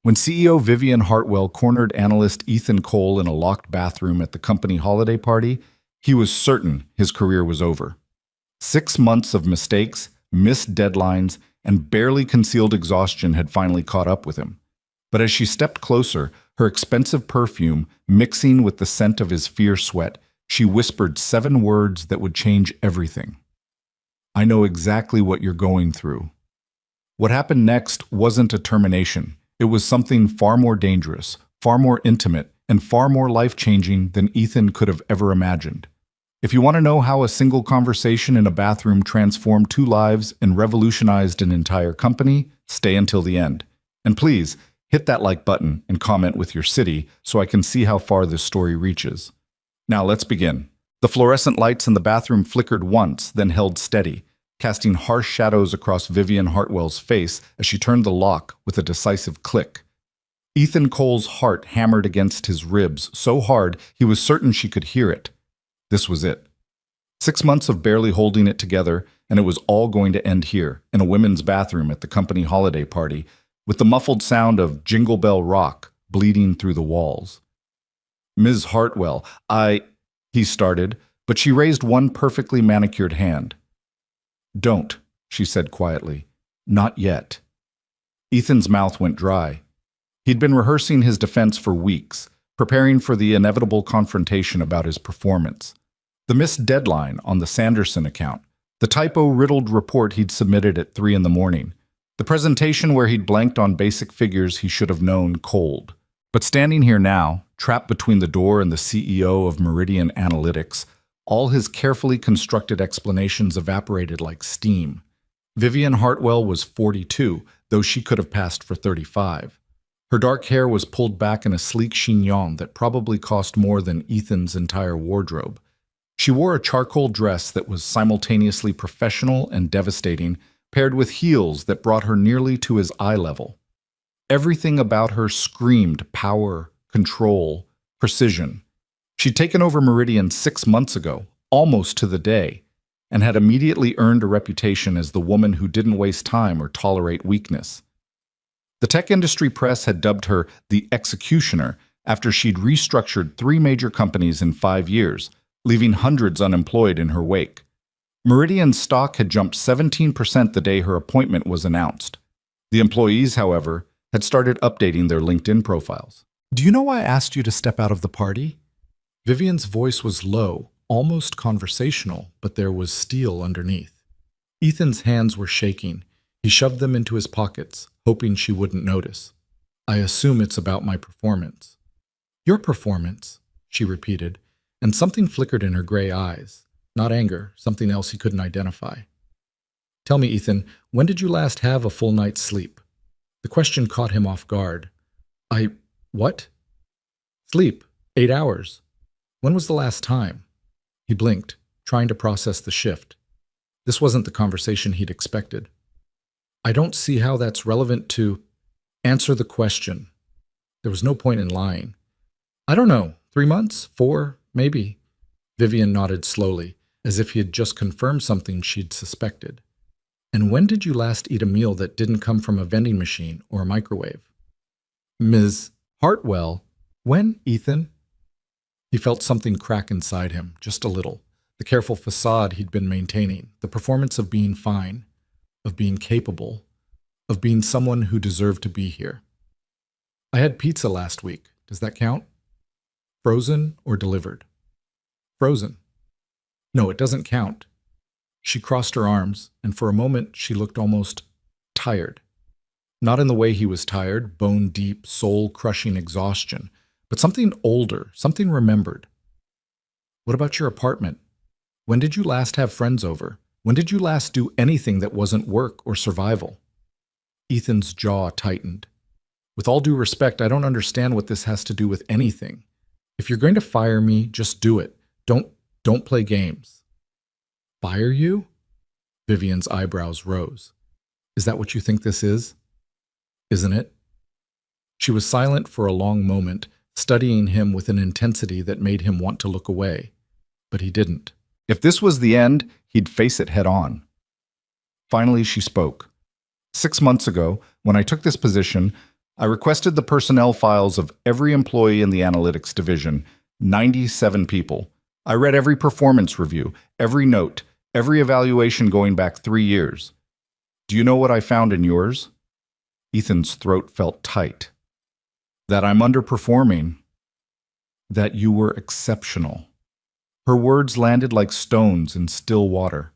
When CEO Vivian Hartwell cornered analyst Ethan Cole in a locked bathroom at the company holiday party, he was certain his career was over. 6 months of mistakes, missed deadlines, and barely concealed exhaustion had finally caught up with him. But as she stepped closer, her expensive perfume mixing with the scent of his fierce sweat, she whispered 7 words that would change everything. I know exactly what you're going through. What happened next wasn't a termination. It was something far more dangerous, far more intimate, and far more life-changing than Ethan could have ever imagined. If you want to know how a single conversation in a bathroom transformed 2 lives and revolutionized an entire company, stay until the end. And please, hit that like button and comment with your city so I can see how far this story reaches. Now let's begin. The fluorescent lights in the bathroom flickered once, then held steady, casting harsh shadows across Vivian Hartwell's face as she turned the lock with a decisive click. Ethan Cole's heart hammered against his ribs so hard he was certain she could hear it. This was it. 6 months of barely holding it together, and it was all going to end here, in a women's bathroom at the company holiday party, with the muffled sound of Jingle Bell Rock bleeding through the walls. Ms. Hartwell, he started, but she raised one perfectly manicured hand. Don't, she said quietly. Not yet. Ethan's mouth went dry. He'd been rehearsing his defense for weeks, preparing for the inevitable confrontation about his performance. The missed deadline on the Sanderson account, the typo-riddled report he'd submitted at 3 a.m, the presentation where he'd blanked on basic figures he should have known cold. But standing here now, trapped between the door and the CEO of Meridian Analytics, all his carefully constructed explanations evaporated like steam. Vivian Hartwell was 42, though she could have passed for 35. Her dark hair was pulled back in a sleek chignon that probably cost more than Ethan's entire wardrobe. She wore a charcoal dress that was simultaneously professional and devastating, paired with heels that brought her nearly to his eye level. Everything about her screamed power, control, precision. She'd taken over Meridian 6 months ago, almost to the day, and had immediately earned a reputation as the woman who didn't waste time or tolerate weakness. The tech industry press had dubbed her the executioner after she'd restructured 3 major companies in 5 years, leaving hundreds unemployed in her wake. Meridian's stock had jumped 17% the day her appointment was announced. The employees, however, had started updating their LinkedIn profiles. Do you know why I asked you to step out of the party? Vivian's voice was low, almost conversational, but there was steel underneath. Ethan's hands were shaking. He shoved them into his pockets, hoping she wouldn't notice. I assume it's about my performance. Your performance, she repeated, and something flickered in her gray eyes. Not anger, something else he couldn't identify. Tell me, Ethan, when did you last have a full night's sleep? The question caught him off guard. What? Sleep. 8 hours. When was the last time? He blinked, trying to process the shift. This wasn't the conversation he'd expected. I don't see how that's relevant to... Answer the question. There was no point in lying. I don't know. 3 months? 4? Maybe. Vivian nodded slowly, as if he had just confirmed something she'd suspected. And when did you last eat a meal that didn't come from a vending machine or a microwave? Ms. Hartwell. When, Ethan? He felt something crack inside him, just a little. The careful facade he'd been maintaining, the performance of being fine, of being capable, of being someone who deserved to be here. I had pizza last week. Does that count? Frozen or delivered? Frozen. No, it doesn't count. She crossed her arms, and for a moment she looked almost tired. Not in the way he was tired, bone-deep, soul-crushing exhaustion, but something older, something remembered. What about your apartment? When did you last have friends over? When did you last do anything that wasn't work or survival? Ethan's jaw tightened. With all due respect, I don't understand what this has to do with anything. If you're going to fire me, just do it. Don't play games. Fire you? Vivian's eyebrows rose. Is that what you think this is? Isn't it? She was silent for a long moment, studying him with an intensity that made him want to look away. But he didn't. If this was the end, he'd face it head on. Finally, she spoke. 6 months ago, when I took this position, I requested the personnel files of every employee in the analytics division, 97 people. I read every performance review, every note, every evaluation going back 3 years. Do you know what I found in yours? Ethan's throat felt tight. That I'm underperforming. That you were exceptional. Her words landed like stones in still water.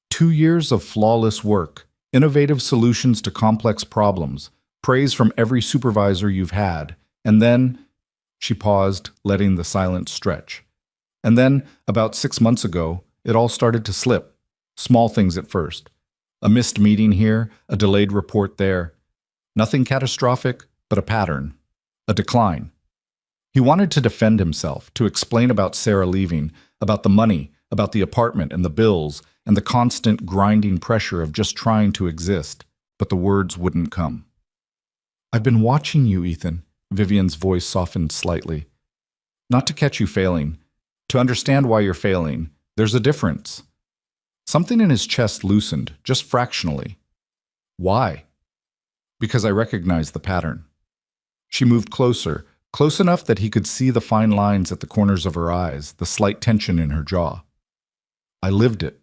2 years of flawless work, innovative solutions to complex problems, praise from every supervisor you've had, and then, she paused, letting the silence stretch. And then, about 6 months ago, it all started to slip. Small things at first. A missed meeting here, a delayed report there. Nothing catastrophic, but a pattern. A decline. He wanted to defend himself, to explain about Sarah leaving, about the money, about the apartment and the bills, and the constant grinding pressure of just trying to exist, but the words wouldn't come. I've been watching you, Ethan, Vivian's voice softened slightly. Not to catch you failing, to understand why you're failing. There's a difference. Something in his chest loosened, just fractionally. Why? Because I recognized the pattern. She moved closer, close enough that he could see the fine lines at the corners of her eyes, the slight tension in her jaw. I lived it.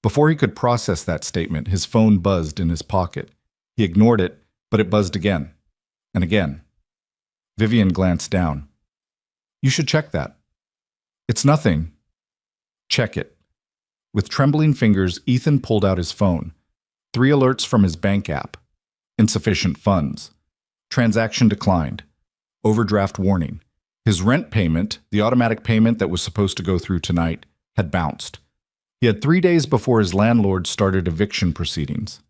Before he could process that statement, his phone buzzed in his pocket. He ignored it, but it buzzed again, and again. Vivian glanced down. You should check that. It's nothing. Check it. With trembling fingers, Ethan pulled out his phone. 3 alerts from his bank app. Insufficient funds. Transaction declined. Overdraft warning. His rent payment, the automatic payment that was supposed to go through tonight, had bounced. He had 3 days before his landlord started eviction proceedings.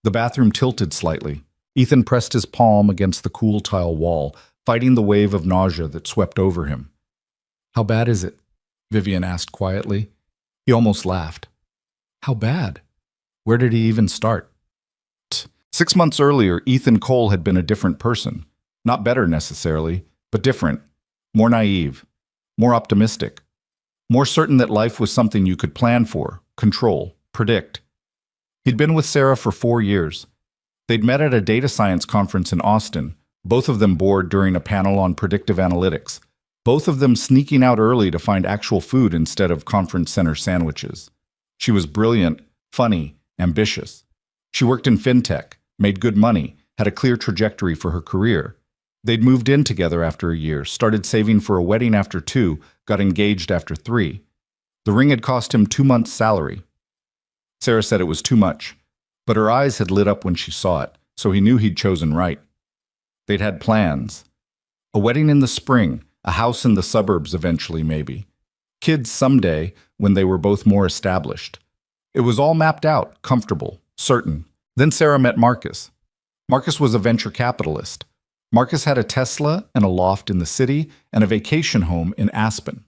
The bathroom tilted slightly. Ethan pressed his palm against the cool tile wall, fighting the wave of nausea that swept over him. How bad is it? Vivian asked quietly. He almost laughed. How bad? Where did he even start? 6 months earlier, Ethan Cole had been a different person. Not better necessarily, but different. More naive. More optimistic. More certain that life was something you could plan for, control, predict. He'd been with Sarah for 4 years. They'd met at a data science conference in Austin, both of them bored during a panel on predictive analytics, both of them sneaking out early to find actual food instead of conference center sandwiches. She was brilliant, funny, ambitious. She worked in fintech, made good money, had a clear trajectory for her career. They'd moved in together after a year, started saving for a wedding after 2, got engaged after 3. The ring had cost him 2 months' salary. Sarah said it was too much, but her eyes had lit up when she saw it, so he knew he'd chosen right. They'd had plans. A wedding in the spring, a house in the suburbs eventually maybe. Kids someday, when they were both more established. It was all mapped out, comfortable, certain. Then Sarah met Marcus. Marcus was a venture capitalist. Marcus had a Tesla and a loft in the city and a vacation home in Aspen.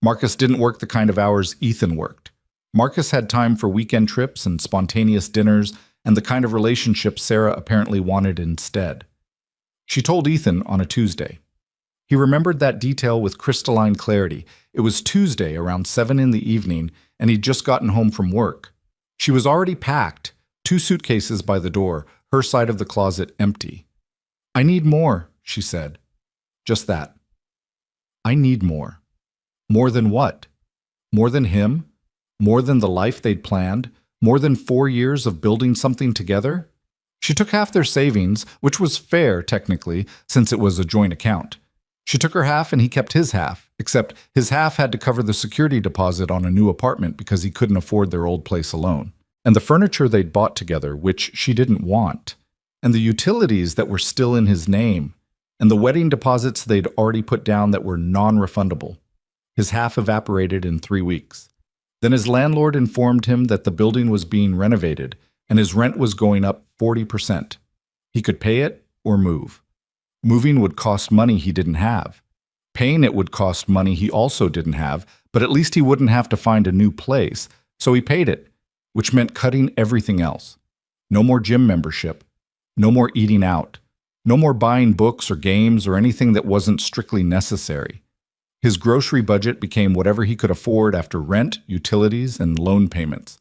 Marcus didn't work the kind of hours Ethan worked. Marcus had time for weekend trips and spontaneous dinners and the kind of relationship Sarah apparently wanted instead. She told Ethan on a Tuesday. He remembered that detail with crystalline clarity. It was Tuesday around 7 in the evening, and he'd just gotten home from work. She was already packed, 2 suitcases by the door, her side of the closet empty. I need more, she said. Just that. I need more. More than what? More than him? More than the life they'd planned? More than 4 years of building something together? She took half their savings, which was fair, technically, since it was a joint account. She took her half and he kept his half, except his half had to cover the security deposit on a new apartment because he couldn't afford their old place alone. And the furniture they'd bought together, which she didn't want. And the utilities that were still in his name. And the wedding deposits they'd already put down that were non-refundable. His half evaporated in 3 weeks. Then his landlord informed him that the building was being renovated and his rent was going up 40%. He could pay it or move. Moving would cost money he didn't have. Paying it would cost money he also didn't have, but at least he wouldn't have to find a new place, so he paid it, which meant cutting everything else. No more gym membership. No more eating out. No more buying books or games or anything that wasn't strictly necessary. His grocery budget became whatever he could afford after rent, utilities, and loan payments,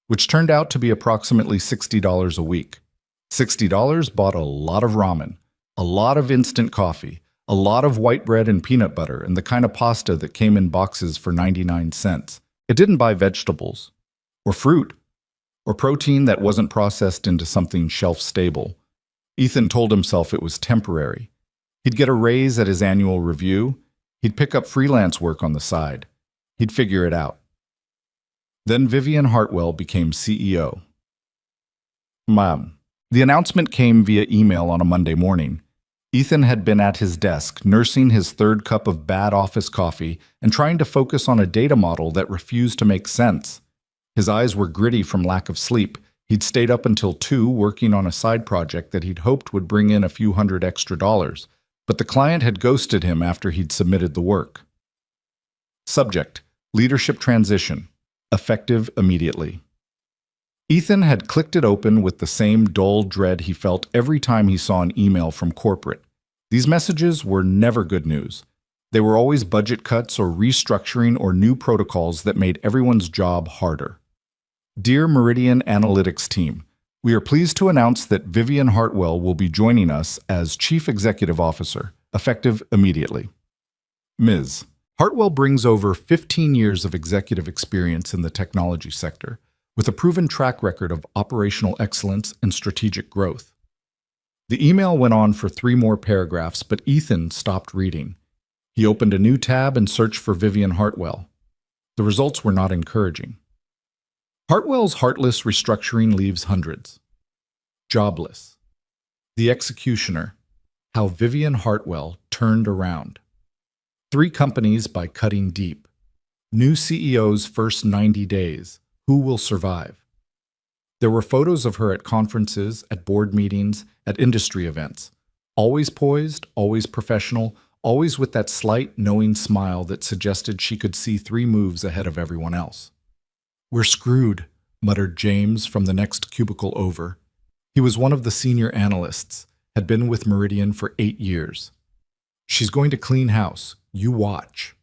which turned out to be approximately $60 a week. $60 bought a lot of ramen, a lot of instant coffee, a lot of white bread and peanut butter, and the kind of pasta that came in boxes for 99 cents. It didn't buy vegetables, or fruit, or protein that wasn't processed into something shelf-stable. Ethan told himself it was temporary. He'd get a raise at his annual review. He'd pick up freelance work on the side. He'd figure it out. Then Vivian Hartwell became CEO. Mom. The announcement came via email on a Monday morning. Ethan had been at his desk, nursing his third cup of bad office coffee and trying to focus on a data model that refused to make sense. His eyes were gritty from lack of sleep. He'd stayed up until 2 working on a side project that he'd hoped would bring in a few hundred extra dollars, but the client had ghosted him after he'd submitted the work. Subject: Leadership transition. Effective immediately. Ethan had clicked it open with the same dull dread he felt every time he saw an email from corporate. These messages were never good news. They were always budget cuts or restructuring or new protocols that made everyone's job harder. Dear Meridian Analytics team, we are pleased to announce that Vivian Hartwell will be joining us as Chief Executive Officer, effective immediately. Ms. Hartwell brings over 15 years of executive experience in the technology sector, with a proven track record of operational excellence and strategic growth. The email went on for 3 more paragraphs, but Ethan stopped reading. He opened a new tab and searched for Vivian Hartwell. The results were not encouraging. Hartwell's heartless restructuring leaves hundreds. Jobless. The executioner. How Vivian Hartwell turned around. 3 companies by cutting deep. New CEO's first 90 days. Who will survive? There were photos of her at conferences, at board meetings, at industry events. Always poised, always professional, always with that slight, knowing smile that suggested she could see 3 moves ahead of everyone else. "We're screwed," muttered James from the next cubicle over. He was one of the senior analysts, had been with Meridian for 8 years. "She's going to clean house. You watch."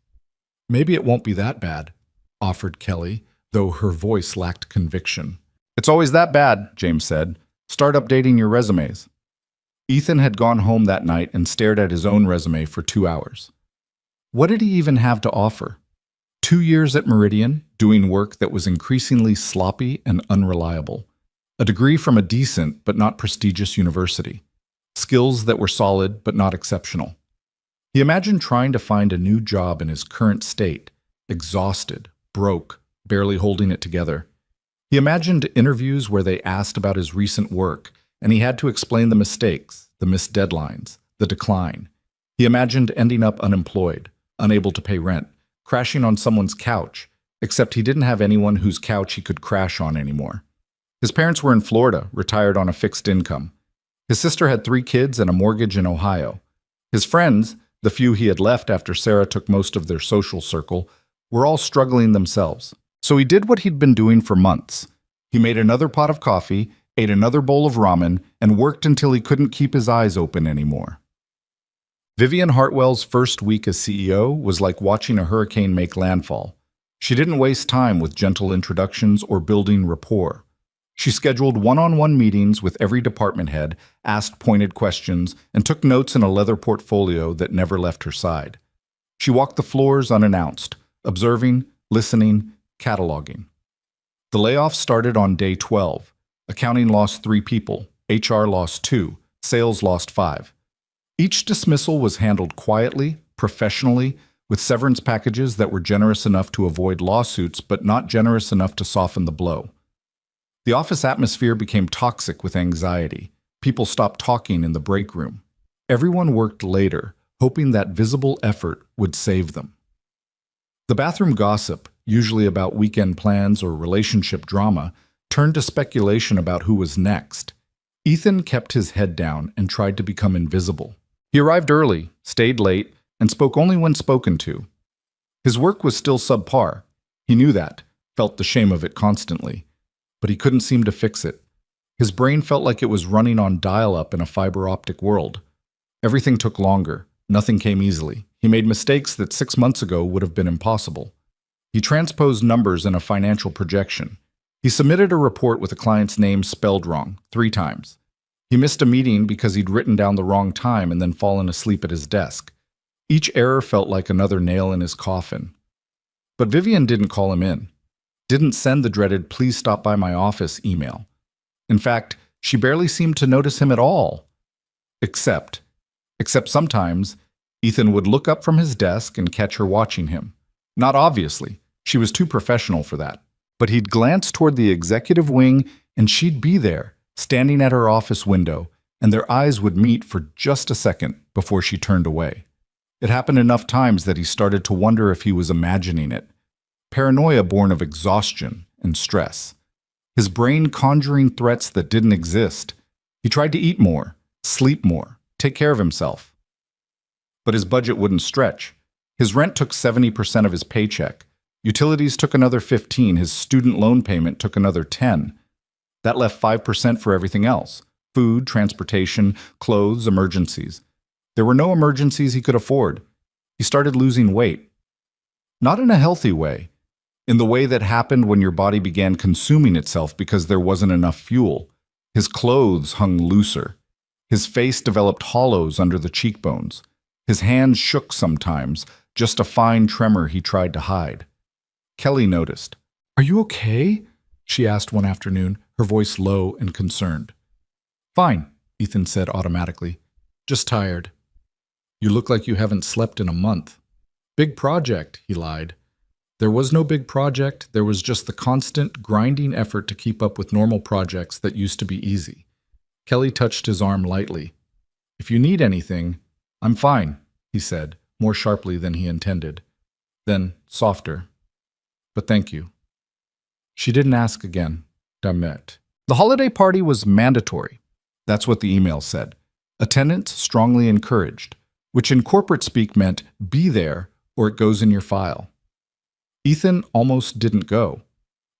"Maybe it won't be that bad," offered Kelly, though her voice lacked conviction. "It's always that bad," James said. "Start updating your resumes." Ethan had gone home that night and stared at his own resume for 2 hours. What did he even have to offer? 2 years at Meridian, doing work that was increasingly sloppy and unreliable. A degree from a decent but not prestigious university. Skills that were solid but not exceptional. He imagined trying to find a new job in his current state, exhausted, broke, barely holding it together. He imagined interviews where they asked about his recent work, and he had to explain the mistakes, the missed deadlines, the decline. He imagined ending up unemployed, unable to pay rent, crashing on someone's couch, except he didn't have anyone whose couch he could crash on anymore. His parents were in Florida, retired on a fixed income. His sister had 3 kids and a mortgage in Ohio. His friends, the few he had left after Sarah took most of their social circle, were all struggling themselves. So he did what he'd been doing for months. He made another pot of coffee, ate another bowl of ramen, and worked until he couldn't keep his eyes open anymore. Vivian Hartwell's first week as CEO was like watching a hurricane make landfall. She didn't waste time with gentle introductions or building rapport. She scheduled one-on-one meetings with every department head, asked pointed questions, and took notes in a leather portfolio that never left her side. She walked the floors unannounced, observing, listening, cataloging. The layoffs started on day 12. Accounting lost 3 people, HR lost 2, sales lost 5. Each dismissal was handled quietly, professionally, with severance packages that were generous enough to avoid lawsuits but not generous enough to soften the blow. The office atmosphere became toxic with anxiety. People stopped talking in the break room. Everyone worked later, hoping that visible effort would save them. The bathroom gossip, usually about weekend plans or relationship drama, turned to speculation about who was next. Ethan kept his head down and tried to become invisible. He arrived early, stayed late, and spoke only when spoken to. His work was still subpar. He knew that, felt the shame of it constantly. But he couldn't seem to fix it. His brain felt like it was running on dial-up in a fiber-optic world. Everything took longer. Nothing came easily. He made mistakes that 6 months ago would have been impossible. He transposed numbers in a financial projection. He submitted a report with a client's name spelled wrong 3 times. He missed a meeting because he'd written down the wrong time and then fallen asleep at his desk. Each error felt like another nail in his coffin. But Vivian didn't call him in, didn't send the dreaded "please stop by my office" email. In fact, she barely seemed to notice him at all. Except sometimes, Ethan would look up from his desk and catch her watching him. Not obviously, she was too professional for that. But he'd glance toward the executive wing and she'd be there, standing at her office window, and their eyes would meet for just a second before she turned away. It happened enough times that he started to wonder if he was imagining it. Paranoia born of exhaustion and stress. His brain conjuring threats that didn't exist. He tried to eat more, sleep more, take care of himself. But his budget wouldn't stretch. His rent took 70% of his paycheck. Utilities took another 15%, his student loan payment took another 10%. That left 5% for everything else: food, transportation, clothes, emergencies. There were no emergencies he could afford. He started losing weight. Not in a healthy way, in the way that happened when your body began consuming itself because there wasn't enough fuel. His clothes hung looser. His face developed hollows under the cheekbones. His hands shook sometimes, just a fine tremor he tried to hide. Kelly noticed. "Are you okay?" she asked one afternoon, her voice low and concerned. "Fine," Ethan said automatically. "Just tired." "You look like you haven't slept in a month." "Big project," he lied. There was no big project, there was just the constant, grinding effort to keep up with normal projects that used to be easy. Kelly touched his arm lightly. "If you need anything, I'm fine," he said, more sharply than he intended. Then, softer. "But thank you." She didn't ask again. Dammit. The holiday party was mandatory. That's what the email said. Attendance strongly encouraged, which in corporate speak meant be there or it goes in your file. Ethan almost didn't go.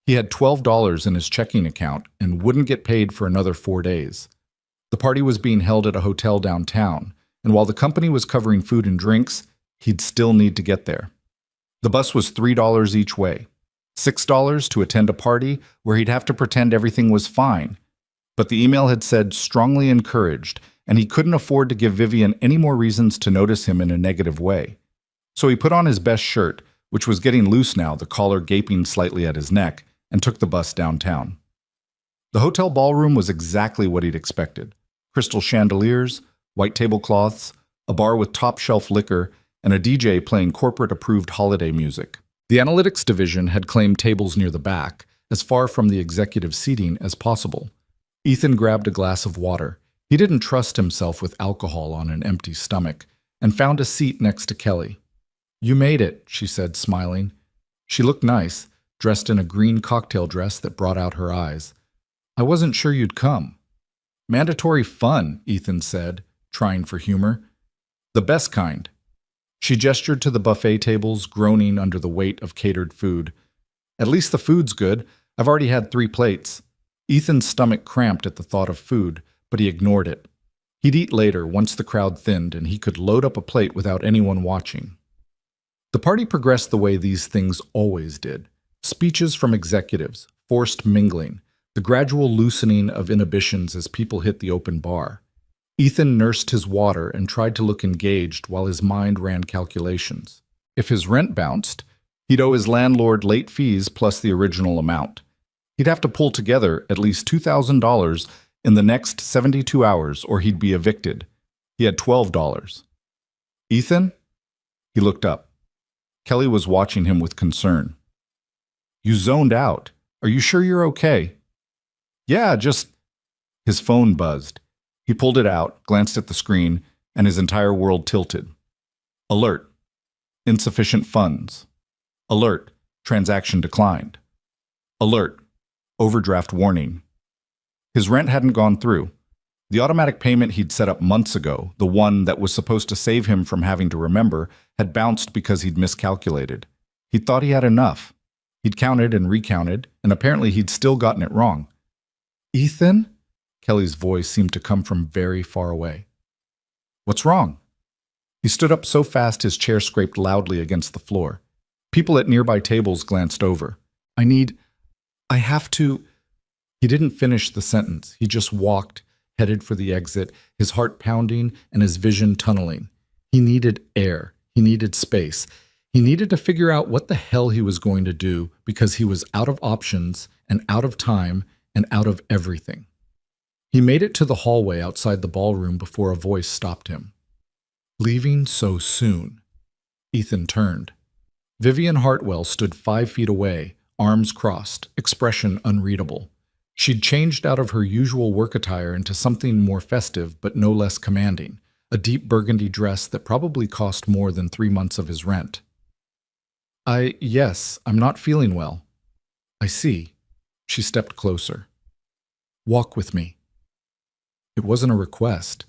He had $12 in his checking account and wouldn't get paid for another 4 days. The party was being held at a hotel downtown, and while the company was covering food and drinks, he'd still need to get there. The bus was $3 each way, $6 to attend a party where he'd have to pretend everything was fine. But the email had said strongly encouraged, and he couldn't afford to give Vivian any more reasons to notice him in a negative way. So he put on his best shirt, which was getting loose now, the collar gaping slightly at his neck, and took the bus downtown. The hotel ballroom was exactly what he'd expected. Crystal chandeliers, white tablecloths, a bar with top-shelf liquor, and a DJ playing corporate-approved holiday music. The analytics division had claimed tables near the back, as far from the executive seating as possible. Ethan grabbed a glass of water. He didn't trust himself with alcohol on an empty stomach, and found a seat next to Kelly. "You made it," she said, smiling. She looked nice, dressed in a green cocktail dress that brought out her eyes. "I wasn't sure you'd come." "Mandatory fun," Ethan said, trying for humor. "The best kind." She gestured to the buffet tables, groaning under the weight of catered food. "At least the food's good. I've already had 3 plates." Ethan's stomach cramped at the thought of food, but he ignored it. He'd eat later, once the crowd thinned, and he could load up a plate without anyone watching. The party progressed the way these things always did. Speeches from executives, forced mingling, the gradual loosening of inhibitions as people hit the open bar. Ethan nursed his water and tried to look engaged while his mind ran calculations. If his rent bounced, he'd owe his landlord late fees plus the original amount. He'd have to pull together at least $2,000 in the next 72 hours or he'd be evicted. He had $12. "Ethan?" He looked up. Kelly was watching him with concern. "You zoned out. Are you sure you're okay?" "Yeah, just..." His phone buzzed. He pulled it out, glanced at the screen, and his entire world tilted. Alert. Insufficient funds. Alert. Transaction declined. Alert. Overdraft warning. His rent hadn't gone through. The automatic payment he'd set up months ago, the one that was supposed to save him from having to remember, had bounced because he'd miscalculated. He'd thought he had enough. He'd counted and recounted, and apparently he'd still gotten it wrong. "Ethan?" Kelly's voice seemed to come from very far away. "What's wrong?" He stood up so fast his chair scraped loudly against the floor. People at nearby tables glanced over. I have to..." He didn't finish the sentence. He just walked, headed for the exit, his heart pounding and his vision tunneling. He needed air. He needed space. He needed to figure out what the hell he was going to do because he was out of options and out of time and out of everything. He made it to the hallway outside the ballroom before a voice stopped him. Leaving so soon. Ethan turned. Vivian Hartwell stood 5 feet away, arms crossed, expression unreadable. She'd changed out of her usual work attire into something more festive but no less commanding, a deep burgundy dress that probably cost more than 3 months of his rent. Yes, I'm not feeling well. I see. She stepped closer. Walk with me. It wasn't a request.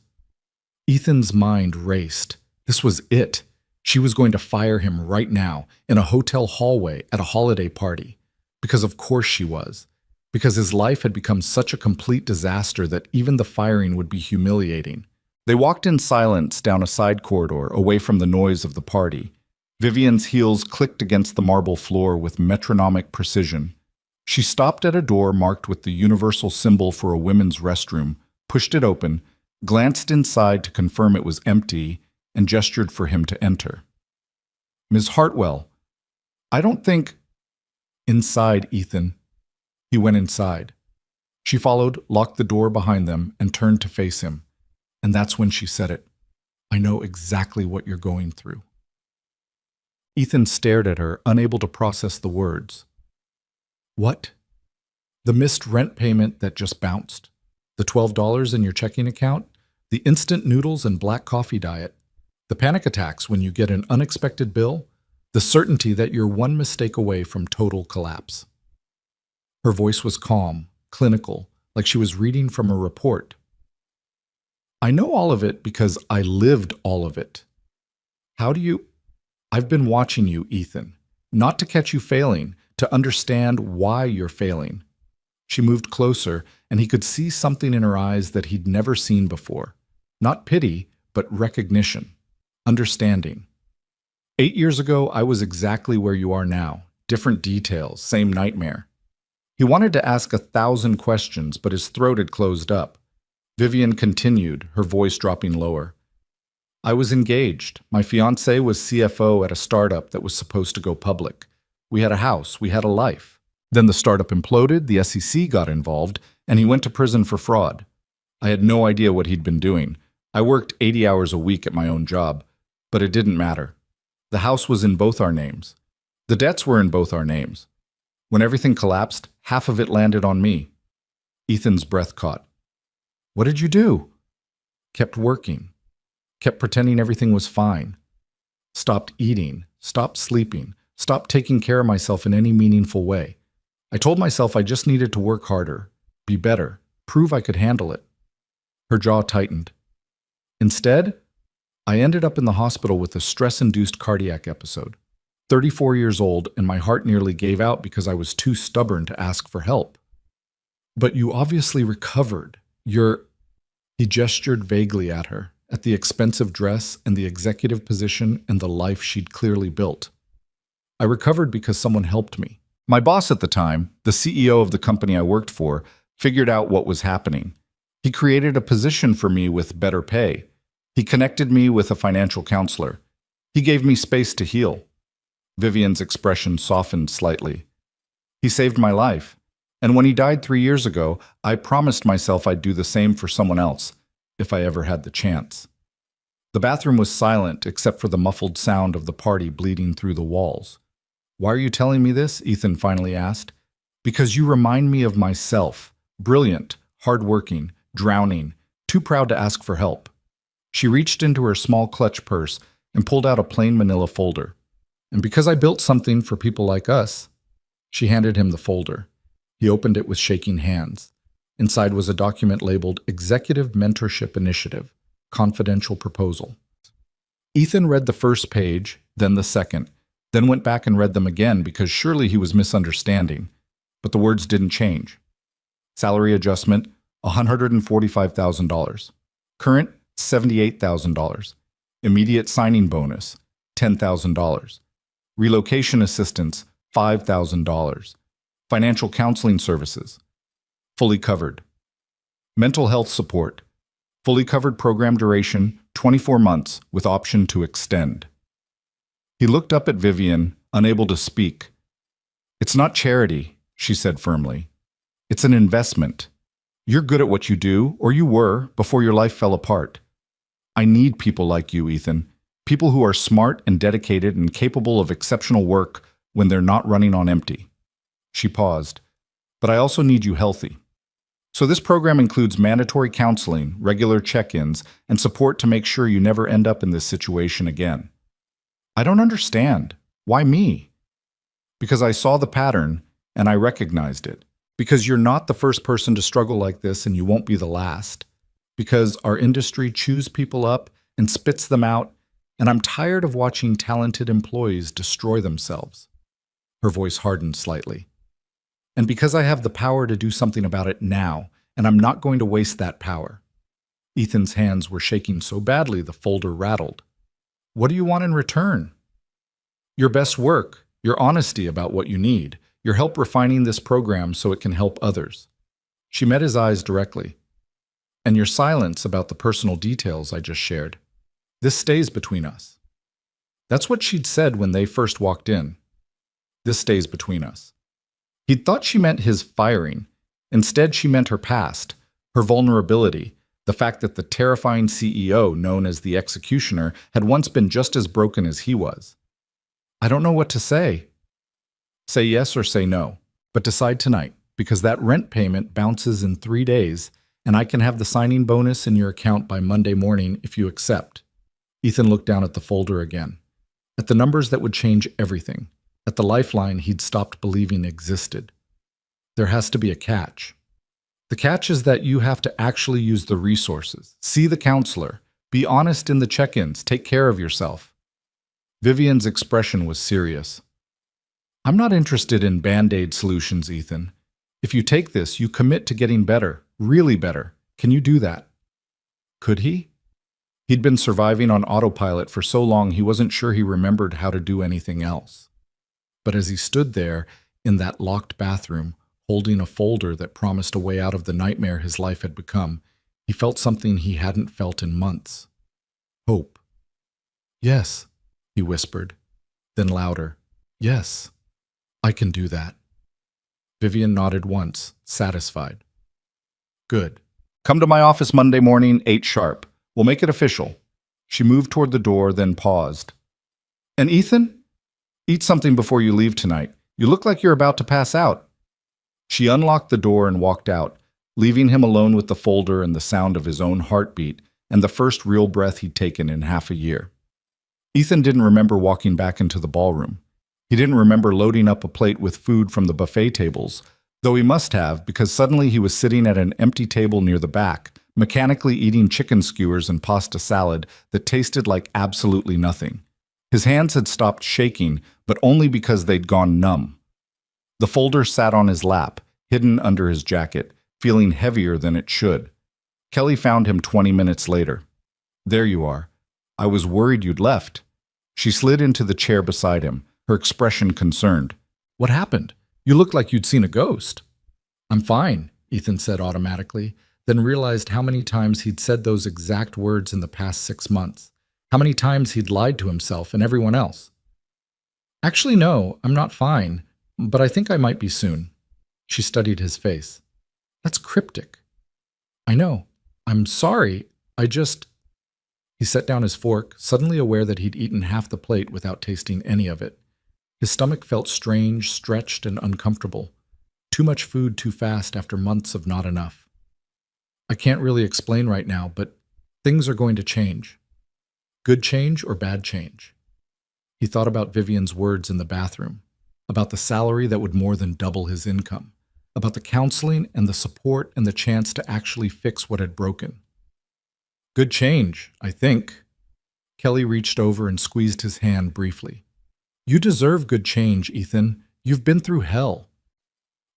Ethan's mind raced. This was it. She was going to fire him right now, in a hotel hallway at a holiday party. Because of course she was. Because his life had become such a complete disaster that even the firing would be humiliating. They walked in silence down a side corridor, away from the noise of the party. Vivian's heels clicked against the marble floor with metronomic precision. She stopped at a door marked with the universal symbol for a women's restroom, pushed it open, glanced inside to confirm it was empty, and gestured for him to enter. Ms. Hartwell, I don't think... Inside, Ethan. He went inside. She followed, locked the door behind them, and turned to face him. And that's when she said it. I know exactly what you're going through. Ethan stared at her, unable to process the words. What? The missed rent payment that just bounced? The $12 in your checking account? The instant noodles and black coffee diet? The panic attacks when you get an unexpected bill? The certainty that you're one mistake away from total collapse? Her voice was calm, clinical, like she was reading from a report. I know all of it because I lived all of it. How do you... I've been watching you, Ethan. Not to catch you failing, to understand why you're failing. She moved closer, and he could see something in her eyes that he'd never seen before. Not pity, but recognition. Understanding. 8 years ago, I was exactly where you are now. Different details, same nightmare. He wanted to ask 1,000 questions, but his throat had closed up. Vivian continued, her voice dropping lower. I was engaged. My fiancé was CFO at a startup that was supposed to go public. We had a house. We had a life. Then the startup imploded, the SEC got involved, and he went to prison for fraud. I had no idea what he'd been doing. I worked 80 hours a week at my own job, but it didn't matter. The house was in both our names. The debts were in both our names. When everything collapsed, half of it landed on me. Ethan's breath caught. What did you do? Kept working. Kept pretending everything was fine. Stopped eating. Stopped sleeping. Stopped taking care of myself in any meaningful way. I told myself I just needed to work harder, be better, prove I could handle it. Her jaw tightened. Instead, I ended up in the hospital with a stress-induced cardiac episode. 34 years old, and my heart nearly gave out because I was too stubborn to ask for help. But you obviously recovered. He gestured vaguely at her, at the expensive dress and the executive position and the life she'd clearly built. I recovered because someone helped me. My boss at the time, the CEO of the company I worked for, figured out what was happening. He created a position for me with better pay. He connected me with a financial counselor. He gave me space to heal. Vivian's expression softened slightly. He saved my life. And when he died 3 years ago, I promised myself I'd do the same for someone else, if I ever had the chance. The bathroom was silent except for the muffled sound of the party bleeding through the walls. Why are you telling me this? Ethan finally asked. Because you remind me of myself. Brilliant, hardworking, drowning, too proud to ask for help. She reached into her small clutch purse and pulled out a plain manila folder. And because I built something for people like us, she handed him the folder. He opened it with shaking hands. Inside was a document labeled Executive Mentorship Initiative, Confidential Proposal. Ethan read the first page, then the second, then went back and read them again because surely he was misunderstanding. But the words didn't change. Salary adjustment, $145,000. Current, $78,000. Immediate signing bonus, $10,000. Relocation assistance, $5,000. Financial counseling services, fully covered. Mental health support. Fully covered program duration, 24 months, with option to extend. He looked up at Vivian, unable to speak. It's not charity, she said firmly. It's an investment. You're good at what you do, or you were, before your life fell apart. I need people like you, Ethan. People who are smart and dedicated and capable of exceptional work when they're not running on empty. She paused. But I also need you healthy. So this program includes mandatory counseling, regular check-ins, and support to make sure you never end up in this situation again. I don't understand. Why me? Because I saw the pattern and I recognized it. Because you're not the first person to struggle like this and you won't be the last. Because our industry chews people up and spits them out, and I'm tired of watching talented employees destroy themselves. Her voice hardened slightly. And because I have the power to do something about it now, and I'm not going to waste that power. Ethan's hands were shaking so badly the folder rattled. What do you want in return? Your best work, your honesty about what you need, your help refining this program so it can help others. She met his eyes directly. And your silence about the personal details I just shared. This stays between us. That's what she'd said when they first walked in. This stays between us. He'd thought she meant his firing. Instead, she meant her past, her vulnerability, the fact that the terrifying CEO, known as the Executioner, had once been just as broken as he was. I don't know what to say. Say yes or say no, but decide tonight, because that rent payment bounces in 3 days, and I can have the signing bonus in your account by Monday morning if you accept. Ethan looked down at the folder again, at the numbers that would change everything, at the lifeline he'd stopped believing existed. There has to be a catch. The catch is that you have to actually use the resources, see the counselor, be honest in the check-ins, take care of yourself. Vivian's expression was serious. I'm not interested in Band-Aid solutions, Ethan. If you take this, you commit to getting better, really better. Can you do that? Could he? He'd been surviving on autopilot for so long he wasn't sure he remembered how to do anything else. But as he stood there in that locked bathroom, holding a folder that promised a way out of the nightmare his life had become, he felt something he hadn't felt in months. Hope. Yes, he whispered, then louder. Yes, I can do that. Vivian nodded once, satisfied. Good. Come to my office Monday morning, 8 sharp. We'll make it official. She moved toward the door, then paused. And Ethan? Eat something before you leave tonight. You look like you're about to pass out. She unlocked the door and walked out, leaving him alone with the folder and the sound of his own heartbeat and the first real breath he'd taken in half a year. Ethan didn't remember walking back into the ballroom. He didn't remember loading up a plate with food from the buffet tables, though he must have, because suddenly he was sitting at an empty table near the back, mechanically eating chicken skewers and pasta salad that tasted like absolutely nothing. His hands had stopped shaking, but only because they'd gone numb. The folder sat on his lap, hidden under his jacket, feeling heavier than it should. Kelly found him 20 minutes later. There you are. I was worried you'd left. She slid into the chair beside him, her expression concerned. What happened? You looked like you'd seen a ghost. I'm fine, Ethan said automatically, then realized how many times he'd said those exact words in the past 6 months. How many times he'd lied to himself and everyone else. Actually, no, I'm not fine, but I think I might be soon. She studied his face. That's cryptic. I know. I'm sorry. He set down his fork, suddenly aware that he'd eaten half the plate without tasting any of it. His stomach felt strange, stretched, and uncomfortable. Too much food too fast after months of not enough. I can't really explain right now, but things are going to change. Good change or bad change? He thought about Vivian's words in the bathroom, about the salary that would more than double his income, about the counseling and the support and the chance to actually fix what had broken. Good change, I think. Kelly reached over and squeezed his hand briefly. You deserve good change, Ethan. You've been through hell.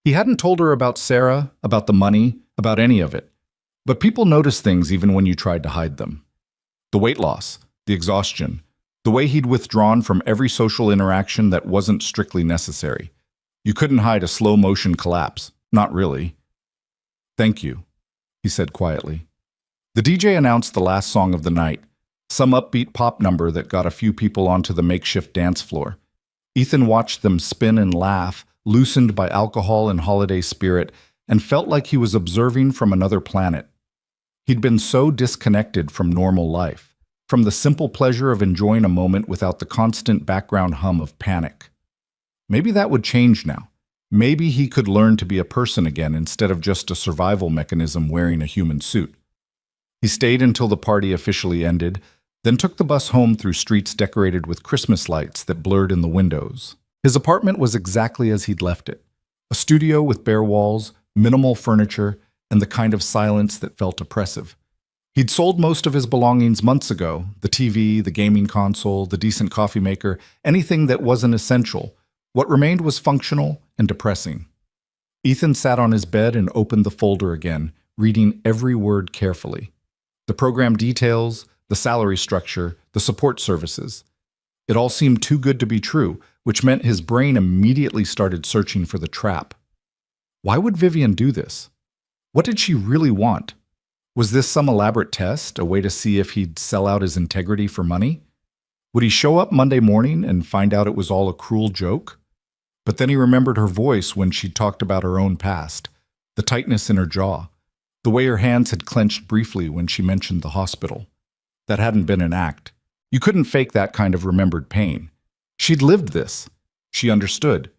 He hadn't told her about Sarah, about the money, about any of it. But people notice things even when you tried to hide them. The weight loss, the exhaustion, the way he'd withdrawn from every social interaction that wasn't strictly necessary. You couldn't hide a slow-motion collapse. Not really. Thank you. he said quietly. The DJ announced the last song of the night, some upbeat pop number that got a few people onto the makeshift dance floor. Ethan watched them spin and laugh, loosened by alcohol and holiday spirit, and felt like he was observing from another planet. He'd been so disconnected from normal life, from the simple pleasure of enjoying a moment without the constant background hum of panic. Maybe that would change now. Maybe he could learn to be a person again instead of just a survival mechanism wearing a human suit. He stayed until the party officially ended, then took the bus home through streets decorated with Christmas lights that blurred in the windows. His apartment was exactly as he'd left it. A studio with bare walls, minimal furniture, and the kind of silence that felt oppressive. He'd sold most of his belongings months ago, the TV, the gaming console, the decent coffee maker, anything that wasn't essential. What remained was functional and depressing. Ethan sat on his bed and opened the folder again, reading every word carefully. The program details, the salary structure, the support services. It all seemed too good to be true, which meant his brain immediately started searching for the trap. Why would Vivian do this? What did she really want? Was this some elaborate test, a way to see if he'd sell out his integrity for money? Would he show up Monday morning and find out it was all a cruel joke? But then he remembered her voice when she talked about her own past, the tightness in her jaw, the way her hands had clenched briefly when she mentioned the hospital. That hadn't been an act. You couldn't fake that kind of remembered pain. She'd lived this. She understood.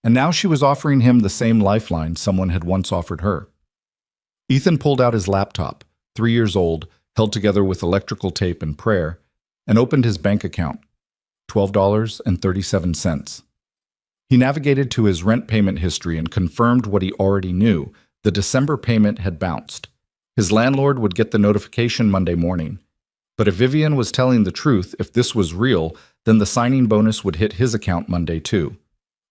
And now she was offering him the same lifeline someone had once offered her. Ethan pulled out his laptop, 3 years old, held together with electrical tape and prayer, and opened his bank account, $12.37. He navigated to his rent payment history and confirmed what he already knew. The December payment had bounced. His landlord would get the notification Monday morning. But if Vivian was telling the truth, if this was real, then the signing bonus would hit his account Monday too.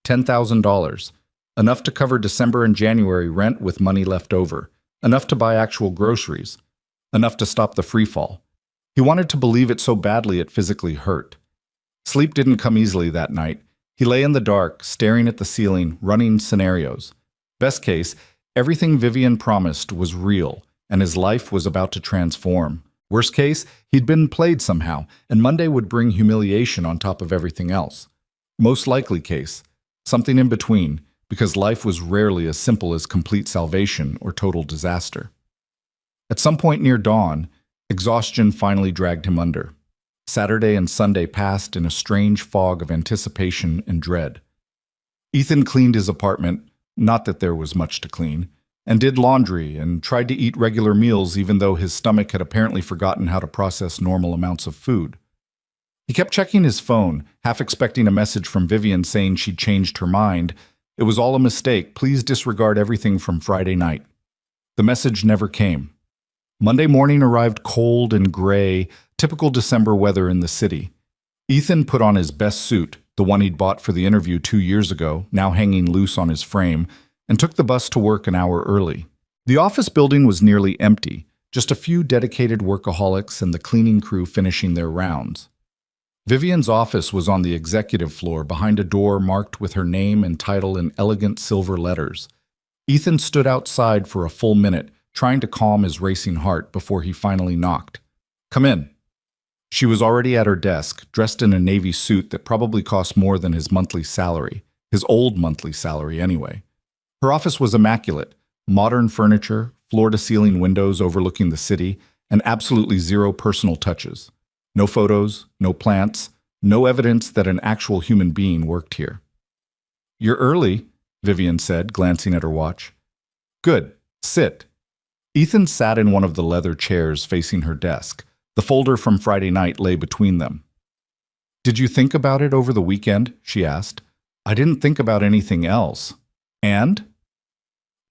$10,000. Enough to cover December and January rent with money left over. Enough to buy actual groceries. Enough to stop the freefall. He wanted to believe it so badly it physically hurt. Sleep didn't come easily that night. He lay in the dark, staring at the ceiling, running scenarios. Best case, everything Vivian promised was real, and his life was about to transform. Worst case, he'd been played somehow, and Monday would bring humiliation on top of everything else. Most likely case, something in between, because life was rarely as simple as complete salvation or total disaster. At some point near dawn, exhaustion finally dragged him under. Saturday and Sunday passed in a strange fog of anticipation and dread. Ethan cleaned his apartment, not that there was much to clean, and did laundry and tried to eat regular meals even though his stomach had apparently forgotten how to process normal amounts of food. He kept checking his phone, half expecting a message from Vivian saying she'd changed her mind. It was all a mistake. Please disregard everything from Friday night. The message never came. Monday morning arrived cold and gray, typical December weather in the city. Ethan put on his best suit, the one he'd bought for the interview 2 years ago, now hanging loose on his frame, and took the bus to work an hour early. The office building was nearly empty, just a few dedicated workaholics and the cleaning crew finishing their rounds. Vivian's office was on the executive floor behind a door marked with her name and title in elegant silver letters. Ethan stood outside for a full minute, trying to calm his racing heart before he finally knocked. "Come in." She was already at her desk, dressed in a navy suit that probably cost more than his monthly salary, his old monthly salary anyway. Her office was immaculate, modern furniture, floor-to-ceiling windows overlooking the city, and absolutely zero personal touches. No photos, no plants, no evidence that an actual human being worked here. "You're early," Vivian said, glancing at her watch. "Good. Sit." Ethan sat in one of the leather chairs facing her desk. The folder from Friday night lay between them. "Did you think about it over the weekend?" she asked. "I didn't think about anything else." "And?"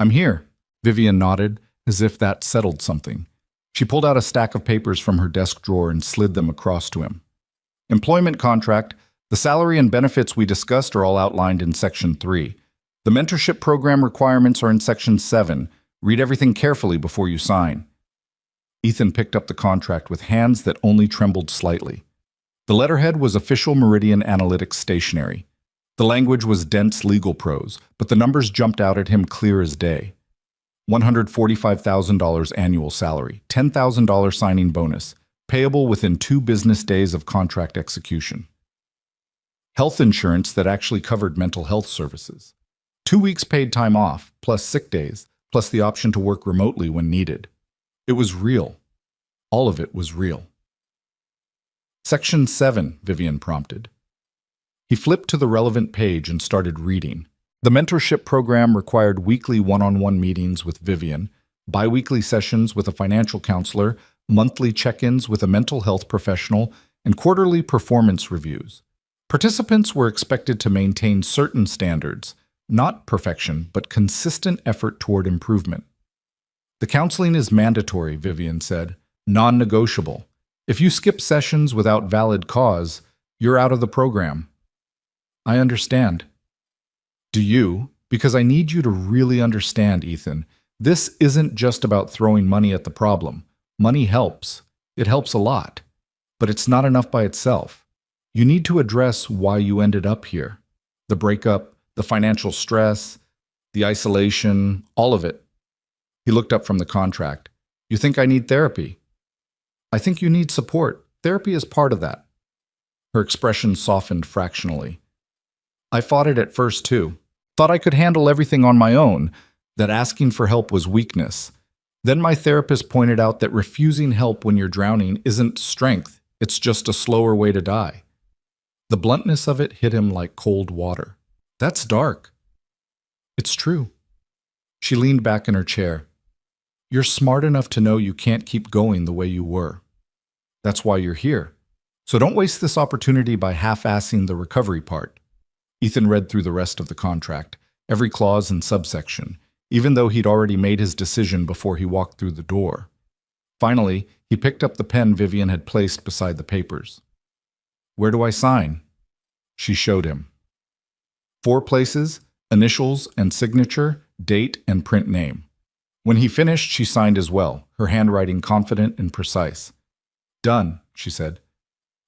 "I'm here." Vivian nodded, as if that settled something. She pulled out a stack of papers from her desk drawer and slid them across to him. "Employment contract. The salary and benefits we discussed are all outlined in Section 3. The mentorship program requirements are in Section 7. Read everything carefully before you sign." Ethan picked up the contract with hands that only trembled slightly. The letterhead was official Meridian Analytics stationery. The language was dense legal prose, but the numbers jumped out at him clear as day. $145,000 annual salary, $10,000 signing bonus, payable within 2 business days of contract execution. Health insurance that actually covered mental health services. 2 weeks paid time off, plus sick days, plus the option to work remotely when needed. It was real. All of it was real. Section 7, Vivian prompted. He flipped to the relevant page and started reading. The mentorship program required weekly one-on-one meetings with Vivian, bi-weekly sessions with a financial counselor, monthly check-ins with a mental health professional, and quarterly performance reviews. Participants were expected to maintain certain standards, not perfection, but consistent effort toward improvement. The counseling is mandatory, Vivian said, non-negotiable. If you skip sessions without valid cause, you're out of the program. I understand. Do you? Because I need you to really understand, Ethan. This isn't just about throwing money at the problem. Money helps. It helps a lot. But it's not enough by itself. You need to address why you ended up here. The breakup, the financial stress, the isolation, all of it. He looked up from the contract. You think I need therapy? I think you need support. Therapy is part of that. Her expression softened fractionally. I fought it at first too. Thought I could handle everything on my own, that asking for help was weakness. Then my therapist pointed out that refusing help when you're drowning isn't strength, it's just a slower way to die. The bluntness of it hit him like cold water. That's dark. It's true. She leaned back in her chair. You're smart enough to know you can't keep going the way you were. That's why you're here. So don't waste this opportunity by half-assing the recovery part. Ethan read through the rest of the contract, every clause and subsection, even though he'd already made his decision before he walked through the door. Finally, he picked up the pen Vivian had placed beside the papers. Where do I sign? She showed him. 4 places, initials and signature, date and print name. When he finished, she signed as well, her handwriting confident and precise. Done, she said.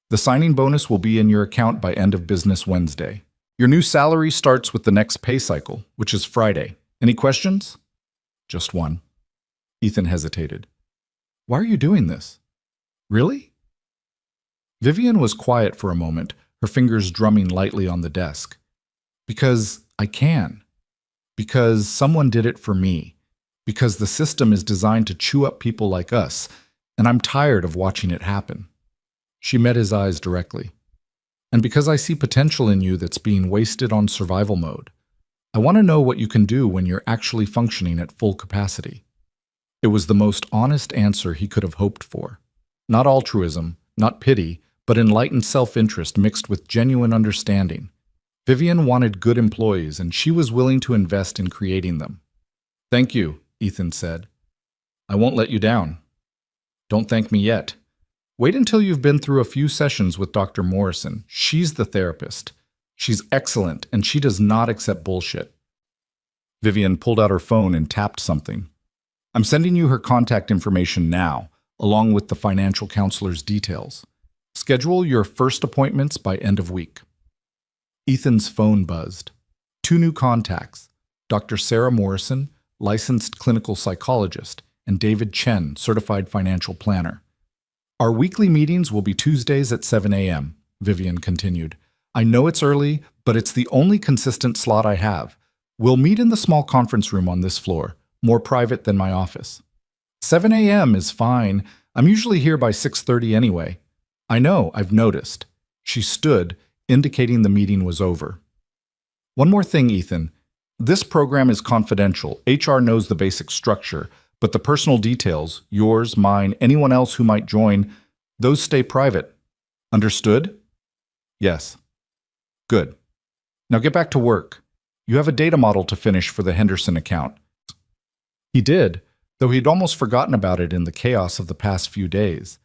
The signing bonus will be in your account by end of business Wednesday. Your new salary starts with the next pay cycle, which is Friday. Any questions? Just one. Ethan hesitated. Why are you doing this? Really? Vivian was quiet for a moment, her fingers drumming lightly on the desk. Because I can. Because someone did it for me. Because the system is designed to chew up people like us, and I'm tired of watching it happen. She met his eyes directly. And because I see potential in you that's being wasted on survival mode. I want to know what you can do when you're actually functioning at full capacity. It was the most honest answer he could have hoped for. Not altruism, not pity, but enlightened self-interest mixed with genuine understanding. Vivian wanted good employees, and she was willing to invest in creating them. Thank you, Ethan said. I won't let you down. Don't thank me yet. Wait until you've been through a few sessions with Dr. Morrison. She's the therapist. She's excellent, and she does not accept bullshit. Vivian pulled out her phone and tapped something. I'm sending you her contact information now, along with the financial counselor's details. Schedule your first appointments by end of week. Ethan's phone buzzed. 2 new contacts, Dr. Sarah Morrison, licensed clinical psychologist, and David Chen, certified financial planner. Our weekly meetings will be Tuesdays at 7 a.m., Vivian continued. I know it's early, but it's the only consistent slot I have. We'll meet in the small conference room on this floor, more private than my office. 7 a.m. is fine. I'm usually here by 6:30 anyway. I know, I've noticed. She stood, indicating the meeting was over. One more thing, Ethan. This program is confidential. HR knows the basic structure, but the personal details, yours, mine, anyone else who might join, those stay private. Understood? Yes. Good. Now get back to work. You have a data model to finish for the Henderson account. He did, though he'd almost forgotten about it in the chaos of the past few days.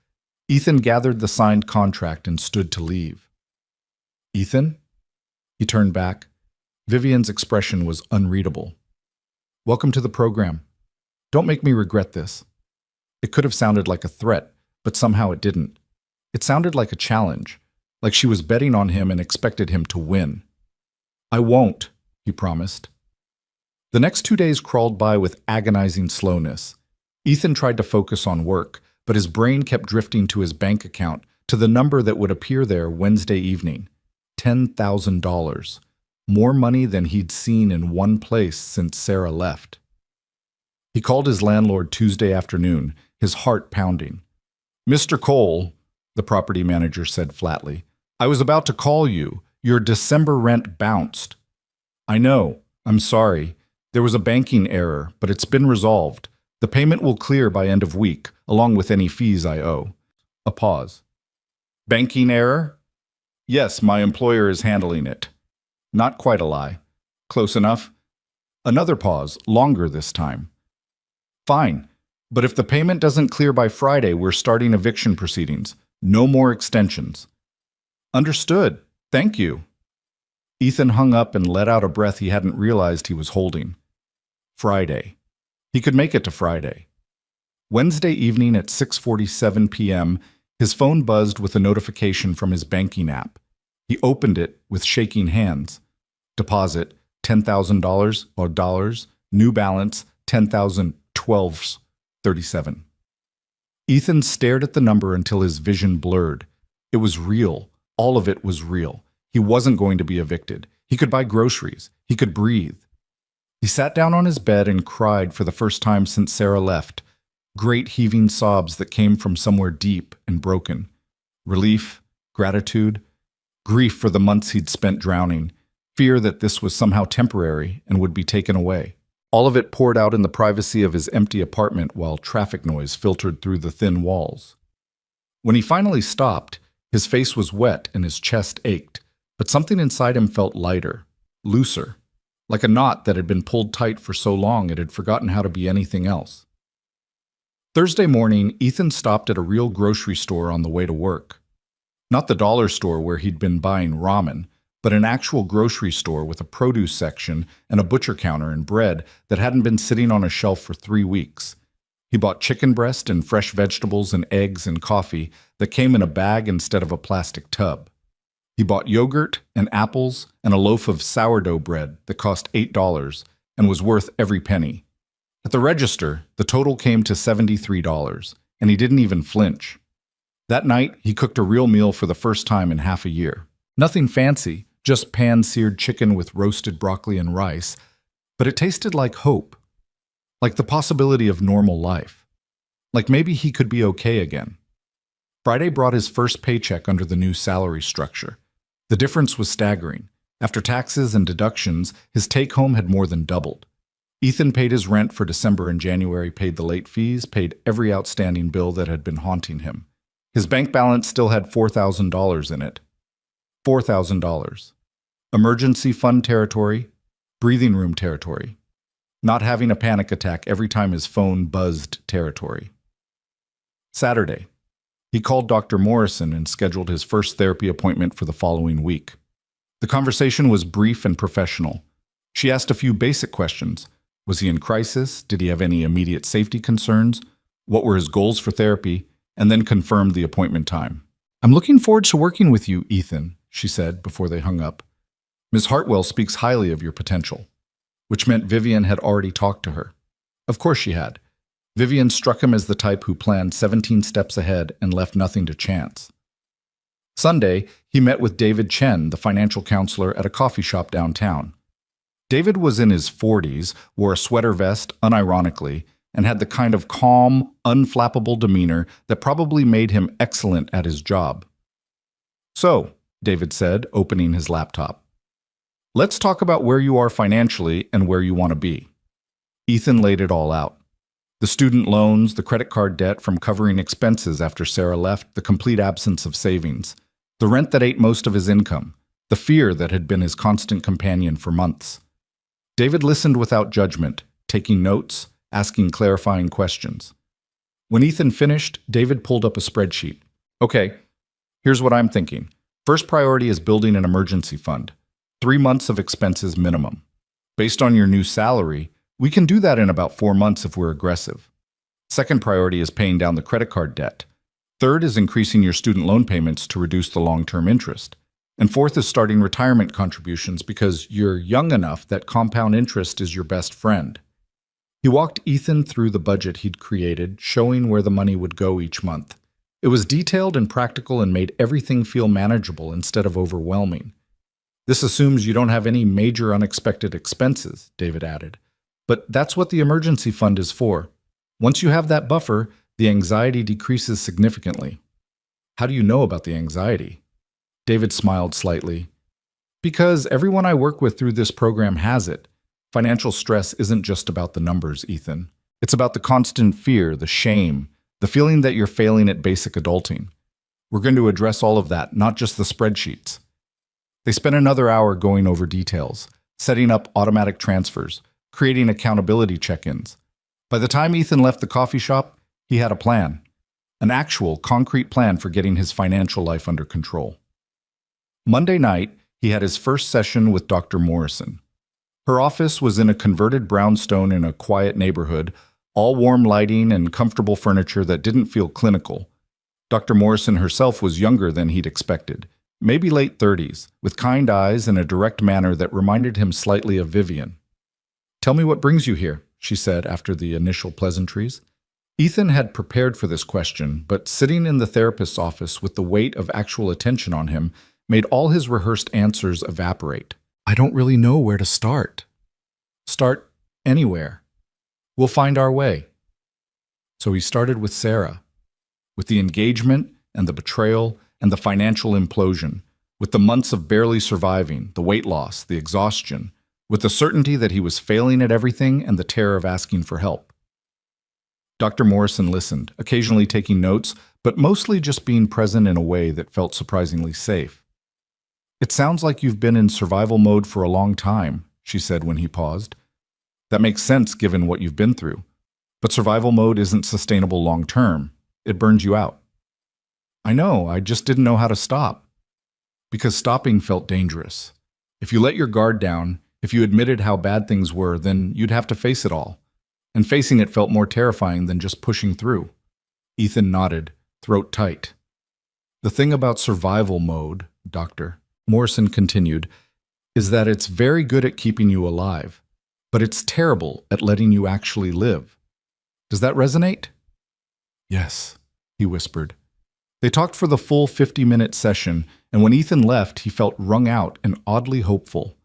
Ethan gathered the signed contract and stood to leave. Ethan? He turned back. Vivian's expression was unreadable. Welcome to the program. Don't make me regret this. It could have sounded like a threat, but somehow it didn't. It sounded like a challenge, like she was betting on him and expected him to win. I won't, he promised. The next 2 days crawled by with agonizing slowness. Ethan tried to focus on work, but his brain kept drifting to his bank account, to the number that would appear there Wednesday evening. $10,000. More money than he'd seen in one place since Sarah left. He called his landlord Tuesday afternoon, his heart pounding. "Mr. Cole," the property manager said flatly, "I was about to call you. Your December rent bounced." "I know. I'm sorry. There was a banking error, but it's been resolved. The payment will clear by end of week, along with any fees I owe." A pause. "Banking error?" "Yes, my employer is handling it." Not quite a lie. Close enough. Another pause, longer this time. "Fine, but if the payment doesn't clear by Friday, we're starting eviction proceedings. No more extensions." "Understood. Thank you." Ethan hung up and let out a breath he hadn't realized he was holding. Friday. He could make it to Friday. Wednesday evening at 6:47 p.m., his phone buzzed with a notification from his banking app. He opened it with shaking hands. Deposit, $10,000 or dollars. New balance, 10,012.37. Ethan stared at the number until his vision blurred. It was real. All of it was real. He wasn't going to be evicted. He could buy groceries. He could breathe. He sat down on his bed and cried for the first time since Sarah left. Great heaving sobs that came from somewhere deep and broken. Relief, gratitude, grief for the months he'd spent drowning, fear that this was somehow temporary and would be taken away. All of it poured out in the privacy of his empty apartment while traffic noise filtered through the thin walls. When he finally stopped, his face was wet and his chest ached, but something inside him felt lighter, looser, like a knot that had been pulled tight for so long it had forgotten how to be anything else. Thursday morning, Ethan stopped at a real grocery store on the way to work. Not the dollar store where he'd been buying ramen, but an actual grocery store with a produce section and a butcher counter and bread that hadn't been sitting on a shelf for 3 weeks. He bought chicken breast and fresh vegetables and eggs and coffee that came in a bag instead of a plastic tub. He bought yogurt and apples and a loaf of sourdough bread that cost $8 and was worth every penny. At the register, the total came to $73, and he didn't even flinch. That night, he cooked a real meal for the first time in half a year. Nothing fancy, just pan-seared chicken with roasted broccoli and rice, but it tasted like hope, like the possibility of normal life, like maybe he could be okay again. Friday brought his first paycheck under the new salary structure. The difference was staggering. After taxes and deductions, his take-home had more than doubled. Ethan paid his rent for December and January, paid the late fees, paid every outstanding bill that had been haunting him. His bank balance still had $4,000 in it. $4,000. Emergency fund territory, breathing room territory. Not having a panic attack every time his phone buzzed territory. Saturday. He called Dr. Morrison and scheduled his first therapy appointment for the following week. The conversation was brief and professional. She asked a few basic questions. Was he in crisis? Did he have any immediate safety concerns? What were his goals for therapy? And then confirmed the appointment time. "I'm looking forward to working with you, Ethan," she said before they hung up. "Ms. Hartwell speaks highly of your potential," which meant Vivian had already talked to her. Of course she had. Vivian struck him as the type who planned 17 steps ahead and left nothing to chance. Sunday, he met with David Chen, the financial counselor, at a coffee shop downtown. David was in his 40s, wore a sweater vest, unironically, and had the kind of calm, unflappable demeanor that probably made him excellent at his job. "So," David said, opening his laptop, "let's talk about where you are financially and where you want to be." Ethan laid it all out. The student loans, the credit card debt from covering expenses after Sarah left, the complete absence of savings, the rent that ate most of his income, the fear that had been his constant companion for months. David listened without judgment, taking notes, asking clarifying questions. When Ethan finished, David pulled up a spreadsheet. "Okay, here's what I'm thinking. First priority is building an emergency fund. 3 months of expenses minimum. Based on your new salary, we can do that in about 4 months if we're aggressive. Second priority is paying down the credit card debt. Third is increasing your student loan payments to reduce the long-term interest. And fourth is starting retirement contributions because you're young enough that compound interest is your best friend. He walked Ethan through the budget he'd created, showing where the money would go each month. It was detailed and practical and made everything feel manageable instead of overwhelming. This assumes you don't have any major unexpected expenses, David added. But that's what the emergency fund is for. Once you have that buffer, the anxiety decreases significantly. How do you know about the anxiety? David smiled slightly. Because everyone I work with through this program has it. Financial stress isn't just about the numbers, Ethan. It's about the constant fear, the shame, the feeling that you're failing at basic adulting. We're going to address all of that, not just the spreadsheets. They spent another hour going over details, setting up automatic transfers, creating accountability check-ins. By the time Ethan left the coffee shop, he had a plan. An actual, concrete plan for getting his financial life under control. Monday night, he had his first session with Dr. Morrison. Her office was in a converted brownstone in a quiet neighborhood, all warm lighting and comfortable furniture that didn't feel clinical. Dr. Morrison herself was younger than he'd expected, maybe late 30s, with kind eyes and a direct manner that reminded him slightly of Vivian. "Tell me what brings you here," she said after the initial pleasantries. Ethan had prepared for this question, but sitting in the therapist's office with the weight of actual attention on him made all his rehearsed answers evaporate. "I don't really know where to start." "Start anywhere. We'll find our way." So he started with Sarah, with the engagement and the betrayal and the financial implosion, with the months of barely surviving, the weight loss, the exhaustion, with the certainty that he was failing at everything and the terror of asking for help. Dr. Morrison listened, occasionally taking notes, but mostly just being present in a way that felt surprisingly safe. "It sounds like you've been in survival mode for a long time," she said when he paused. "That makes sense given what you've been through. But survival mode isn't sustainable long term. It burns you out." "I know, I just didn't know how to stop." Because stopping felt dangerous. If you let your guard down, if you admitted how bad things were, then you'd have to face it all. And facing it felt more terrifying than just pushing through. Ethan nodded, throat tight. "The thing about survival mode, Doctor," Morrison continued, "is that it's very good at keeping you alive, but it's terrible at letting you actually live. Does that resonate?" "Yes," he whispered. They talked for the full 50-minute session, and when Ethan left, he felt wrung out and oddly hopeful.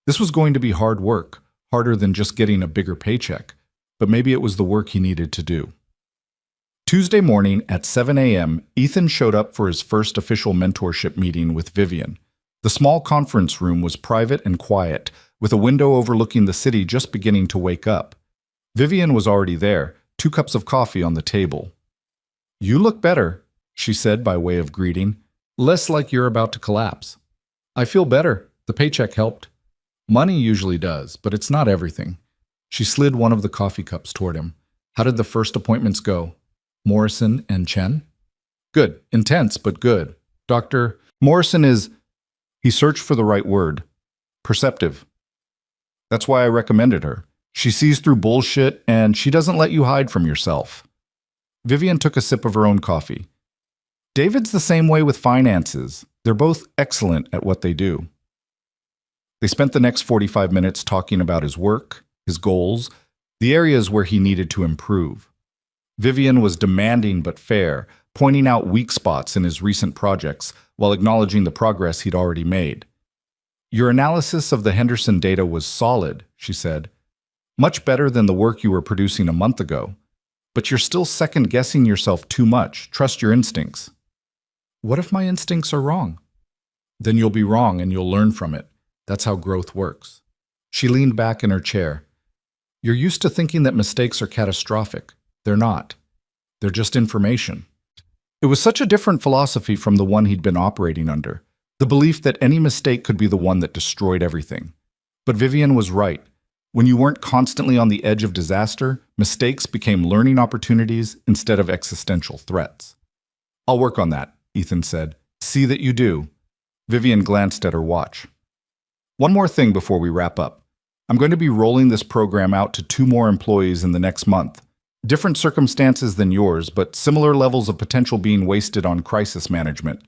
This was going to be hard work, harder than just getting a bigger paycheck, but maybe it was the work he needed to do. Tuesday morning at 7 a.m., Ethan showed up for his first official mentorship meeting with Vivian. The small conference room was private and quiet, with a window overlooking the city just beginning to wake up. Vivian was already there, 2 cups of coffee on the table. "You look better," she said by way of greeting, "less like you're about to collapse." "I feel better. The paycheck helped." "Money usually does, but it's not everything." She slid one of the coffee cups toward him. "How did the first appointments go? Morrison and Chen?" "Good. Intense, but good. Dr. Morrison is..." He searched for the right word. "Perceptive. That's why I recommended her. She sees through bullshit, and she doesn't let you hide from yourself." Vivian took a sip of her own coffee. "David's the same way with finances. They're both excellent at what they do." They spent the next 45 minutes talking about his work, his goals, the areas where he needed to improve. Vivian was demanding but fair, pointing out weak spots in his recent projects while acknowledging the progress he'd already made. "Your analysis of the Henderson data was solid," she said. "Much better than the work you were producing a month ago. But you're still second-guessing yourself too much. Trust your instincts." "What if my instincts are wrong?" "Then you'll be wrong and you'll learn from it. That's how growth works." She leaned back in her chair. "You're used to thinking that mistakes are catastrophic. They're not. They're just information." It was such a different philosophy from the one he'd been operating under, the belief that any mistake could be the one that destroyed everything. But Vivian was right. When you weren't constantly on the edge of disaster, mistakes became learning opportunities instead of existential threats. "I'll work on that," Ethan said. "See that you do." Vivian glanced at her watch. "One more thing before we wrap up. I'm going to be rolling this program out to 2 more employees in the next month. Different circumstances than yours, but similar levels of potential being wasted on crisis management."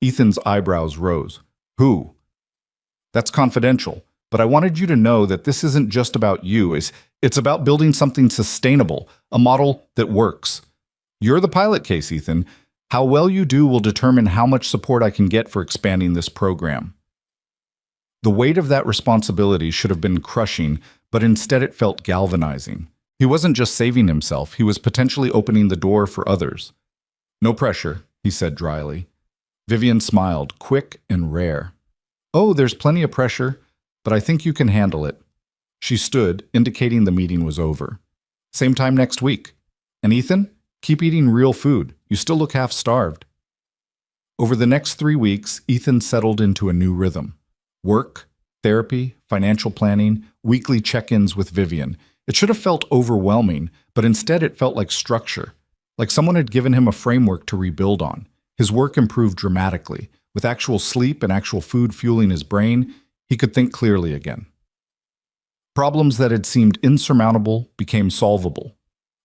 Ethan's eyebrows rose. Who? That's confidential, but I wanted you to know that this isn't just about you. It's about building something sustainable, a model that works. You're the pilot case, Ethan. How well you do will determine how much support I can get for expanding this program. The weight of that responsibility should have been crushing, but instead it felt galvanizing. He wasn't just saving himself, he was potentially opening the door for others. No pressure, he said dryly. Vivian smiled, quick and rare. Oh, there's plenty of pressure, but I think you can handle it. She stood, indicating the meeting was over. Same time next week. And Ethan, keep eating real food. You still look half-starved. Over the next 3 weeks, Ethan settled into a new rhythm. Work, therapy, financial planning, weekly check-ins with Vivian. It should have felt overwhelming, but instead it felt like structure, like someone had given him a framework to rebuild on. His work improved dramatically. With actual sleep and actual food fueling his brain, he could think clearly again. Problems that had seemed insurmountable became solvable.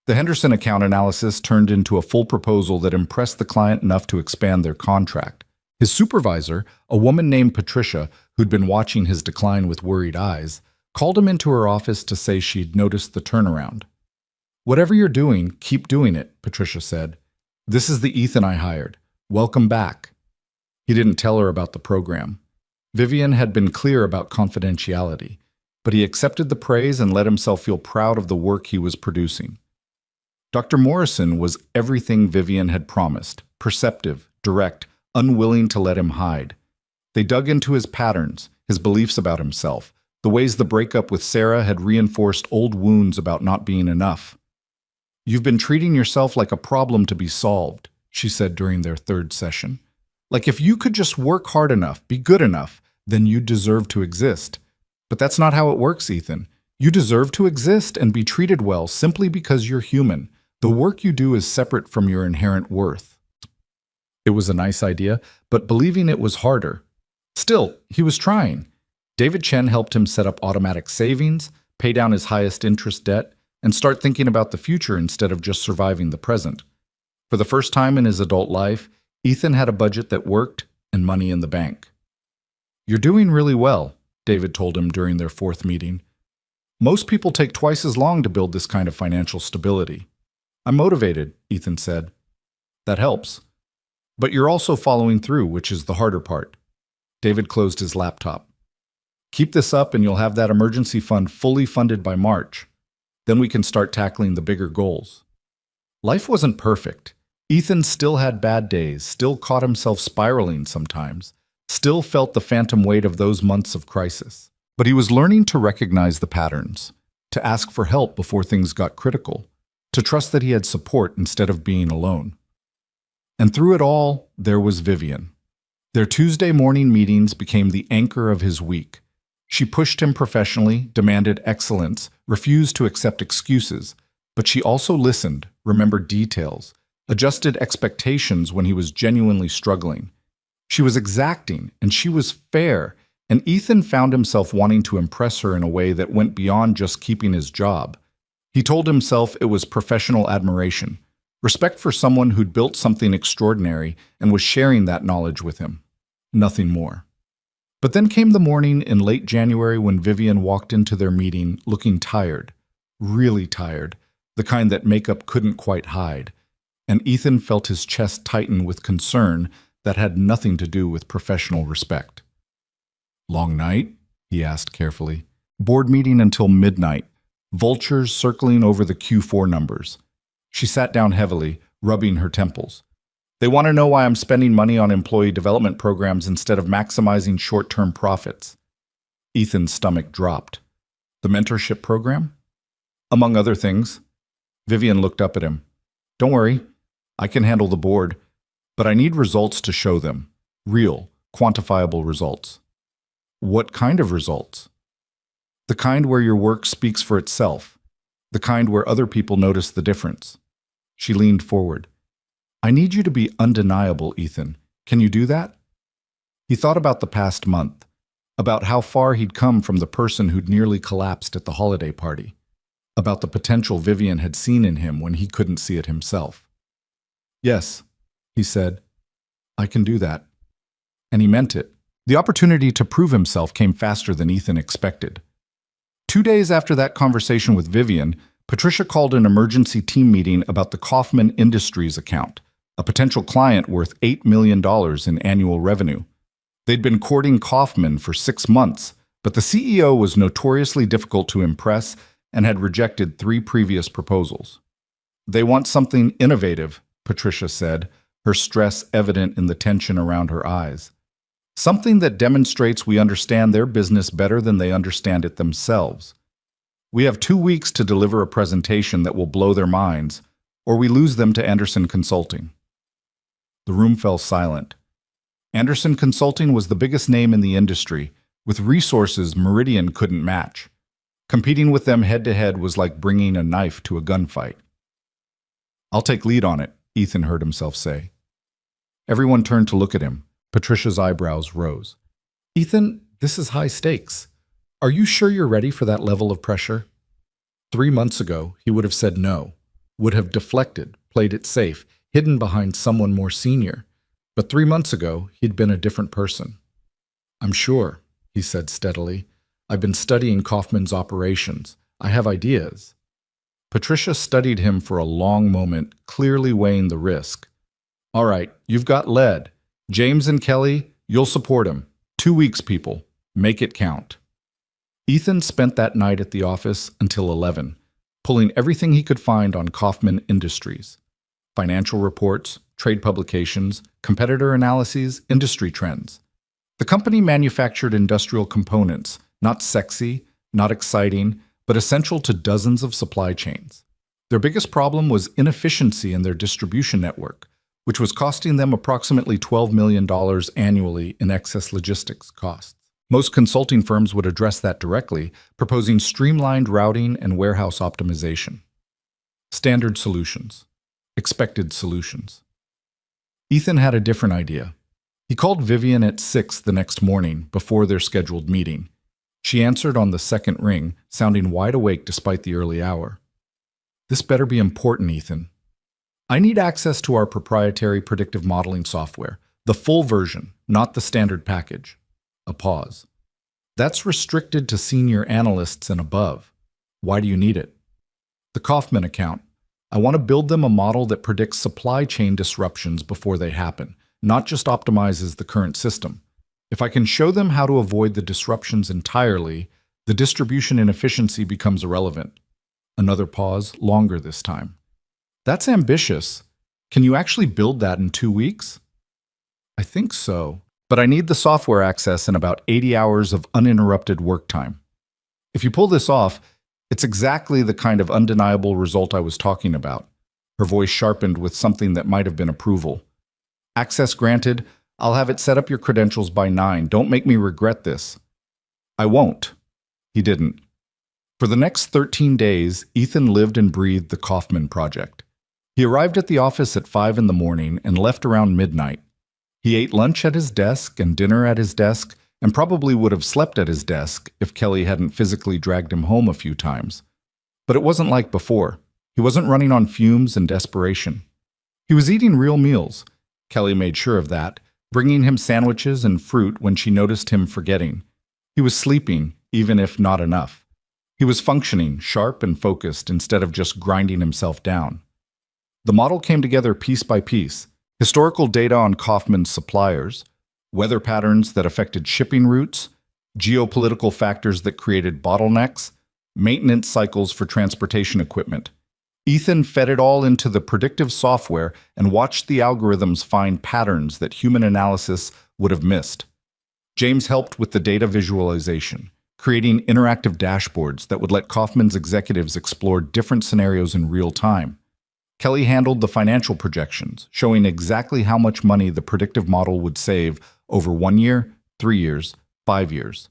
The Henderson account analysis turned into a full proposal that impressed the client enough to expand their contract. His supervisor, a woman named Patricia, who'd been watching his decline with worried eyes, called him into her office to say she'd noticed the turnaround. "Whatever you're doing, keep doing it," Patricia said. "This is the Ethan I hired. Welcome back." He didn't tell her about the program. Vivian had been clear about confidentiality, but he accepted the praise and let himself feel proud of the work he was producing. Dr. Morrison was everything Vivian had promised, perceptive, direct, unwilling to let him hide. They dug into his patterns, his beliefs about himself, the ways the breakup with Sarah had reinforced old wounds about not being enough. "You've been treating yourself like a problem to be solved," she said during their third session. "Like if you could just work hard enough, be good enough, then you deserve to exist. But that's not how it works, Ethan. You deserve to exist and be treated well simply because you're human. The work you do is separate from your inherent worth." It was a nice idea, but believing it was harder. Still, he was trying. David Chen helped him set up automatic savings, pay down his highest interest debt, and start thinking about the future instead of just surviving the present. For the first time in his adult life, Ethan had a budget that worked and money in the bank. "You're doing really well," David told him during their fourth meeting. "Most people take twice as long to build this kind of financial stability." "I'm motivated," Ethan said. "That helps. But you're also following through, which is the harder part." David closed his laptop. "Keep this up and you'll have that emergency fund fully funded by March. Then we can start tackling the bigger goals." Life wasn't perfect. Ethan still had bad days, still caught himself spiraling sometimes, still felt the phantom weight of those months of crisis. But he was learning to recognize the patterns, to ask for help before things got critical, to trust that he had support instead of being alone. And through it all, there was Vivian. Their Tuesday morning meetings became the anchor of his week. She pushed him professionally, demanded excellence, refused to accept excuses, but she also listened, remembered details, adjusted expectations when he was genuinely struggling. She was exacting, and she was fair, and Ethan found himself wanting to impress her in a way that went beyond just keeping his job. He told himself it was professional admiration, respect for someone who'd built something extraordinary and was sharing that knowledge with him. Nothing more. But then came the morning in late January when Vivian walked into their meeting looking tired, really tired, the kind that makeup couldn't quite hide, and Ethan felt his chest tighten with concern that had nothing to do with professional respect. "Long night?" he asked carefully. "Board meeting until midnight, vultures circling over the Q4 numbers." She sat down heavily, rubbing her temples. "They want to know why I'm spending money on employee development programs instead of maximizing short-term profits." Ethan's stomach dropped. "The mentorship program?" "Among other things." Vivian looked up at him. "Don't worry, I can handle the board, but I need results to show them. Real, quantifiable results." "What kind of results?" "The kind where your work speaks for itself. The kind where other people notice the difference." She leaned forward. "I need you to be undeniable, Ethan. Can you do that?" He thought about the past month, about how far he'd come from the person who'd nearly collapsed at the holiday party, about the potential Vivian had seen in him when he couldn't see it himself. "Yes," he said, "I can do that." And he meant it, The opportunity to prove himself came faster than Ethan expected. 2 days after that conversation with Vivian, Patricia called an emergency team meeting about the Kaufman Industries account, a potential client worth $8 million in annual revenue. They'd been courting Kaufman for 6 months, but the CEO was notoriously difficult to impress and had rejected 3 previous proposals. "They want something innovative," Patricia said, her stress evident in the tension around her eyes. "Something that demonstrates we understand their business better than they understand it themselves. We have 2 weeks to deliver a presentation that will blow their minds, or we lose them to Anderson Consulting." The room fell silent. Anderson Consulting was the biggest name in the industry, with resources Meridian couldn't match. Competing with them head-to-head was like bringing a knife to a gunfight. "I'll take lead on it," Ethan heard himself say. Everyone turned to look at him. Patricia's eyebrows rose. "Ethan, this is high stakes. Are you sure you're ready for that level of pressure?" 3 months ago, he would have said no, would have deflected, played it safe, hidden behind someone more senior. But 3 months ago, he'd been a different person. "I'm sure," he said steadily. "I've been studying Kaufman's operations. I have ideas." Patricia studied him for a long moment, clearly weighing the risk. "All right, you've got lead. James and Kelly, you'll support him. 2 weeks, people. Make it count." Ethan spent that night at the office until 11, pulling everything he could find on Kaufman Industries. Financial reports, trade publications, competitor analyses, industry trends. The company manufactured industrial components, not sexy, not exciting, but essential to dozens of supply chains. Their biggest problem was inefficiency in their distribution network, which was costing them approximately $12 million annually in excess logistics costs. Most consulting firms would address that directly, proposing streamlined routing and warehouse optimization. Standard solutions. Expected solutions. Ethan had a different idea. He called Vivian at 6 the next morning before their scheduled meeting. She answered on the second ring, sounding wide awake despite the early hour. "This better be important, Ethan. I need access to our proprietary predictive modeling software, the full version, not the standard package." A pause. "That's restricted to senior analysts and above. Why do you need it?" "The Kaufman account. I want to build them a model that predicts supply chain disruptions before they happen, not just optimizes the current system. If I can show them how to avoid the disruptions entirely, the distribution inefficiency becomes irrelevant." Another pause, longer this time. "That's ambitious. Can you actually build that in 2 weeks?" "I think so, but I need the software access in about 80 hours of uninterrupted work time. If you pull this off, it's exactly the kind of undeniable result I was talking about." Her voice sharpened with something that might have been approval. "Access granted. I'll have it set up your credentials by 9. Don't make me regret this." "I won't." He didn't. For the next 13 days, Ethan lived and breathed the Kaufman project. He arrived at the office at 5 in the morning and left around midnight. He ate lunch at his desk and dinner at his desk, and probably would have slept at his desk if Kelly hadn't physically dragged him home a few times. But it wasn't like before. He wasn't running on fumes and desperation. He was eating real meals. Kelly made sure of that, bringing him sandwiches and fruit when she noticed him forgetting. He was sleeping, even if not enough. He was functioning, sharp and focused, instead of just grinding himself down. The model came together piece by piece. Historical data on Kaufman's suppliers, weather patterns that affected shipping routes, geopolitical factors that created bottlenecks, maintenance cycles for transportation equipment. Ethan fed it all into the predictive software and watched the algorithms find patterns that human analysis would have missed. James helped with the data visualization, creating interactive dashboards that would let Kaufman's executives explore different scenarios in real time. Kelly handled the financial projections, showing exactly how much money the predictive model would save over 1 year, 3 years, 5 years.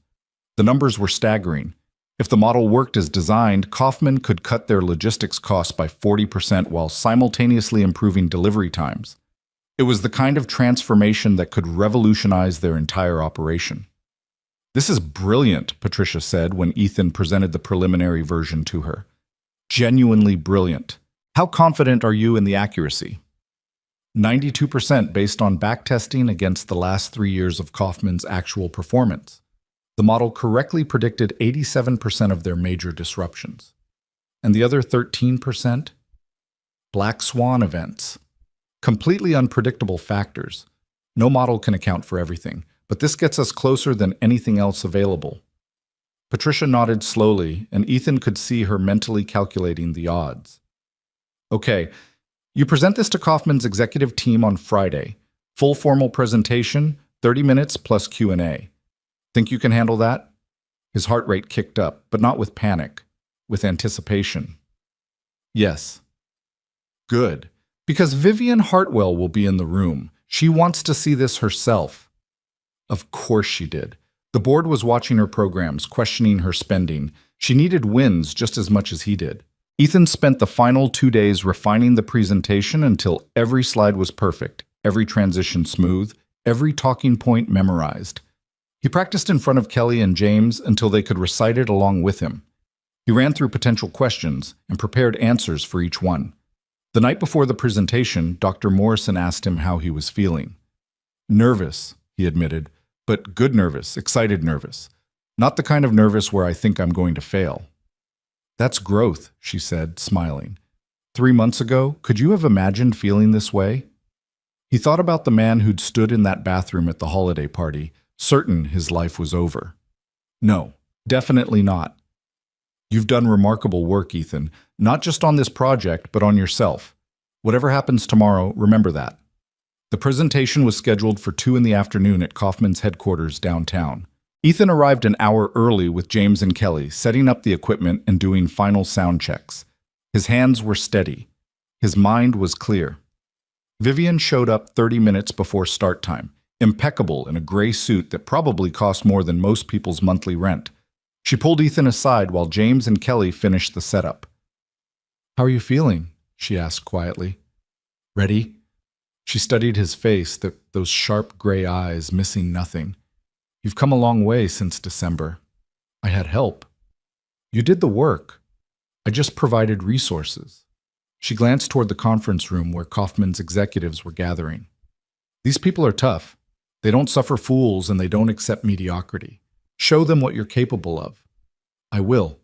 The numbers were staggering. If the model worked as designed, Kaufman could cut their logistics costs by 40% while simultaneously improving delivery times. It was the kind of transformation that could revolutionize their entire operation. "This is brilliant," Patricia said when Ethan presented the preliminary version to her. "Genuinely brilliant. How confident are you in the accuracy?" 92% based on backtesting against the last 3 years of Kaufman's actual performance. The model correctly predicted 87% of their major disruptions. And the other 13%? Black swan events. Completely unpredictable factors. No model can account for everything, but this gets us closer than anything else available. Patricia nodded slowly, and Ethan could see her mentally calculating the odds. Okay, you present this to Kaufman's executive team on Friday. Full formal presentation, 30 minutes plus Q&A. Think you can handle that? His heart rate kicked up, but not with panic, with anticipation. Yes. Good. Because Vivian Hartwell will be in the room. She wants to see this herself. Of course she did. The board was watching her programs, questioning her spending. She needed wins just as much as he did. Ethan spent the final 2 days refining the presentation until every slide was perfect, every transition smooth, every talking point memorized. He practiced in front of Kelly and James until they could recite it along with him. He ran through potential questions and prepared answers for each one. The night before the presentation, Dr. Morrison asked him how he was feeling. Nervous, he admitted, but good nervous, excited nervous. Not the kind of nervous where I think I'm going to fail. That's growth, she said, smiling. 3 months ago, could you have imagined feeling this way? He thought about the man who'd stood in that bathroom at the holiday party, certain his life was over. No, definitely not. You've done remarkable work, Ethan, not just on this project, but on yourself. Whatever happens tomorrow, remember that. The presentation was scheduled for 2 p.m. at Kaufman's headquarters downtown. Ethan arrived an hour early with James and Kelly, setting up the equipment and doing final sound checks. His hands were steady. His mind was clear. Vivian showed up 30 minutes before start time, impeccable in a gray suit that probably cost more than most people's monthly rent. She pulled Ethan aside while James and Kelly finished the setup. "How are you feeling?" she asked quietly. "Ready?" She studied his face, those sharp gray eyes, missing nothing. "You've come a long way since December. I had help. You did the work. I just provided resources." She glanced toward the conference room where Kaufman's executives were gathering. "These people are tough. They don't suffer fools and they don't accept mediocrity. Show them what you're capable of." "I will."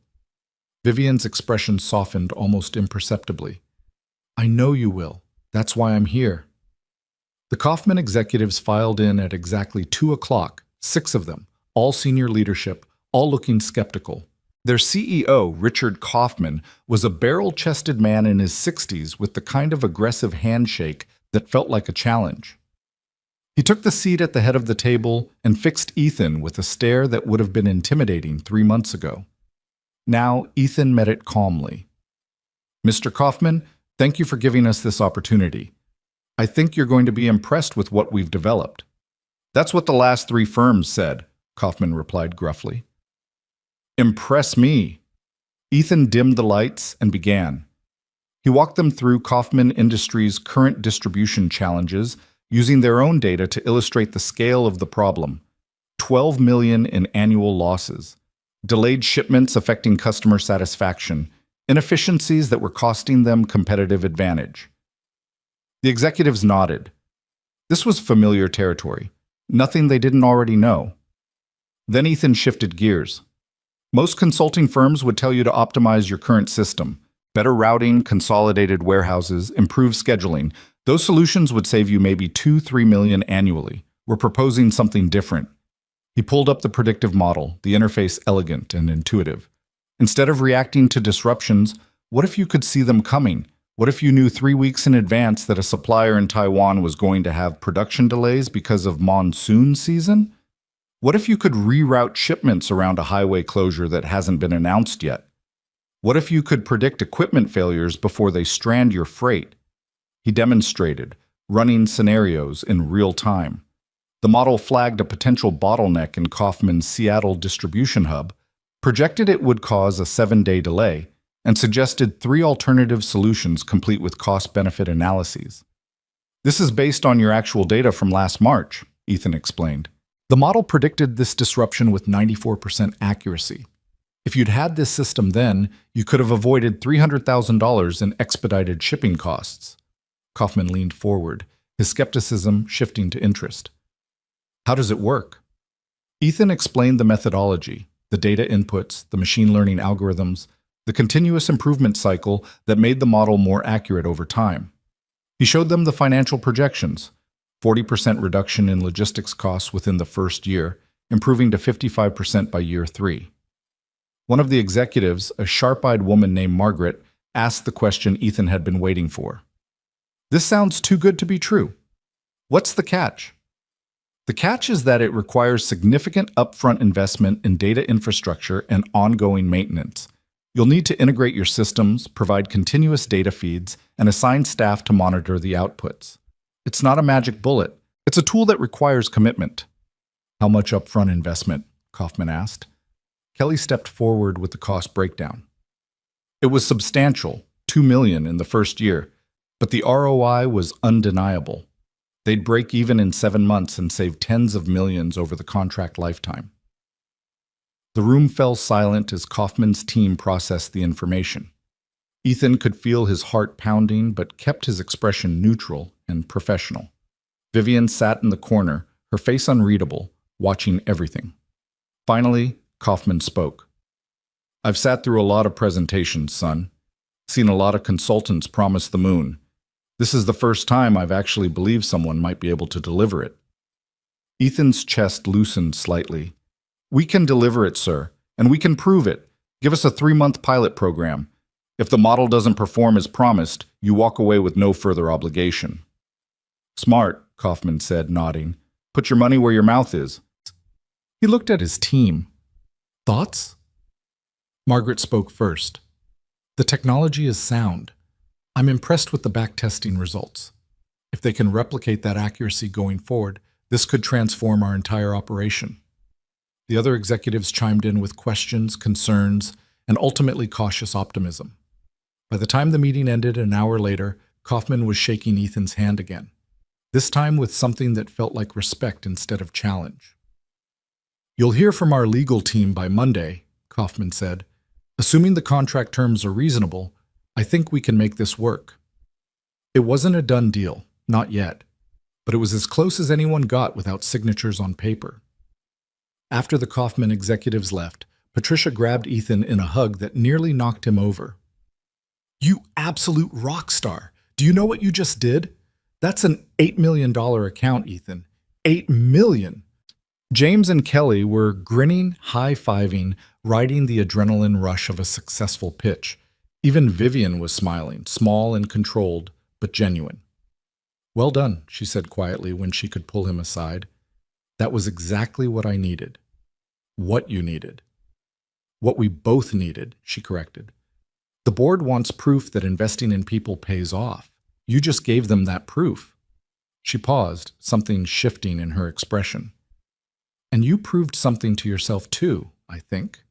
Vivian's expression softened almost imperceptibly. "I know you will. That's why I'm here." The Kaufman executives filed in at exactly 2:00, 6 of them, all senior leadership, all looking skeptical. Their CEO, Richard Kaufman, was a barrel-chested man in his 60s with the kind of aggressive handshake that felt like a challenge. He took the seat at the head of the table and fixed Ethan with a stare that would have been intimidating 3 months ago. Now, Ethan met it calmly. "Mr. Kaufman, thank you for giving us this opportunity. I think you're going to be impressed with what we've developed." "That's what the last 3 firms said," Kaufman replied gruffly. "Impress me." Ethan dimmed the lights and began. He walked them through Kaufman Industries' current distribution challenges, using their own data to illustrate the scale of the problem. 12 million in annual losses, delayed shipments affecting customer satisfaction, inefficiencies that were costing them competitive advantage. The executives nodded. This was familiar territory, nothing they didn't already know. Then Ethan shifted gears. Most consulting firms would tell you to optimize your current system. Better routing, consolidated warehouses, improved scheduling. Those solutions would save you maybe 2-3 million annually. We're proposing something different. He pulled up the predictive model, the interface elegant and intuitive. Instead of reacting to disruptions, what if you could see them coming? What if you knew 3 weeks in advance that a supplier in Taiwan was going to have production delays because of monsoon season? What if you could reroute shipments around a highway closure that hasn't been announced yet? What if you could predict equipment failures before they strand your freight? He demonstrated, running scenarios in real time. The model flagged a potential bottleneck in Kaufman's Seattle distribution hub, projected it would cause a 7-day delay, and suggested 3 alternative solutions complete with cost-benefit analyses. "This is based on your actual data from last March," Ethan explained. The model predicted this disruption with 94% accuracy. If you'd had this system then, you could have avoided $300,000 in expedited shipping costs. Kaufman leaned forward, his skepticism shifting to interest. How does it work? Ethan explained the methodology, the data inputs, the machine learning algorithms, the continuous improvement cycle that made the model more accurate over time. He showed them the financial projections, 40% reduction in logistics costs within the first year, improving to 55% by year 3. One of the executives, a sharp-eyed woman named Margaret, asked the question Ethan had been waiting for. This sounds too good to be true. What's the catch? The catch is that it requires significant upfront investment in data infrastructure and ongoing maintenance. You'll need to integrate your systems, provide continuous data feeds, and assign staff to monitor the outputs. It's not a magic bullet. It's a tool that requires commitment. How much upfront investment? Kaufman asked. Kelly stepped forward with the cost breakdown. It was substantial, $2 million in the first year, but the ROI was undeniable. They'd break even in 7 months and save tens of millions over the contract lifetime. The room fell silent as Kaufman's team processed the information. Ethan could feel his heart pounding, but kept his expression neutral and professional. Vivian sat in the corner, her face unreadable, watching everything. Finally, Kaufman spoke. I've sat through a lot of presentations, son. Seen a lot of consultants promise the moon. This is the first time I've actually believed someone might be able to deliver it. Ethan's chest loosened slightly. We can deliver it, sir, and we can prove it. Give us a 3-month pilot program. If the model doesn't perform as promised, you walk away with no further obligation. Smart, Kaufman said, nodding. Put your money where your mouth is. He looked at his team. Thoughts? Margaret spoke first. The technology is sound. I'm impressed with the backtesting results. If they can replicate that accuracy going forward, this could transform our entire operation. The other executives chimed in with questions, concerns, and ultimately cautious optimism. By the time the meeting ended an hour later, Kaufman was shaking Ethan's hand again, this time with something that felt like respect instead of challenge. You'll hear from our legal team by Monday, Kaufman said. Assuming the contract terms are reasonable, I think we can make this work. It wasn't a done deal, not yet, but it was as close as anyone got without signatures on paper. After the Kaufman executives left, Patricia grabbed Ethan in a hug that nearly knocked him over. You absolute rock star! Do you know what you just did? That's an $8 million account, Ethan. $8 million! James and Kelly were grinning, high-fiving, riding the adrenaline rush of a successful pitch. Even Vivian was smiling, small and controlled, but genuine. Well done, she said quietly when she could pull him aside. That was exactly what I needed. What you needed. What we both needed, she corrected. The board wants proof that investing in people pays off. You just gave them that proof. She paused, something shifting in her expression. And you proved something to yourself too, I think.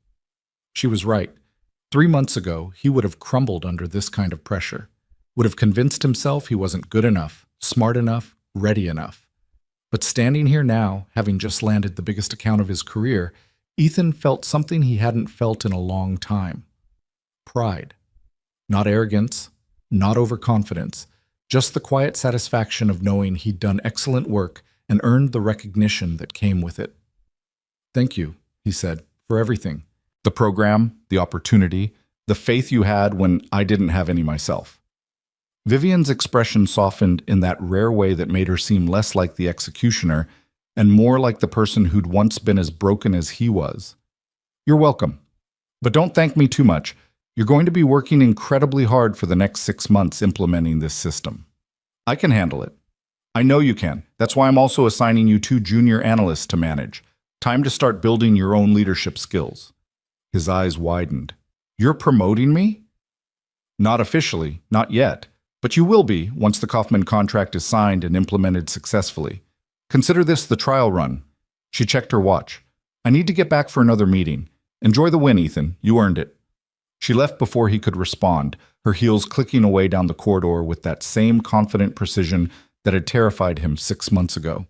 She was right. 3 months ago, he would have crumbled under this kind of pressure, would have convinced himself he wasn't good enough, smart enough, ready enough. But standing here now, having just landed the biggest account of his career, Ethan felt something he hadn't felt in a long time. Pride. Not arrogance, not overconfidence, just the quiet satisfaction of knowing he'd done excellent work and earned the recognition that came with it. Thank you, he said, for everything. The program, the opportunity, the faith you had when I didn't have any myself. Vivian's expression softened in that rare way that made her seem less like the executioner and more like the person who'd once been as broken as he was. You're welcome. But don't thank me too much. You're going to be working incredibly hard for the next 6 months implementing this system. I can handle it. I know you can. That's why I'm also assigning you 2 junior analysts to manage. Time to start building your own leadership skills. His eyes widened. You're promoting me? Not officially, not yet, but you will be once the Kaufman contract is signed and implemented successfully. Consider this the trial run. She checked her watch. I need to get back for another meeting. Enjoy the win, Ethan. You earned it. She left before he could respond, her heels clicking away down the corridor with that same confident precision that had terrified him 6 months ago.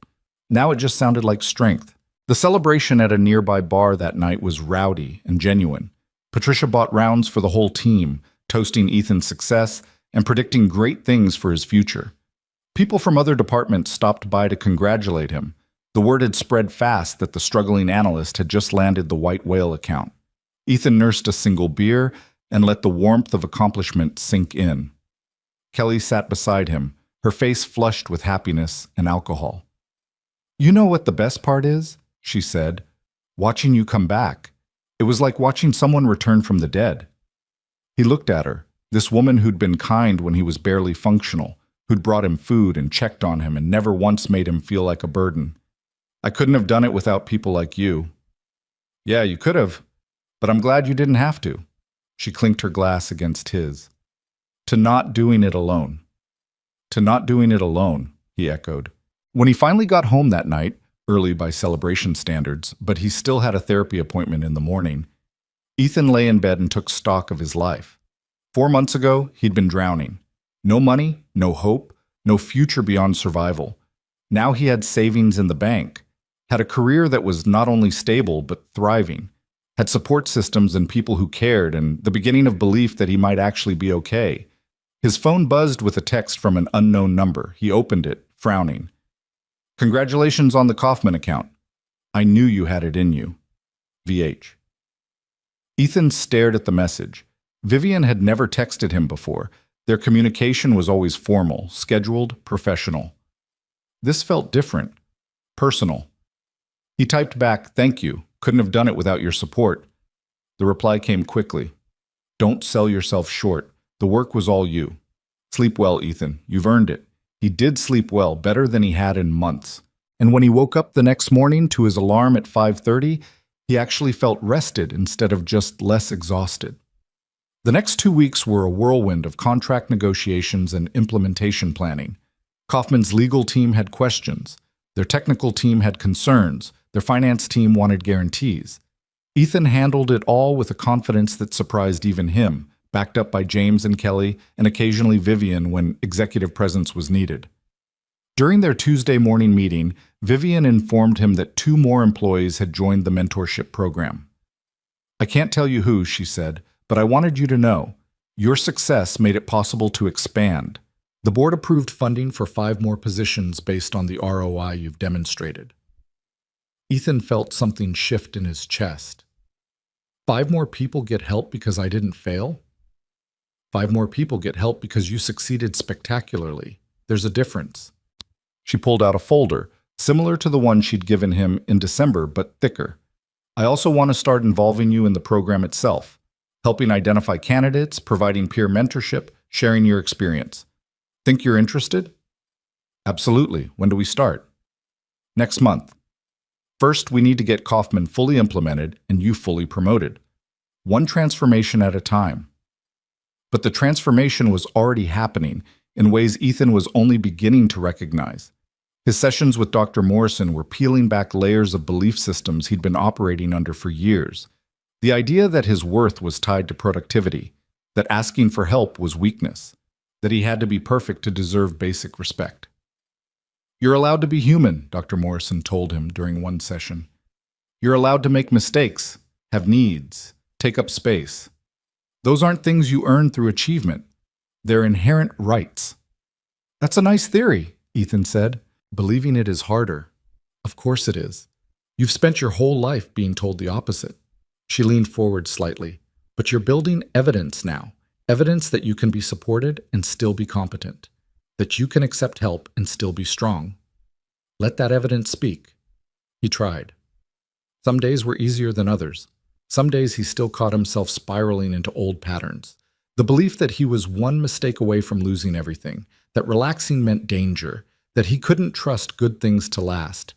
Now it just sounded like strength. The celebration at a nearby bar that night was rowdy and genuine. Patricia bought rounds for the whole team, toasting Ethan's success and predicting great things for his future. People from other departments stopped by to congratulate him. The word had spread fast that the struggling analyst had just landed the white whale account. Ethan nursed a single beer and let the warmth of accomplishment sink in. Kelly sat beside him, her face flushed with happiness and alcohol. "You know what the best part is?" she said. "Watching you come back. It was like watching someone return from the dead." He looked at her, this woman who'd been kind when he was barely functional, who'd brought him food and checked on him and never once made him feel like a burden. "I couldn't have done it without people like you." "Yeah, you could have, but I'm glad you didn't have to." She clinked her glass against his. "To not doing it alone." "To not doing it alone," he echoed. When he finally got home that night, early by celebration standards, but he still had a therapy appointment in the morning, Ethan lay in bed and took stock of his life. 4 months ago, he'd been drowning. No money, no hope, no future beyond survival. Now he had savings in the bank, had a career that was not only stable but thriving, had support systems and people who cared, and the beginning of belief that he might actually be okay. His phone buzzed with a text from an unknown number. He opened it, frowning. "Congratulations on the Kaufman account. I knew you had it in you. VH." Ethan stared at the message. Vivian had never texted him before. Their communication was always formal, scheduled, professional. This felt different, personal. He typed back, "Thank you. Couldn't have done it without your support." The reply came quickly. "Don't sell yourself short. The work was all you. Sleep well, Ethan. You've earned it." He did sleep well, better than he had in months. And when he woke up the next morning to his alarm at 5:30, he actually felt rested instead of just less exhausted. The next 2 weeks were a whirlwind of contract negotiations and implementation planning. Kaufman's legal team had questions. Their technical team had concerns. Their finance team wanted guarantees. Ethan handled it all with a confidence that surprised even him, backed up by James and Kelly, and occasionally Vivian when executive presence was needed. During their Tuesday morning meeting, Vivian informed him that 2 more employees had joined the mentorship program. "I can't tell you who," she said, "but I wanted you to know. Your success made it possible to expand. The board approved funding for 5 more positions based on the ROI you've demonstrated." Ethan felt something shift in his chest. 5 more people get help because I didn't fail? 5 more people get help because you succeeded spectacularly. There's a difference. She pulled out a folder, similar to the one she'd given him in December, but thicker. "I also want to start involving you in the program itself, helping identify candidates, providing peer mentorship, sharing your experience. Think you're interested?" "Absolutely. When do we start?" "Next month. First, we need to get Kaufman fully implemented and you fully promoted. One transformation at a time." But the transformation was already happening in ways Ethan was only beginning to recognize. His sessions with Dr. Morrison were peeling back layers of belief systems he'd been operating under for years. The idea that his worth was tied to productivity, that asking for help was weakness, that he had to be perfect to deserve basic respect. "You're allowed to be human," Dr. Morrison told him during one session. "You're allowed to make mistakes, have needs, take up space. Those aren't things you earn through achievement. They're inherent rights." "That's a nice theory," Ethan said. "Believing it is harder." "Of course it is. You've spent your whole life being told the opposite." She leaned forward slightly. "But you're building evidence now. Evidence that you can be supported and still be competent. That you can accept help and still be strong. Let that evidence speak." He tried. Some days were easier than others. Some days he still caught himself spiraling into old patterns. The belief that he was one mistake away from losing everything, that relaxing meant danger, that he couldn't trust good things to last.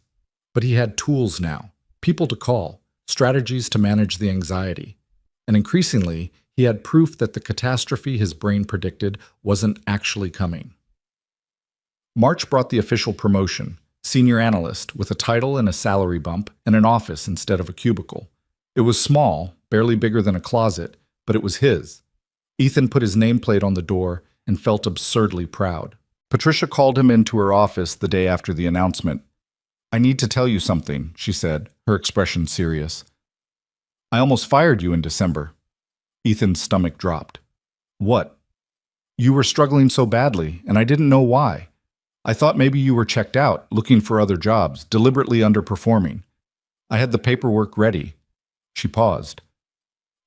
But he had tools now, people to call, strategies to manage the anxiety. And increasingly, he had proof that the catastrophe his brain predicted wasn't actually coming. March brought the official promotion, senior analyst, with a title and a salary bump and an office instead of a cubicle. It was small, barely bigger than a closet, but it was his. Ethan put his nameplate on the door and felt absurdly proud. Patricia called him into her office the day after the announcement. "I need to tell you something," she said, her expression serious. "I almost fired you in December." Ethan's stomach dropped. "What?" "You were struggling so badly, and I didn't know why. I thought maybe you were checked out, looking for other jobs, deliberately underperforming. I had the paperwork ready." She paused.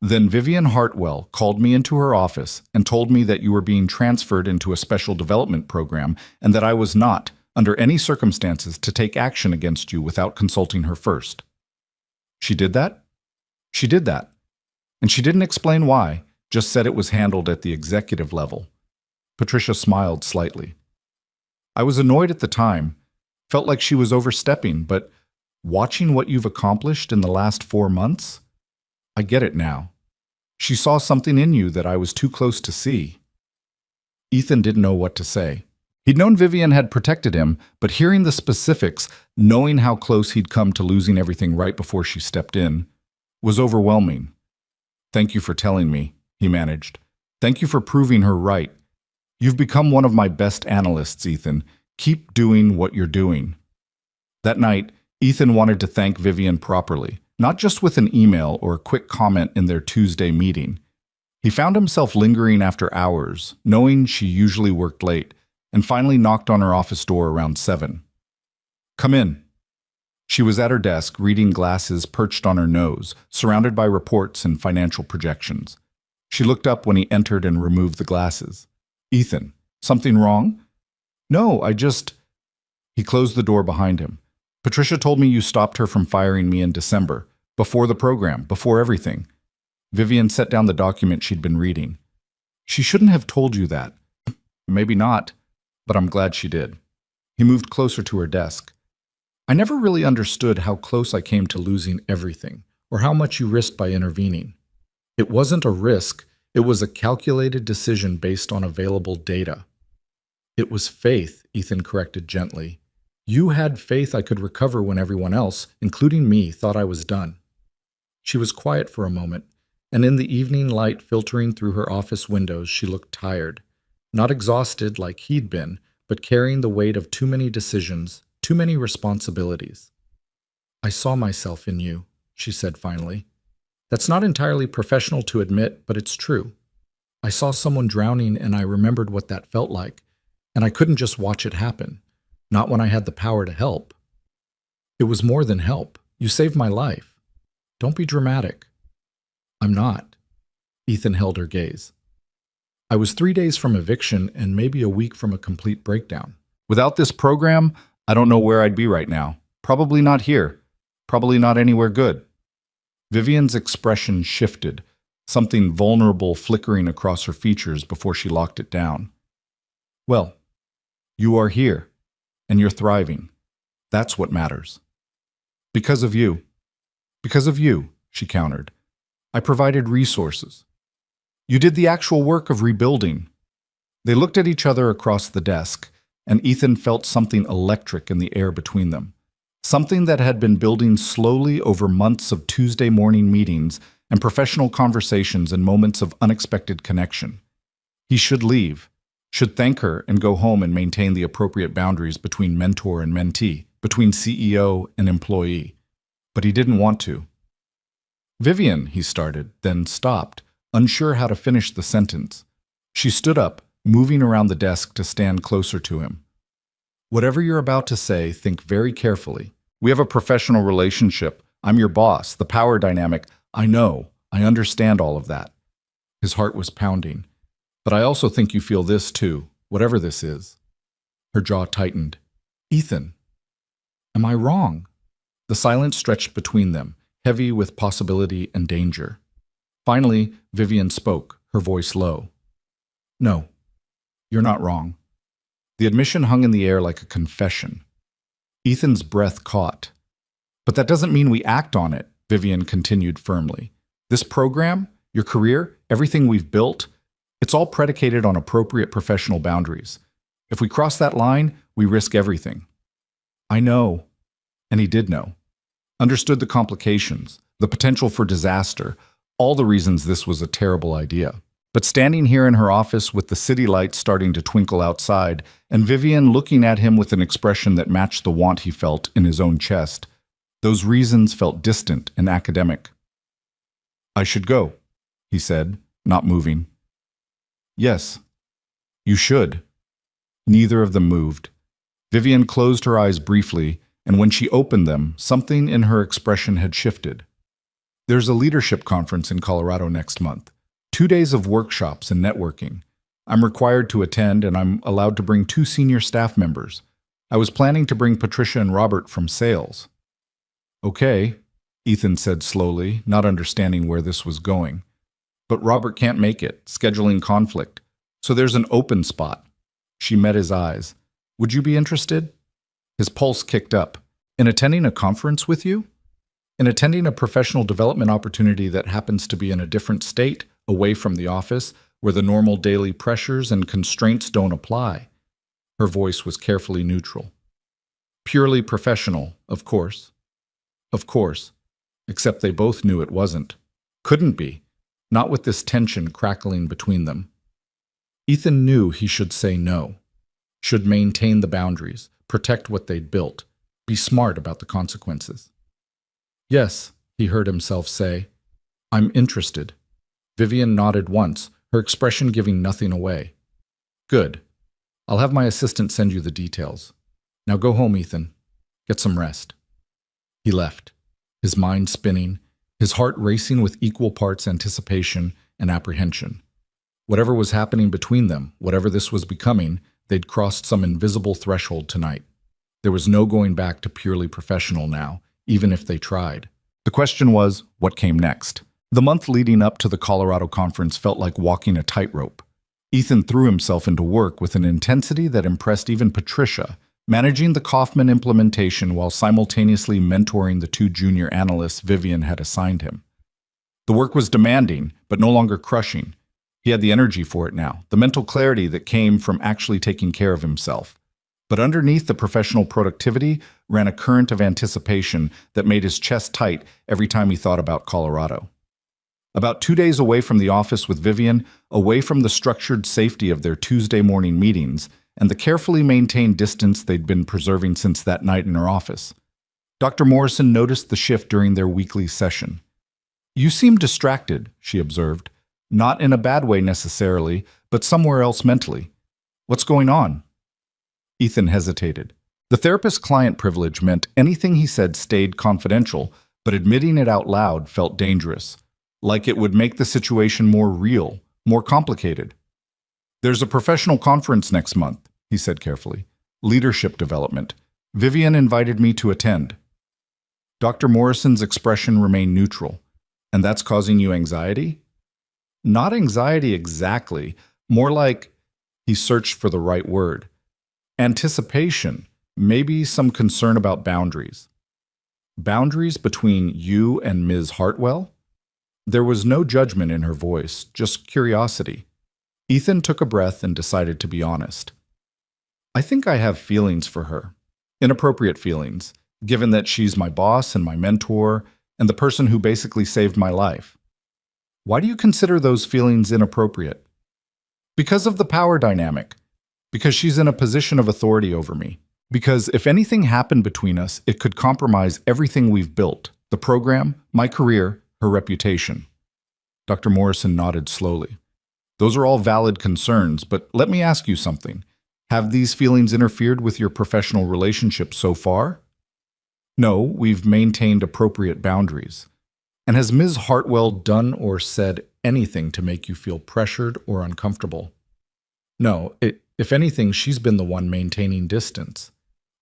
"Then Vivian Hartwell called me into her office and told me that you were being transferred into a special development program and that I was not, under any circumstances, to take action against you without consulting her first." "She did that?" "She did that. And she didn't explain why, just said it was handled at the executive level." Patricia smiled slightly. "I was annoyed at the time, felt like she was overstepping, but watching what you've accomplished in the last 4 months, I get it now. She saw something in you that I was too close to see." Ethan didn't know what to say. He'd known Vivian had protected him, but hearing the specifics, knowing how close he'd come to losing everything right before she stepped in, was overwhelming. "Thank you for telling me," he managed. "Thank you for proving her right. You've become one of my best analysts, Ethan. Keep doing what you're doing." That night, Ethan wanted to thank Vivian properly, not just with an email or a quick comment in their Tuesday meeting. He found himself lingering after hours, knowing she usually worked late, and finally knocked on her office door around 7. "Come in." She was at her desk, reading glasses perched on her nose, surrounded by reports and financial projections. She looked up when he entered and removed the glasses. "Ethan, something wrong?" "No, I just—" He closed the door behind him. "Patricia told me you stopped her from firing me in December, before the program, before everything." Vivian set down the document she'd been reading. "She shouldn't have told you that." "Maybe not, but I'm glad she did." He moved closer to her desk. "I never really understood how close I came to losing everything, or how much you risked by intervening. It wasn't a risk, it was a calculated decision based on available data." "It was faith," Ethan corrected gently. "You had faith I could recover when everyone else, including me, thought I was done." She was quiet for a moment, and in the evening light filtering through her office windows, she looked tired. Not exhausted like he'd been, but carrying the weight of too many decisions, too many responsibilities. "I saw myself in you," she said finally. "That's not entirely professional to admit, but it's true. I saw someone drowning and I remembered what that felt like, and I couldn't just watch it happen. Not when I had the power to help. It was more than help. You saved my life. Don't be dramatic." "I'm not." Ethan held her gaze. "I was 3 days from eviction and maybe a week from a complete breakdown. Without this program, I don't know where I'd be right now. Probably not here. Probably not anywhere good." Vivian's expression shifted, something vulnerable flickering across her features before she locked it down. "Well, you are here, and you're thriving. That's what matters." "Because of you." "Because of you," she countered. "I provided resources. You did the actual work of rebuilding." They looked at each other across the desk, and Ethan felt something electric in the air between them. Something that had been building slowly over months of Tuesday morning meetings and professional conversations and moments of unexpected connection. He should leave, should thank her and go home and maintain the appropriate boundaries between mentor and mentee, between CEO and employee. But he didn't want to. "Vivian," he started, then stopped, unsure how to finish the sentence. She stood up, moving around the desk to stand closer to him. "Whatever you're about to say, think very carefully. We have a professional relationship. I'm your boss, the power dynamic. I know. I understand all of that." His heart was pounding. "But I also think you feel this too, whatever this is." Her jaw tightened. "Ethan, am I wrong?" The silence stretched between them, heavy with possibility and danger. Finally, Vivian spoke, her voice low. "No, you're not wrong." The admission hung in the air like a confession. Ethan's breath caught. "But that doesn't mean we act on it," Vivian continued firmly. "This program, your career, everything we've built, it's all predicated on appropriate professional boundaries. If we cross that line, we risk everything." "I know." And he did know. Understood the complications, the potential for disaster, all the reasons this was a terrible idea. But standing here in her office with the city lights starting to twinkle outside, and Vivian looking at him with an expression that matched the want he felt in his own chest, those reasons felt distant and academic. "I should go," he said, not moving. "Yes, you should." Neither of them moved. Vivian closed her eyes briefly, and when she opened them, something in her expression had shifted. There's a leadership conference in Colorado next month. 2 days of workshops and networking. I'm required to attend, and I'm allowed to bring 2 senior staff members. I was planning to bring Patricia and Robert from sales. Okay, Ethan said slowly, not understanding where this was going. But Robert can't make it, scheduling conflict. So there's an open spot. She met his eyes. Would you be interested? His pulse kicked up. In attending a conference with you? In attending a professional development opportunity that happens to be in a different state, away from the office, where the normal daily pressures and constraints don't apply. Her voice was carefully neutral. Purely professional, of course. Of course. Except they both knew it wasn't. Couldn't be. Not with this tension crackling between them. Ethan knew he should say no. Should maintain the boundaries, protect what they'd built, be smart about the consequences. Yes, he heard himself say. I'm interested. Vivian nodded once, her expression giving nothing away. Good. I'll have my assistant send you the details. Now go home, Ethan. Get some rest. He left, his mind spinning, his heart racing with equal parts anticipation and apprehension. Whatever was happening between them, whatever this was becoming, they'd crossed some invisible threshold tonight. There was no going back to purely professional now, even if they tried. The question was, what came next? The month leading up to the Colorado conference felt like walking a tightrope. Ethan threw himself into work with an intensity that impressed even Patricia, managing the Kaufman implementation while simultaneously mentoring the 2 junior analysts Vivian had assigned him. The work was demanding, but no longer crushing. He had the energy for it now, the mental clarity that came from actually taking care of himself. But underneath the professional productivity ran a current of anticipation that made his chest tight every time he thought about Colorado. About 2 days away from the office with Vivian, away from the structured safety of their Tuesday morning meetings, and the carefully maintained distance they'd been preserving since that night in her office, Dr. Morrison noticed the shift during their weekly session. You seem distracted, she observed. Not in a bad way necessarily, but somewhere else mentally. What's going on? Ethan hesitated. The therapist-client privilege meant anything he said stayed confidential, but admitting it out loud felt dangerous, like it would make the situation more real, more complicated. There's a professional conference next month, he said carefully. Leadership development. Vivian invited me to attend. Dr. Morrison's expression remained neutral. And that's causing you anxiety? Not anxiety exactly, more like, he searched for the right word. Anticipation, maybe some concern about boundaries. Boundaries between you and Ms. Hartwell? There was no judgment in her voice, just curiosity. Ethan took a breath and decided to be honest. I think I have feelings for her. Inappropriate feelings, given that she's my boss and my mentor, and the person who basically saved my life. Why do you consider those feelings inappropriate? Because of the power dynamic. Because she's in a position of authority over me. Because if anything happened between us, it could compromise everything we've built. The program, my career, her reputation. Dr. Morrison nodded slowly. Those are all valid concerns, but let me ask you something. Have these feelings interfered with your professional relationship so far? No, we've maintained appropriate boundaries. And has Ms. Hartwell done or said anything to make you feel pressured or uncomfortable? No, if anything, she's been the one maintaining distance.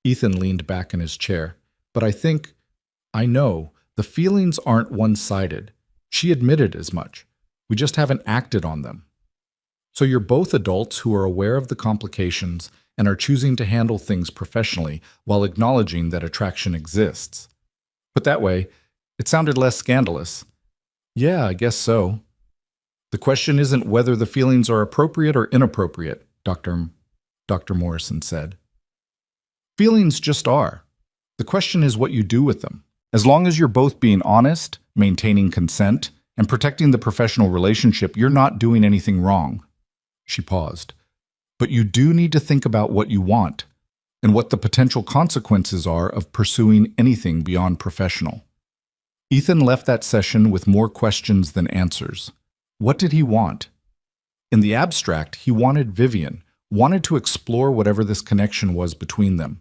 Ethan leaned back in his chair. But I know, the feelings aren't one-sided. She admitted as much. We just haven't acted on them. So you're both adults who are aware of the complications and are choosing to handle things professionally while acknowledging that attraction exists. Put that way, it sounded less scandalous. Yeah, I guess so. The question isn't whether the feelings are appropriate or inappropriate, Dr. Morrison said. Feelings just are. The question is what you do with them. As long as you're both being honest, maintaining consent, and protecting the professional relationship, you're not doing anything wrong. She paused. But you do need to think about what you want and what the potential consequences are of pursuing anything beyond professional. Ethan left that session with more questions than answers. What did he want? In the abstract, he wanted Vivian, wanted to explore whatever this connection was between them.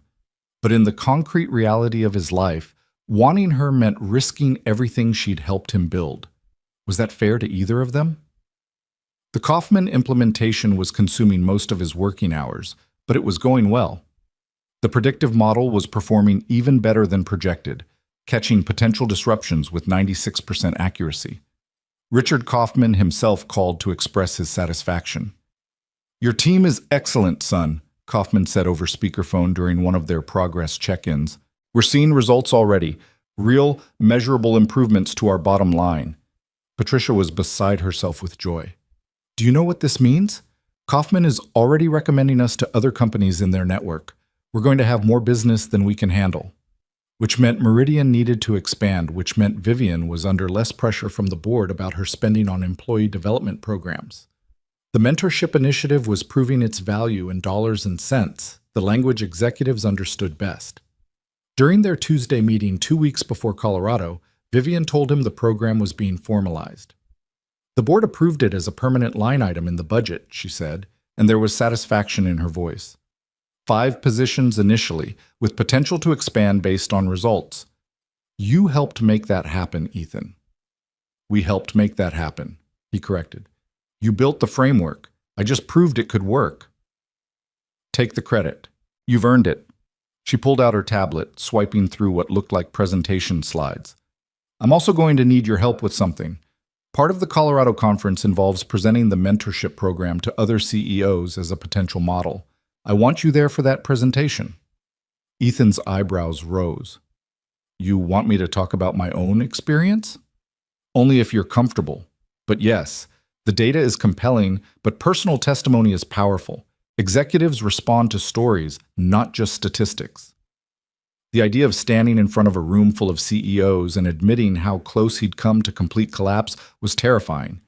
But in the concrete reality of his life, wanting her meant risking everything she'd helped him build. Was that fair to either of them? The Kaufman implementation was consuming most of his working hours, but it was going well. The predictive model was performing even better than projected, catching potential disruptions with 96% accuracy. Richard Kaufman himself called to express his satisfaction. "Your team is excellent, son," Kaufman said over speakerphone during one of their progress check-ins. "We're seeing results already, real, measurable improvements to our bottom line." Patricia was beside herself with joy. "Do you know what this means? Kaufman is already recommending us to other companies in their network. We're going to have more business than we can handle." Which meant Meridian needed to expand, which meant Vivian was under less pressure from the board about her spending on employee development programs. The mentorship initiative was proving its value in dollars and cents, the language executives understood best. During their Tuesday meeting 2 weeks before Colorado, Vivian told him the program was being formalized. "The board approved it as a permanent line item in the budget," she said, and there was satisfaction in her voice. 5 positions initially, with potential to expand based on results. "You helped make that happen, Ethan." "We helped make that happen," he corrected. "You built the framework. I just proved it could work." "Take the credit. You've earned it." She pulled out her tablet, swiping through what looked like presentation slides. "I'm also going to need your help with something. Part of the Colorado conference involves presenting the mentorship program to other CEOs as a potential model. I want you there for that presentation." Ethan's eyebrows rose. "You want me to talk about my own experience?" "Only if you're comfortable. But yes, the data is compelling, but personal testimony is powerful. Executives respond to stories, not just statistics." The idea of standing in front of a room full of CEOs and admitting how close he'd come to complete collapse was terrifying.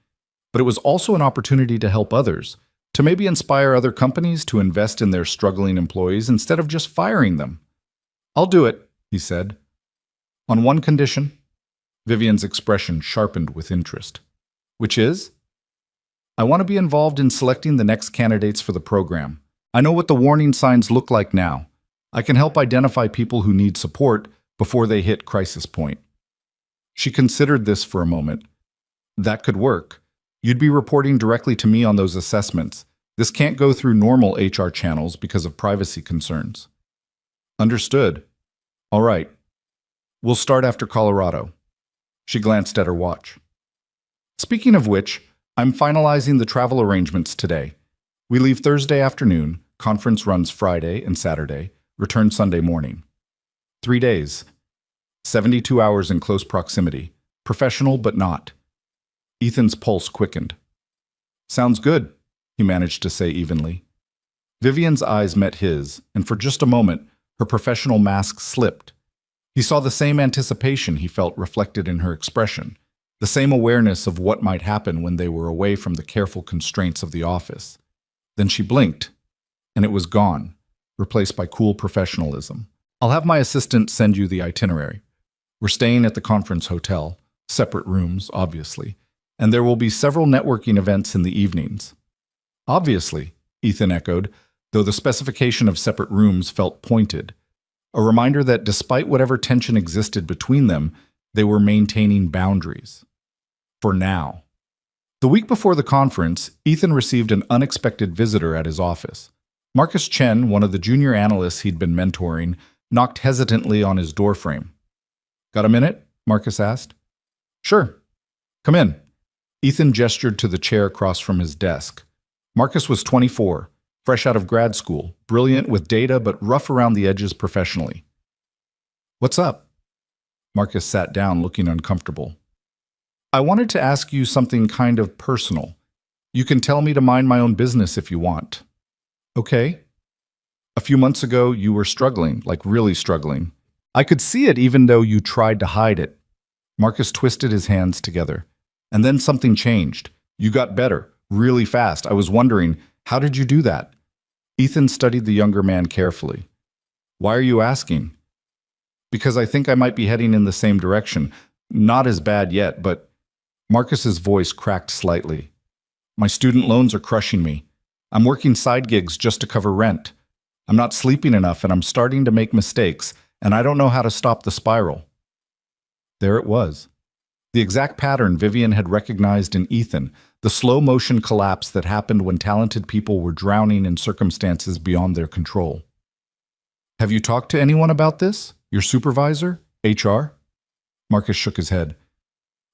But it was also an opportunity to help others, to maybe inspire other companies to invest in their struggling employees instead of just firing them. "I'll do it," he said. "On one condition." Vivian's expression sharpened with interest. "Which is?" "I want to be involved in selecting the next candidates for the program. I know what the warning signs look like now. I can help identify people who need support before they hit crisis point." She considered this for a moment. "That could work. You'd be reporting directly to me on those assessments. This can't go through normal HR channels because of privacy concerns." "Understood. All right. We'll start after Colorado." She glanced at her watch. "Speaking of which, I'm finalizing the travel arrangements today. We leave Thursday afternoon, conference runs Friday and Saturday, return Sunday morning. 3 days. 72 hours in close proximity. Professional but not." Ethan's pulse quickened. "Sounds good," he managed to say evenly. Vivian's eyes met his, and for just a moment, her professional mask slipped. He saw the same anticipation he felt reflected in her expression, the same awareness of what might happen when they were away from the careful constraints of the office. Then she blinked, and it was gone, replaced by cool professionalism. "I'll have my assistant send you the itinerary. We're staying at the conference hotel, separate rooms, obviously, and there will be several networking events in the evenings." "Obviously," Ethan echoed, though the specification of separate rooms felt pointed. A reminder that despite whatever tension existed between them, they were maintaining boundaries. For now. The week before the conference, Ethan received an unexpected visitor at his office. Marcus Chen, one of the junior analysts he'd been mentoring, knocked hesitantly on his doorframe. "Got a minute?" Marcus asked. "Sure. Come in." Ethan gestured to the chair across from his desk. Marcus was 24, fresh out of grad school, brilliant with data but rough around the edges professionally. "What's up?" Marcus sat down, looking uncomfortable. "I wanted to ask you something kind of personal. You can tell me to mind my own business if you want." "Okay." "A few months ago, you were struggling, like really struggling. I could see it even though you tried to hide it." Marcus twisted his hands together. "And then something changed. You got better, really fast. I was wondering, how did you do that?" Ethan studied the younger man carefully. "Why are you asking?" "Because I think I might be heading in the same direction. Not as bad yet, but..." Marcus's voice cracked slightly. "My student loans are crushing me. I'm working side gigs just to cover rent. I'm not sleeping enough and I'm starting to make mistakes, and I don't know how to stop the spiral. There it was. The exact pattern Vivian had recognized in Ethan, the slow motion collapse that happened when talented people were drowning in circumstances beyond their control. Have you talked to anyone about this? Your supervisor? HR? Marcus shook his head.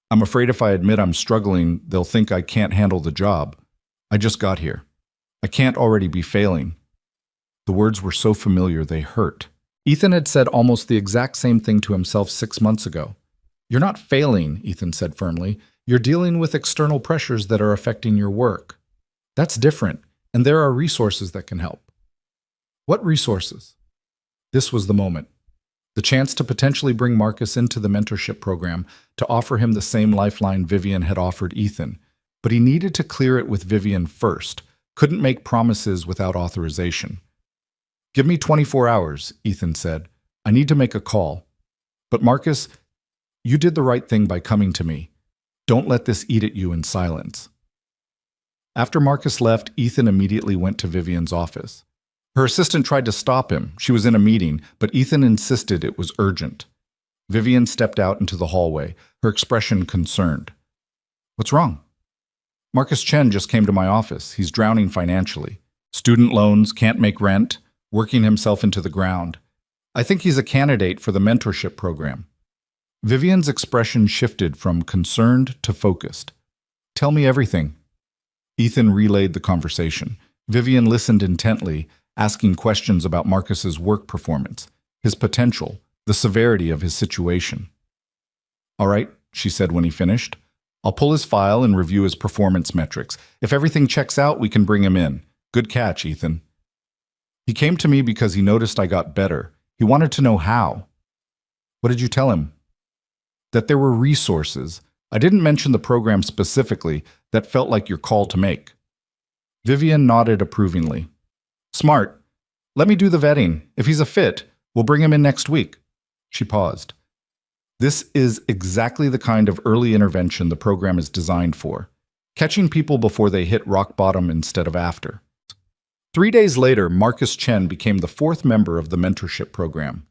I'm afraid if I admit I'm struggling, they'll think I can't handle the job. I just got here. I can't already be failing. The words were so familiar they hurt. Ethan had said almost the exact same thing to himself 6 months ago. You're not failing, Ethan said firmly. You're dealing with external pressures that are affecting your work. That's different, and there are resources that can help. What resources? This was the moment. The chance to potentially bring Marcus into the mentorship program to offer him the same lifeline Vivian had offered Ethan. But he needed to clear it with Vivian first. Couldn't make promises without authorization. Give me 24 hours, Ethan said. I need to make a call. But Marcus, you did the right thing by coming to me. Don't let this eat at you in silence. After Marcus left, Ethan immediately went to Vivian's office. Her assistant tried to stop him. She was in a meeting, but Ethan insisted it was urgent. Vivian stepped out into the hallway, her expression concerned. What's wrong? Marcus Chen just came to my office. He's drowning financially. Student loans, can't make rent, working himself into the ground. I think he's a candidate for the mentorship program. Vivian's expression shifted from concerned to focused. Tell me everything. Ethan relayed the conversation. Vivian listened intently, asking questions about Marcus's work performance, his potential, the severity of his situation. All right, she said when he finished. I'll pull his file and review his performance metrics. If everything checks out, we can bring him in. Good catch, Ethan. He came to me because he noticed I got better. He wanted to know how. What did you tell him? That there were resources. I didn't mention the program specifically. That felt like your call to make. Vivian nodded approvingly. Smart. Let me do the vetting. If he's a fit, we'll bring him in next week. She paused. This is exactly the kind of early intervention the program is designed for. Catching people before they hit rock bottom instead of after. 3 days later, Marcus Chen became the 4th member of the mentorship program.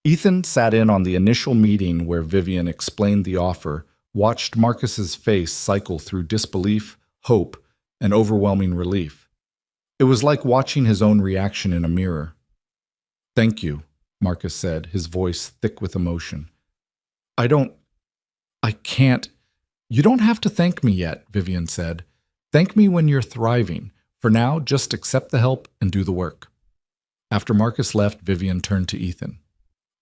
Ethan sat in on the initial meeting where Vivian explained the offer, watched Marcus's face cycle through disbelief, hope, and overwhelming relief. It was like watching his own reaction in a mirror. Thank you, Marcus said, his voice thick with emotion. I can't. You don't have to thank me yet, Vivian said. Thank me when you're thriving. For now, just accept the help and do the work. After Marcus left, Vivian turned to Ethan.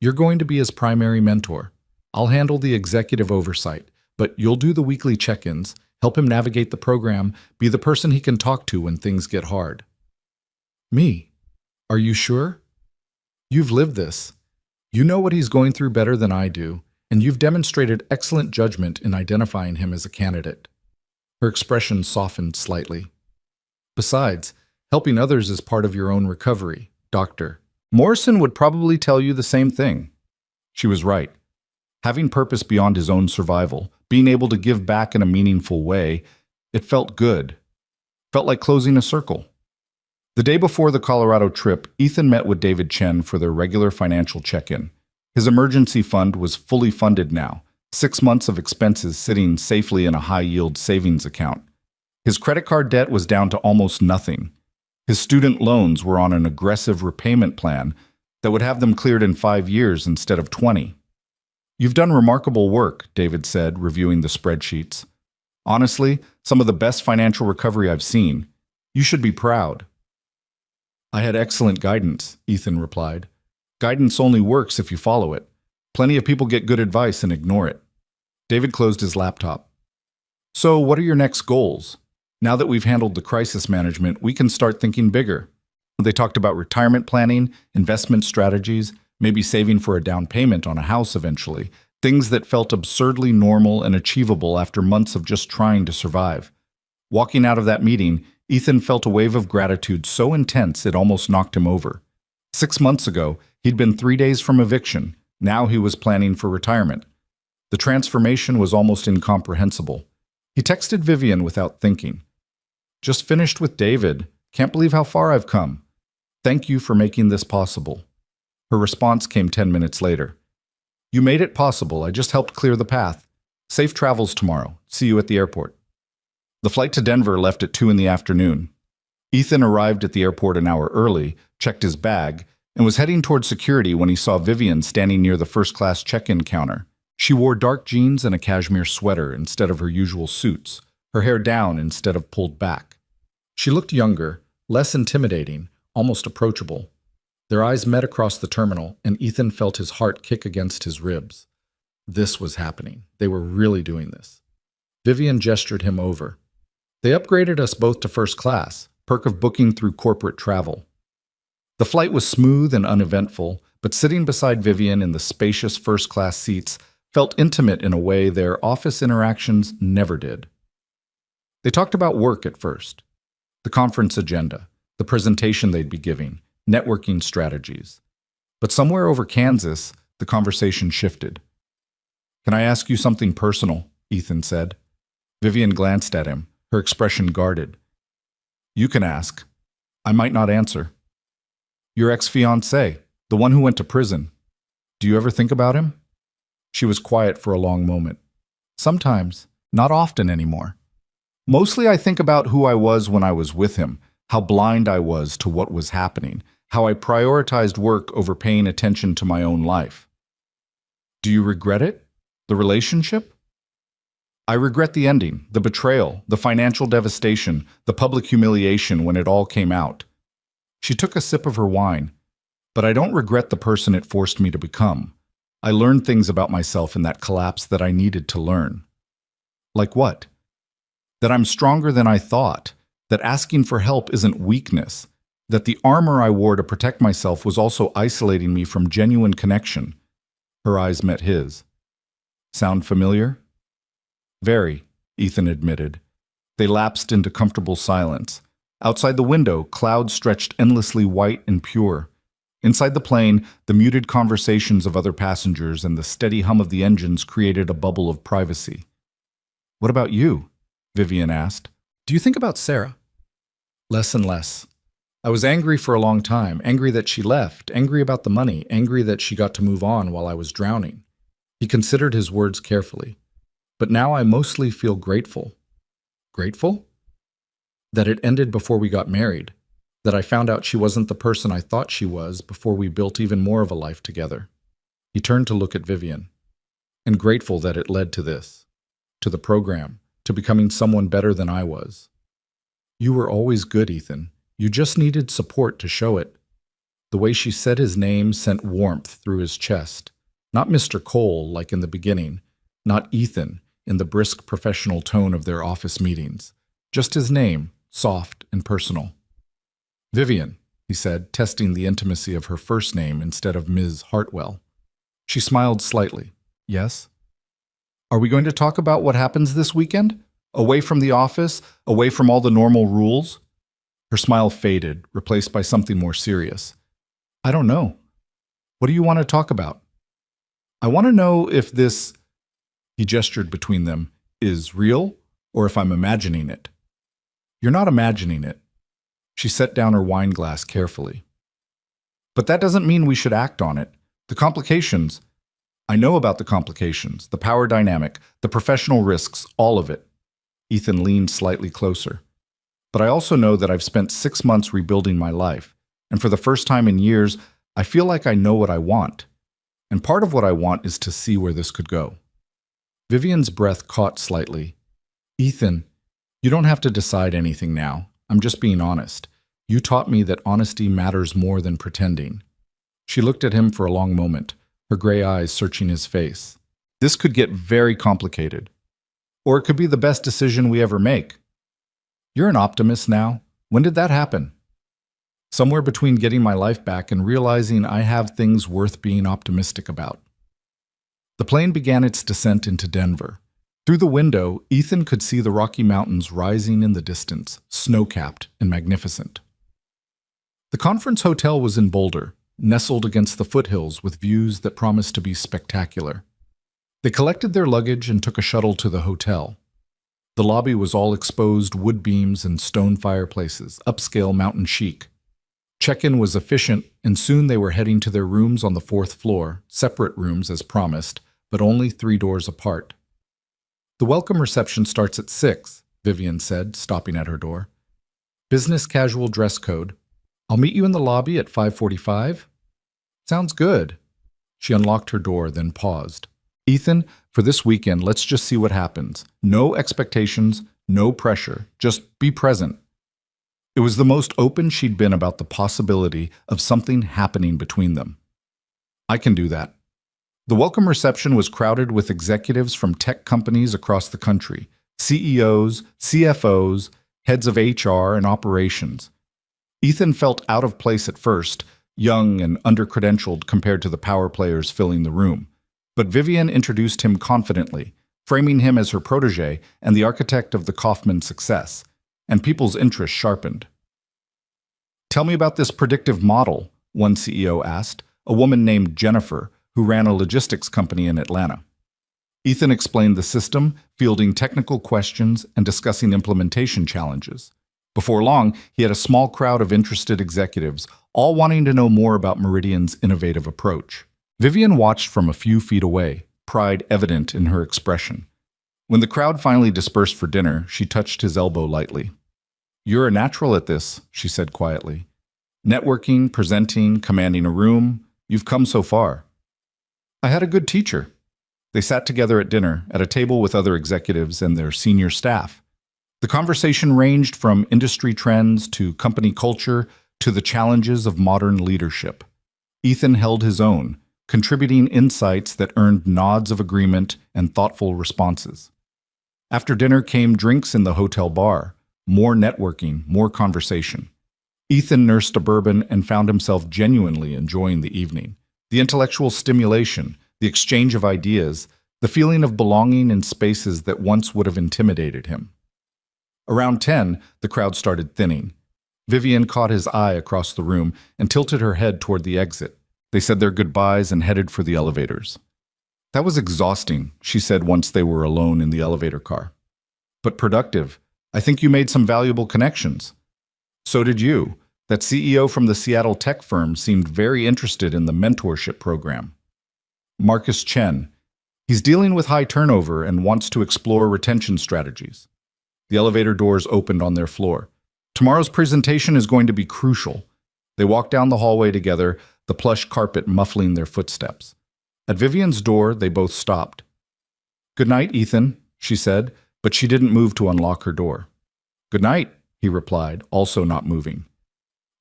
You're going to be his primary mentor. I'll handle the executive oversight, but you'll do the weekly check-ins, help him navigate the program, be the person he can talk to when things get hard. Me? Are you sure? You've lived this. You know what he's going through better than I do, and you've demonstrated excellent judgment in identifying him as a candidate. Her expression softened slightly. Besides, helping others is part of your own recovery, Doctor. Morrison would probably tell you the same thing. She was right. Having purpose beyond his own survival, being able to give back in a meaningful way, it felt good. Felt like closing a circle. The day before the Colorado trip, Ethan met with David Chen for their regular financial check-in. His emergency fund was fully funded now, 6 months of expenses sitting safely in a high-yield savings account. His credit card debt was down to almost nothing. His student loans were on an aggressive repayment plan that would have them cleared in 5 years instead of 20. You've done remarkable work, David said, reviewing the spreadsheets. Honestly, some of the best financial recovery I've seen. You should be proud. I had excellent guidance, Ethan replied. Guidance only works if you follow it. Plenty of people get good advice and ignore it. David closed his laptop. So, what are your next goals? Now that we've handled the crisis management, we can start thinking bigger. They talked about retirement planning, investment strategies, maybe saving for a down payment on a house eventually, things that felt absurdly normal and achievable after months of just trying to survive. Walking out of that meeting, Ethan felt a wave of gratitude so intense it almost knocked him over. 6 months ago, he'd been 3 days from eviction. Now he was planning for retirement. The transformation was almost incomprehensible. He texted Vivian without thinking. Just finished with David. Can't believe how far I've come. Thank you for making this possible. Her response came 10 minutes later. You made it possible. I just helped clear the path. Safe travels tomorrow. See you at the airport. The flight to Denver left at 2 in the afternoon. Ethan arrived at the airport an hour early, checked his bag, and was heading toward security when he saw Vivian standing near the first-class check-in counter. She wore dark jeans and a cashmere sweater instead of her usual suits, her hair down instead of pulled back. She looked younger, less intimidating, almost approachable. Their eyes met across the terminal, and Ethan felt his heart kick against his ribs. This was happening. They were really doing this. Vivian gestured him over. They upgraded us both to first class, perk of booking through corporate travel. The flight was smooth and uneventful, but sitting beside Vivian in the spacious first-class seats felt intimate in a way their office interactions never did. They talked about work at first, the conference agenda, the presentation they'd be giving, networking strategies. But somewhere over Kansas, the conversation shifted. Can I ask you something personal? Ethan said. Vivian glanced at him, her expression guarded. You can ask. I might not answer. Your ex-fiancé, the one who went to prison. Do you ever think about him? She was quiet for a long moment. Sometimes, not often anymore. Mostly I think about who I was when I was with him, how blind I was to what was happening, how I prioritized work over paying attention to my own life. Do you regret it? The relationship? I regret the ending, the betrayal, the financial devastation, the public humiliation when it all came out. She took a sip of her wine. But I don't regret the person it forced me to become. I learned things about myself in that collapse that I needed to learn. Like what? That I'm stronger than I thought, that asking for help isn't weakness, that the armor I wore to protect myself was also isolating me from genuine connection. Her eyes met his. Sound familiar? Very, Ethan admitted. They lapsed into comfortable silence. Outside the window, clouds stretched endlessly white and pure. Inside the plane, the muted conversations of other passengers and the steady hum of the engines created a bubble of privacy. What about you? Vivian asked. Do you think about Sarah? Less and less. I was angry for a long time, angry that she left, angry about the money, angry that she got to move on while I was drowning. He considered his words carefully. But now I mostly feel grateful. Grateful? That it ended before we got married. That I found out she wasn't the person I thought she was before we built even more of a life together. He turned to look at Vivian. And grateful that it led to this. To the program. To becoming someone better than I was. You were always good, Ethan. You just needed support to show it. The way she said his name sent warmth through his chest. Not Mr. Cole, like in the beginning. Not Ethan, in the brisk professional tone of their office meetings. Just his name, soft and personal. Vivian, he said, testing the intimacy of her first name instead of Ms. Hartwell. She smiled slightly. Yes? Are we going to talk about what happens this weekend? Away from the office? Away from all the normal rules? Her smile faded, replaced by something more serious. I don't know. What do you want to talk about? I want to know if this, he gestured between them, is real or if I'm imagining it. You're not imagining it. She set down her wine glass carefully. But that doesn't mean we should act on it. The complications. I know about the complications, the power dynamic, the professional risks, all of it. Ethan leaned slightly closer. But I also know that I've spent 6 months rebuilding my life, and for the first time in years, I feel like I know what I want. And part of what I want is to see where this could go. Vivian's breath caught slightly. Ethan, you don't have to decide anything now. I'm just being honest. You taught me that honesty matters more than pretending. She looked at him for a long moment, her gray eyes searching his face. This could get very complicated. Or it could be the best decision we ever make. You're an optimist now. When did that happen? Somewhere between getting my life back and realizing I have things worth being optimistic about. The plane began its descent into Denver. Through the window, Ethan could see the Rocky Mountains rising in the distance, snow-capped and magnificent. The conference hotel was in Boulder, nestled against the foothills with views that promised to be spectacular. They collected their luggage and took a shuttle to the hotel. The lobby was all exposed wood beams and stone fireplaces, upscale mountain chic. Check-in was efficient, and soon they were heading to their rooms on the fourth floor, separate rooms as promised, but only 3 doors apart. The welcome reception starts at 6, Vivian said, stopping at her door. Business casual dress code. I'll meet you in the lobby at 5:45. Sounds good. She unlocked her door, then paused. Ethan, for this weekend, let's just see what happens. No expectations, no pressure. Just be present. It was the most open she'd been about the possibility of something happening between them. I can do that. The welcome reception was crowded with executives from tech companies across the country, CEOs, CFOs, heads of HR and operations. Ethan felt out of place at first, young and under-credentialed compared to the power players filling the room. But Vivian introduced him confidently, framing him as her protege and the architect of the Kaufman success, and people's interest sharpened. Tell me about this predictive model, one CEO asked, a woman named Jennifer, who ran a logistics company in Atlanta. Ethan explained the system, fielding technical questions and discussing implementation challenges. Before long, he had a small crowd of interested executives, all wanting to know more about Meridian's innovative approach. Vivian watched from a few feet away, pride evident in her expression. When the crowd finally dispersed for dinner, she touched his elbow lightly. "You're a natural at this," she said quietly. "Networking, presenting, commanding a room, you've come so far." "I had a good teacher." They sat together at dinner, at a table with other executives and their senior staff. The conversation ranged from industry trends to company culture to the challenges of modern leadership. Ethan held his own, contributing insights that earned nods of agreement and thoughtful responses. After dinner came drinks in the hotel bar, more networking, more conversation. Ethan nursed a bourbon and found himself genuinely enjoying the evening. The intellectual stimulation, the exchange of ideas, the feeling of belonging in spaces that once would have intimidated him. Around 10, the crowd started thinning. Vivian caught his eye across the room and tilted her head toward the exit. They said their goodbyes and headed for the elevators. "That was exhausting," she said once they were alone in the elevator car. "But productive. I think you made some valuable connections." "So did you. That CEO from the Seattle tech firm seemed very interested in the mentorship program." "Marcus Chen. He's dealing with high turnover and wants to explore retention strategies." The elevator doors opened on their floor. "Tomorrow's presentation is going to be crucial." They walked down the hallway together, the plush carpet muffling their footsteps. At Vivian's door, they both stopped. "Good night, Ethan," she said, but she didn't move to unlock her door. "Good night," he replied, also not moving.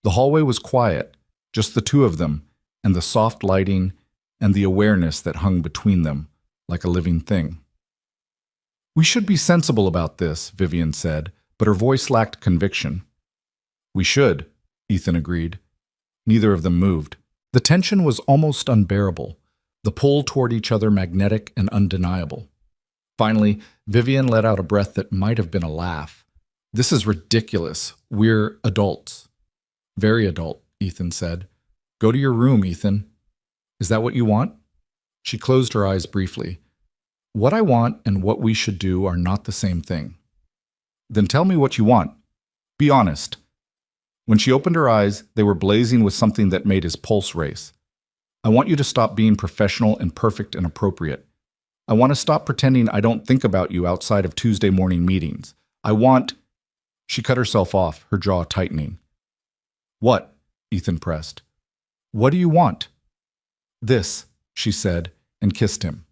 The hallway was quiet, just the two of them, and the soft lighting and the awareness that hung between them, like a living thing. "We should be sensible about this," Vivian said, but her voice lacked conviction. "We should," Ethan agreed. Neither of them moved. The tension was almost unbearable, the pull toward each other magnetic and undeniable. Finally, Vivian let out a breath that might have been a laugh. "This is ridiculous. We're adults." "Very adult," Ethan said. "Go to your room, Ethan." "Is that what you want?" She closed her eyes briefly. "What I want and what we should do are not the same thing." "Then tell me what you want. Be honest." When she opened her eyes, they were blazing with something that made his pulse race. "I want you to stop being professional and perfect and appropriate. I want to stop pretending I don't think about you outside of Tuesday morning meetings. I want—" She cut herself off, her jaw tightening. "What?" Ethan pressed. "What do you want?" "This," she said, and kissed him.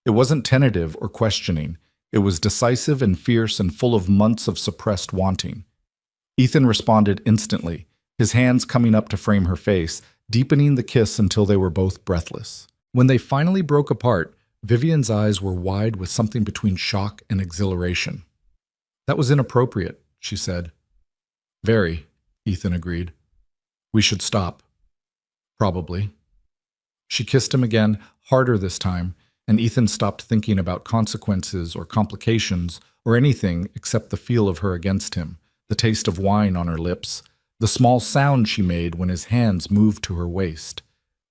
It wasn't tentative or questioning. It was decisive and fierce and full of months of suppressed wanting. Ethan responded instantly, his hands coming up to frame her face, deepening the kiss until they were both breathless. When they finally broke apart, Vivian's eyes were wide with something between shock and exhilaration. "That was inappropriate," she said. "Very," Ethan agreed. "We should stop." "Probably." She kissed him again, harder this time, and Ethan stopped thinking about consequences or complications or anything except the feel of her against him, the taste of wine on her lips, the small sound she made when his hands moved to her waist.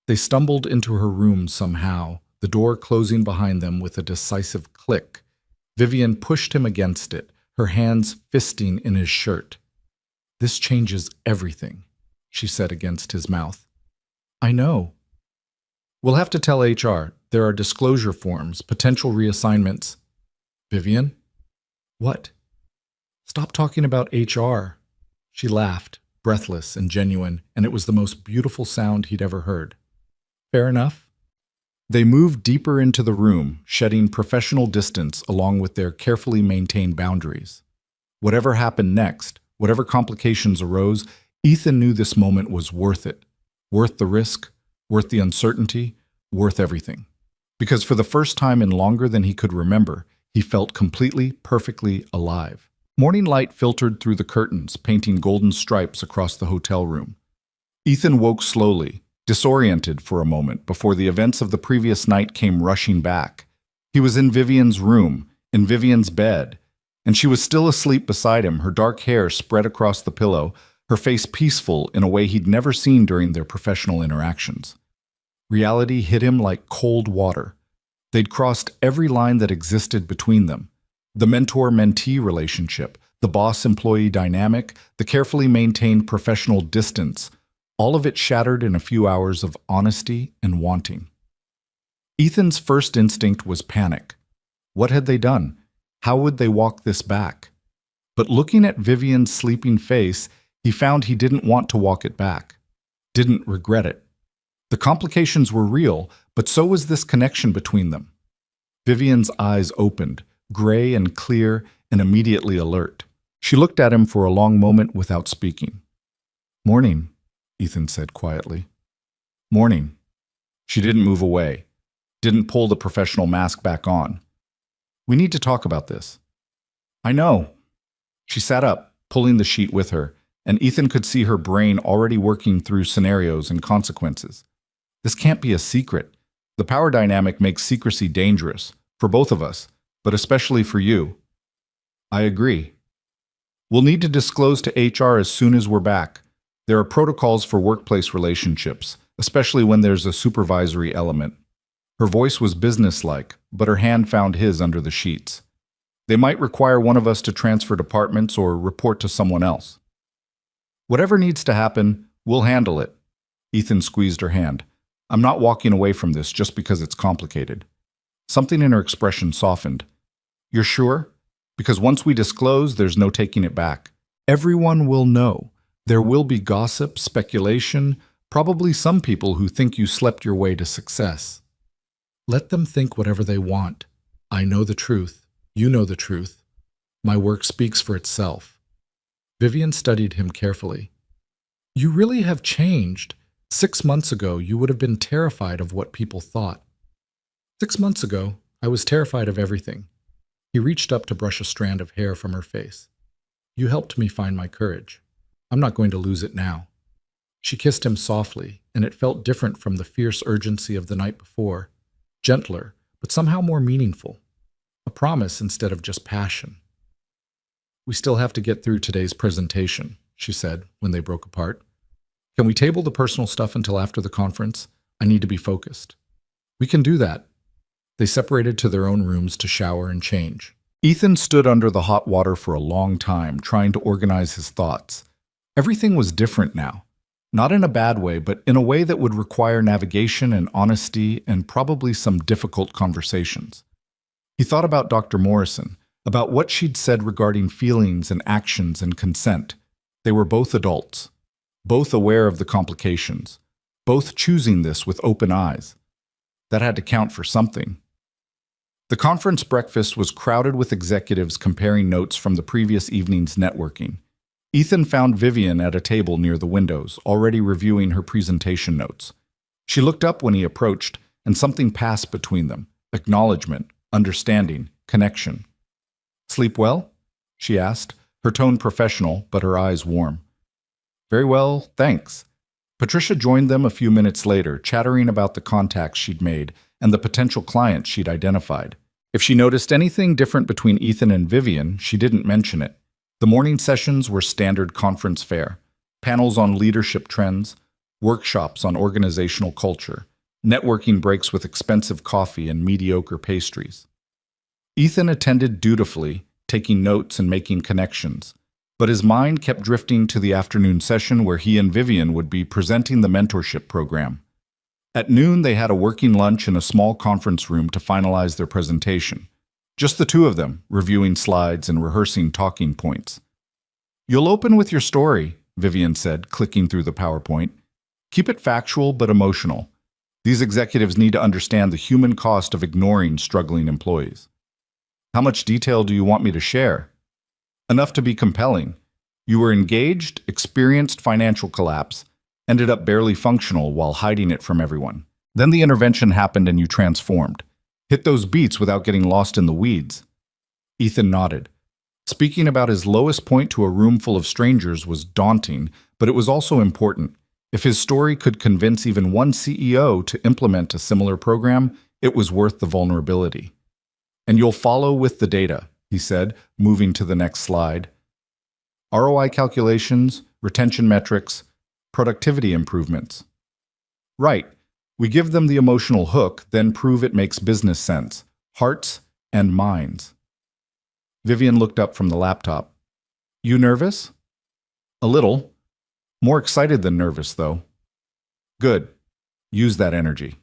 They stumbled into her room somehow, the door closing behind them with a decisive click. Vivian pushed him against it, her hands fisting in his shirt. "This changes everything," she said against his mouth. "I know." "We'll have to tell HR. There are disclosure forms, potential reassignments." "Vivian?" "What?" "Stop talking about HR." She laughed, breathless and genuine, and it was the most beautiful sound he'd ever heard. "Fair enough." They moved deeper into the room, shedding professional distance along with their carefully maintained boundaries. Whatever happened next, whatever complications arose, Ethan knew this moment was worth it. Worth the risk, worth the uncertainty, worth everything. Because for the first time in longer than he could remember, he felt completely, perfectly alive. Morning light filtered through the curtains, painting golden stripes across the hotel room. Ethan woke slowly, disoriented for a moment before the events of the previous night came rushing back. He was in Vivian's room, in Vivian's bed, and she was still asleep beside him, her dark hair spread across the pillow, her face peaceful in a way he'd never seen during their professional interactions. Reality hit him like cold water. They'd crossed every line that existed between them. The mentor-mentee relationship, the boss-employee dynamic, the carefully maintained professional distance, all of it shattered in a few hours of honesty and wanting. Ethan's first instinct was panic. What had they done? How would they walk this back? But looking at Vivian's sleeping face, he found he didn't want to walk it back. Didn't regret it. The complications were real, but so was this connection between them. Vivian's eyes opened, gray and clear and immediately alert. She looked at him for a long moment without speaking. "Morning," Ethan said quietly. "Morning." She didn't move away, didn't pull the professional mask back on. "We need to talk about this." "I know." She sat up, pulling the sheet with her, and Ethan could see her brain already working through scenarios and consequences. This can't be a secret. The power dynamic makes secrecy dangerous, for both of us, but especially for you. "I agree. We'll need to disclose to HR as soon as we're back. There are protocols for workplace relationships, especially when there's a supervisory element." Her voice was businesslike, but her hand found his under the sheets. "They might require one of us to transfer departments or report to someone else." "Whatever needs to happen, we'll handle it." Ethan squeezed her hand. "I'm not walking away from this just because it's complicated." Something in her expression softened. "You're sure? Because once we disclose, there's no taking it back. Everyone will know. There will be gossip, speculation, probably some people who think you slept your way to success." "Let them think whatever they want. I know the truth. You know the truth. My work speaks for itself." Vivian studied him carefully. "You really have changed. 6 months ago, you would have been terrified of what people thought." 6 months ago, I was terrified of everything." He reached up to brush a strand of hair from her face. "You helped me find my courage. I'm not going to lose it now." She kissed him softly, and it felt different from the fierce urgency of the night before. Gentler, but somehow more meaningful. A promise instead of just passion. "We still have to get through today's presentation," she said when they broke apart. "Can we table the personal stuff until after the conference? I need to be focused." "We can do that." They separated to their own rooms to shower and change. Ethan stood under the hot water for a long time, trying to organize his thoughts. Everything was different now. Not in a bad way, but in a way that would require navigation and honesty and probably some difficult conversations. He thought about Dr. Morrison, about what she'd said regarding feelings and actions and consent. They were both adults, both aware of the complications, both choosing this with open eyes. That had to count for something. The conference breakfast was crowded with executives comparing notes from the previous evening's networking. Ethan found Vivian at a table near the windows, already reviewing her presentation notes. She looked up when he approached, and something passed between them. Acknowledgement, understanding, connection. "Sleep well?" she asked, her tone professional, but her eyes warm. "Very well, thanks." Patricia joined them a few minutes later, chattering about the contacts she'd made and the potential clients she'd identified. If she noticed anything different between Ethan and Vivian, she didn't mention it. The morning sessions were standard conference fare. Panels on leadership trends, workshops on organizational culture, networking breaks with expensive coffee and mediocre pastries. Ethan attended dutifully, taking notes and making connections. But his mind kept drifting to the afternoon session where he and Vivian would be presenting the mentorship program. At noon, they had a working lunch in a small conference room to finalize their presentation. Just the two of them, reviewing slides and rehearsing talking points. "You'll open with your story," Vivian said, clicking through the PowerPoint. "Keep it factual but emotional. These executives need to understand the human cost of ignoring struggling employees." "How much detail do you want me to share?" "Enough to be compelling. You were engaged, experienced financial collapse, ended up barely functional while hiding it from everyone. Then the intervention happened and you transformed. Hit those beats without getting lost in the weeds." Ethan nodded. Speaking about his lowest point to a room full of strangers was daunting, but it was also important. If his story could convince even one CEO to implement a similar program, it was worth the vulnerability. "And you'll follow with the data," he said, moving to the next slide. "ROI calculations, retention metrics, productivity improvements." "Right. We give them the emotional hook, then prove it makes business sense. Hearts and minds." Vivian looked up from the laptop. "You nervous?" "A little. More excited than nervous, though." "Good. Use that energy."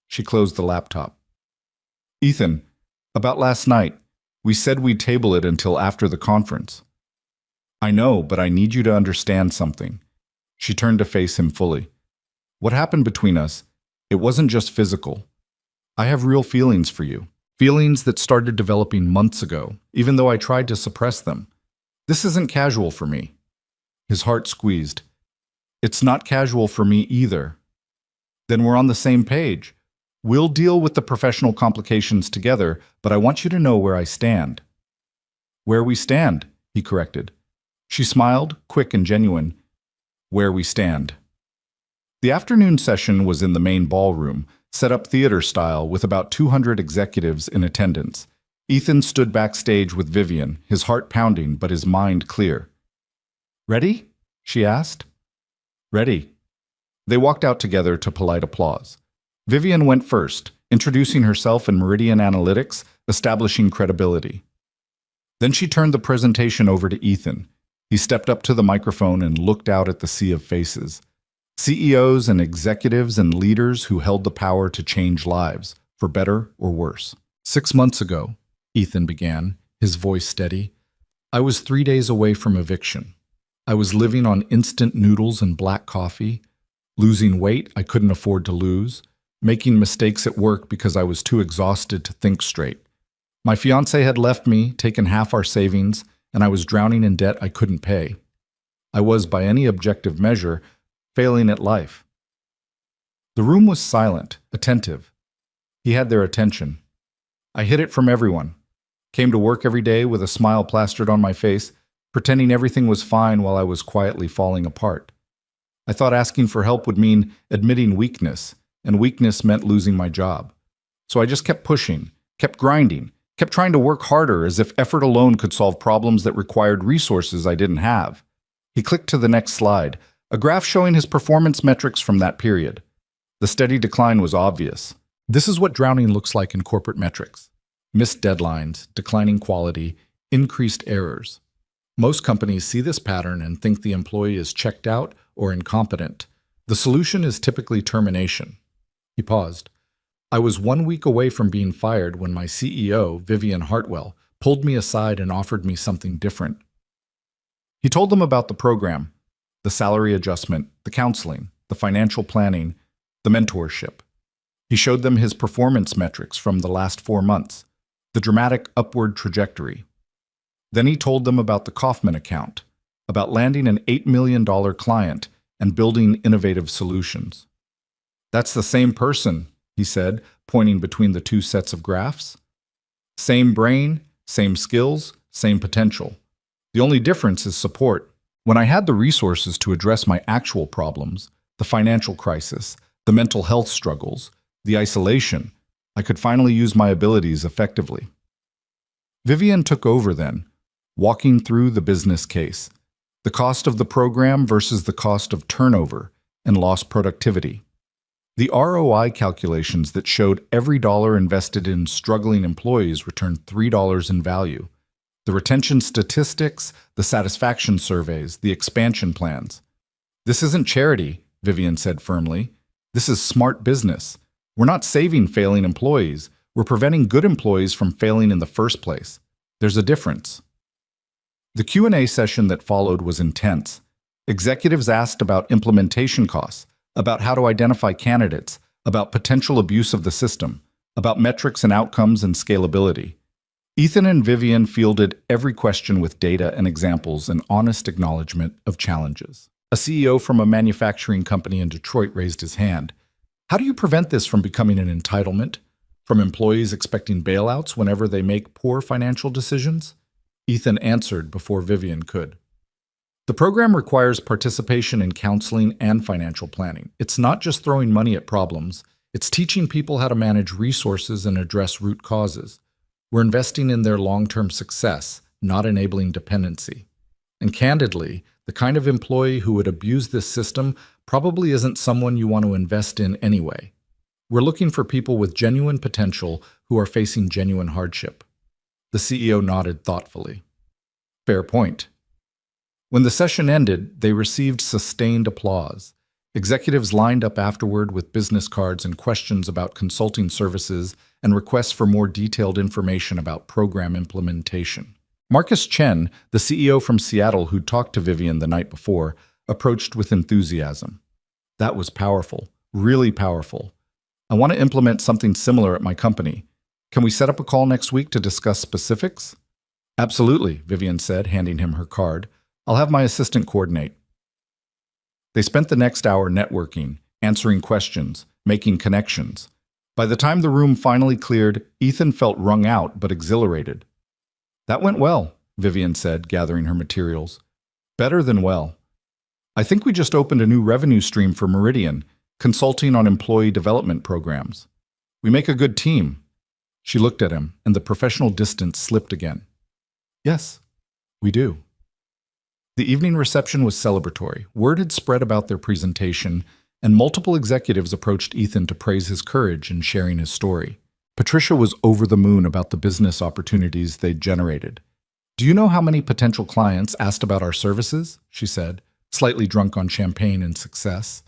She closed the laptop. "Ethan, about last night, we said we'd table it until after the conference." "I know, but I need you to understand something." She turned to face him fully. "What happened between us, it wasn't just physical. I have real feelings for you. Feelings that started developing months ago, even though I tried to suppress them. This isn't casual for me." His heart squeezed. "It's not casual for me either." "Then we're on the same page. We'll deal with the professional complications together, but I want you to know where I stand." "Where we stand," he corrected. She smiled, quick and genuine. "Where we stand." The afternoon session was in the main ballroom, set up theater style with about 200 executives in attendance. Ethan stood backstage with Vivian, his heart pounding but his mind clear. "Ready?" she asked. "Ready." They walked out together to polite applause. Vivian went first, introducing herself in Meridian Analytics, establishing credibility. Then she turned the presentation over to Ethan. He stepped up to the microphone and looked out at the sea of faces. CEOs and executives and leaders who held the power to change lives, for better or worse. "6 months ago," Ethan began, his voice steady, "I was 3 days away from eviction. I was living on instant noodles and black coffee, losing weight I couldn't afford to lose, making mistakes at work because I was too exhausted to think straight. My fiancé had left me, taken half our savings, and I was drowning in debt I couldn't pay. I was, by any objective measure, failing at life." The room was silent, attentive. He had their attention. "I hid it from everyone. Came to work every day with a smile plastered on my face, pretending everything was fine while I was quietly falling apart. I thought asking for help would mean admitting weakness, and weakness meant losing my job. So I just kept pushing, kept grinding, kept trying to work harder as if effort alone could solve problems that required resources I didn't have." He clicked to the next slide, a graph showing his performance metrics from that period. The steady decline was obvious. This is what drowning looks like in corporate metrics. Missed deadlines, declining quality, increased errors. Most companies see this pattern and think the employee is checked out or incompetent. The solution is typically termination. He paused. "I was 1 week away from being fired when my CEO, Vivian Hartwell, pulled me aside and offered me something different." He told them about the program, the salary adjustment, the counseling, the financial planning, the mentorship. He showed them his performance metrics from the last 4 months, the dramatic upward trajectory. Then he told them about the Kaufman account, about landing an $8 million client and building innovative solutions. "That's the same person," he said, pointing between the two sets of graphs. "Same brain, same skills, same potential. The only difference is support. When I had the resources to address my actual problems, the financial crisis, the mental health struggles, the isolation, I could finally use my abilities effectively." Vivian took over then, walking through the business case, the cost of the program versus the cost of turnover and lost productivity. The ROI calculations that showed every dollar invested in struggling employees returned $3 in value. The retention statistics, the satisfaction surveys, the expansion plans. This isn't charity, Vivian said firmly. This is smart business. We're not saving failing employees. We're preventing good employees from failing in the first place. There's a difference. The Q&A session that followed was intense. Executives asked about implementation costs, about how to identify candidates, about potential abuse of the system, about metrics and outcomes and scalability. Ethan and Vivian fielded every question with data and examples and honest acknowledgement of challenges. A CEO from a manufacturing company in Detroit raised his hand. How do you prevent this from becoming an entitlement? From employees expecting bailouts whenever they make poor financial decisions? Ethan answered before Vivian could. The program requires participation in counseling and financial planning. It's not just throwing money at problems, it's teaching people how to manage resources and address root causes. We're investing in their long-term success, not enabling dependency. And candidly, the kind of employee who would abuse this system probably isn't someone you want to invest in anyway. We're looking for people with genuine potential who are facing genuine hardship. The CEO nodded thoughtfully. Fair point. When the session ended, they received sustained applause. Executives lined up afterward with business cards and questions about consulting services and requests for more detailed information about program implementation. Marcus Chen, the CEO from Seattle who'd talked to Vivian the night before, approached with enthusiasm. That was powerful, really powerful. I want to implement something similar at my company. Can we set up a call next week to discuss specifics? Absolutely, Vivian said, handing him her card. I'll have my assistant coordinate. They spent the next hour networking, answering questions, making connections. By the time the room finally cleared, Ethan felt wrung out but exhilarated. That went well, Vivian said, gathering her materials. Better than well. I think we just opened a new revenue stream for Meridian, consulting on employee development programs. We make a good team. She looked at him, and the professional distance slipped again. Yes, we do. The evening reception was celebratory. Word had spread about their presentation, and multiple executives approached Ethan to praise his courage in sharing his story. Patricia was over the moon about the business opportunities they'd generated. Do you know how many potential clients asked about our services? She said, slightly drunk on champagne and success.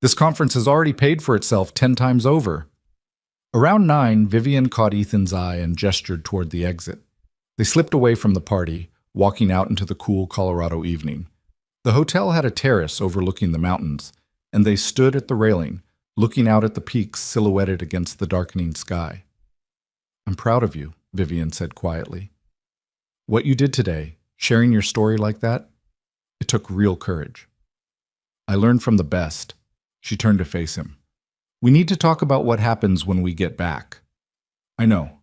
This conference has already paid for itself 10 times over. Around 9, Vivian caught Ethan's eye and gestured toward the exit. They slipped away from the party, walking out into the cool Colorado evening. The hotel had a terrace overlooking the mountains, and they stood at the railing, looking out at the peaks silhouetted against the darkening sky. I'm proud of you, Vivian said quietly. What you did today, sharing your story like that, it took real courage. I learned from the best. She turned to face him. We need to talk about what happens when we get back. I know.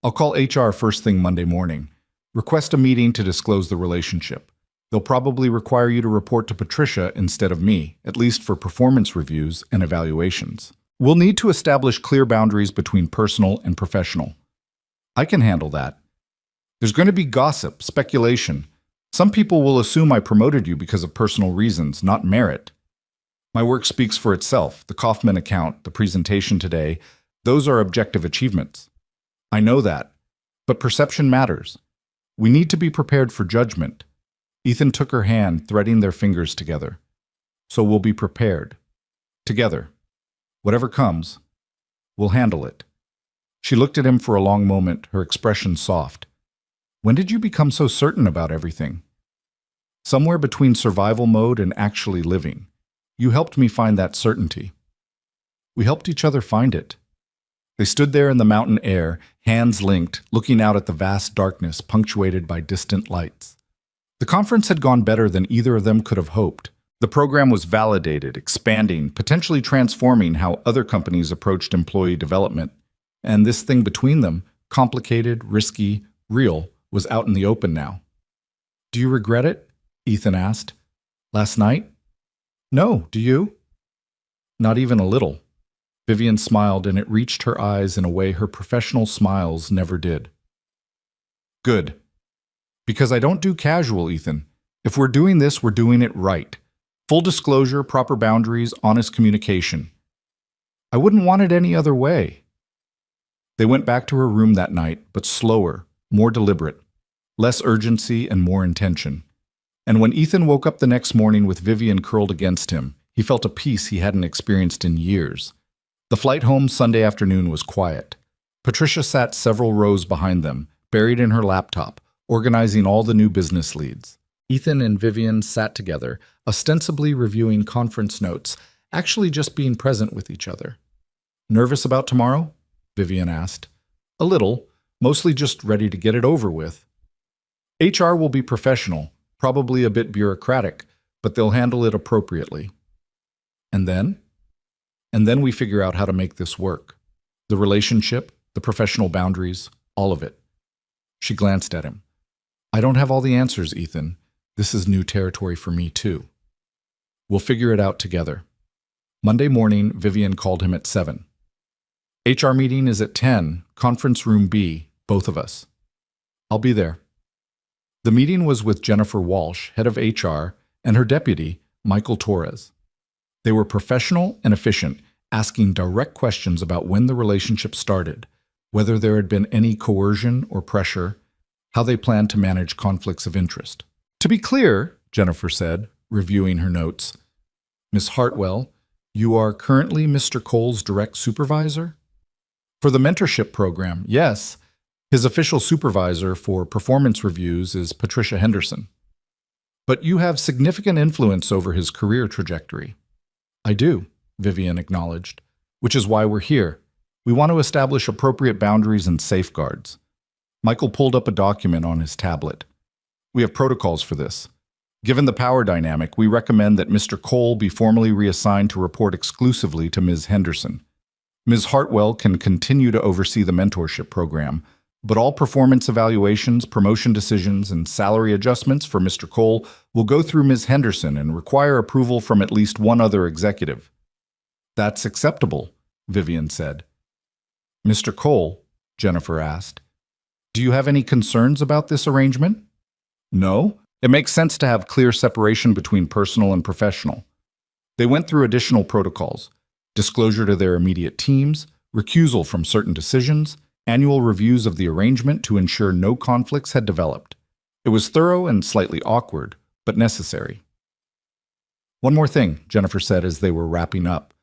I'll call HR first thing Monday morning. Request a meeting to disclose the relationship. They'll probably require you to report to Patricia instead of me, at least for performance reviews and evaluations. We'll need to establish clear boundaries between personal and professional. I can handle that. There's going to be gossip, speculation. Some people will assume I promoted you because of personal reasons, not merit. My work speaks for itself. The Kaufman account, the presentation today, those are objective achievements. I know that, but perception matters. We need to be prepared for judgment. Ethan took her hand, threading their fingers together. So we'll be prepared. Together. Whatever comes, we'll handle it. She looked at him for a long moment, her expression soft. When did you become so certain about everything? Somewhere between survival mode and actually living. You helped me find that certainty. We helped each other find it. They stood there in the mountain air, hands linked, looking out at the vast darkness punctuated by distant lights. The conference had gone better than either of them could have hoped. The program was validated, expanding, potentially transforming how other companies approached employee development. And this thing between them, complicated, risky, real, was out in the open now. Do you regret it? Ethan asked. Last night? No, do you? Not even a little. Vivian smiled, and it reached her eyes in a way her professional smiles never did. Good. Because I don't do casual, Ethan. If we're doing this, we're doing it right. Full disclosure, proper boundaries, honest communication. I wouldn't want it any other way. They went back to her room that night, but slower, more deliberate, less urgency and more intention. And when Ethan woke up the next morning with Vivian curled against him, he felt a peace he hadn't experienced in years. The flight home Sunday afternoon was quiet. Patricia sat several rows behind them, buried in her laptop, organizing all the new business leads. Ethan and Vivian sat together, ostensibly reviewing conference notes, actually just being present with each other. "Nervous about tomorrow?" Vivian asked. "A little, mostly just ready to get it over with. HR will be professional, probably a bit bureaucratic, but they'll handle it appropriately. And then? And then we figure out how to make this work. The relationship, the professional boundaries, all of it." She glanced at him. "I don't have all the answers, Ethan. This is new territory for me, too. We'll figure it out together." Monday morning, Vivian called him at 7. "HR meeting is at 10, conference room B, both of us." "I'll be there." The meeting was with Jennifer Walsh, head of HR, and her deputy, Michael Torres. They were professional and efficient, asking direct questions about when the relationship started, whether there had been any coercion or pressure, how they planned to manage conflicts of interest. "To be clear," Jennifer said, reviewing her notes, "Miss Hartwell, you are currently Mr. Cole's direct supervisor?" "For the mentorship program, yes. His official supervisor for performance reviews is Patricia Henderson. But you have significant influence over his career trajectory." "I do," Vivian acknowledged, "which is why we're here. We want to establish appropriate boundaries and safeguards." Michael pulled up a document on his tablet. "We have protocols for this. Given the power dynamic, we recommend that Mr. Cole be formally reassigned to report exclusively to Ms. Henderson. Ms. Hartwell can continue to oversee the mentorship program, but all performance evaluations, promotion decisions, and salary adjustments for Mr. Cole will go through Ms. Henderson and require approval from at least one other executive." "That's acceptable," Vivian said. "Mr. Cole," Jennifer asked, "do you have any concerns about this arrangement?" "No. It makes sense to have clear separation between personal and professional." They went through additional protocols: disclosure to their immediate teams, recusal from certain decisions, annual reviews of the arrangement to ensure no conflicts had developed. It was thorough and slightly awkward, but necessary. "One more thing," Jennifer said as they were wrapping up.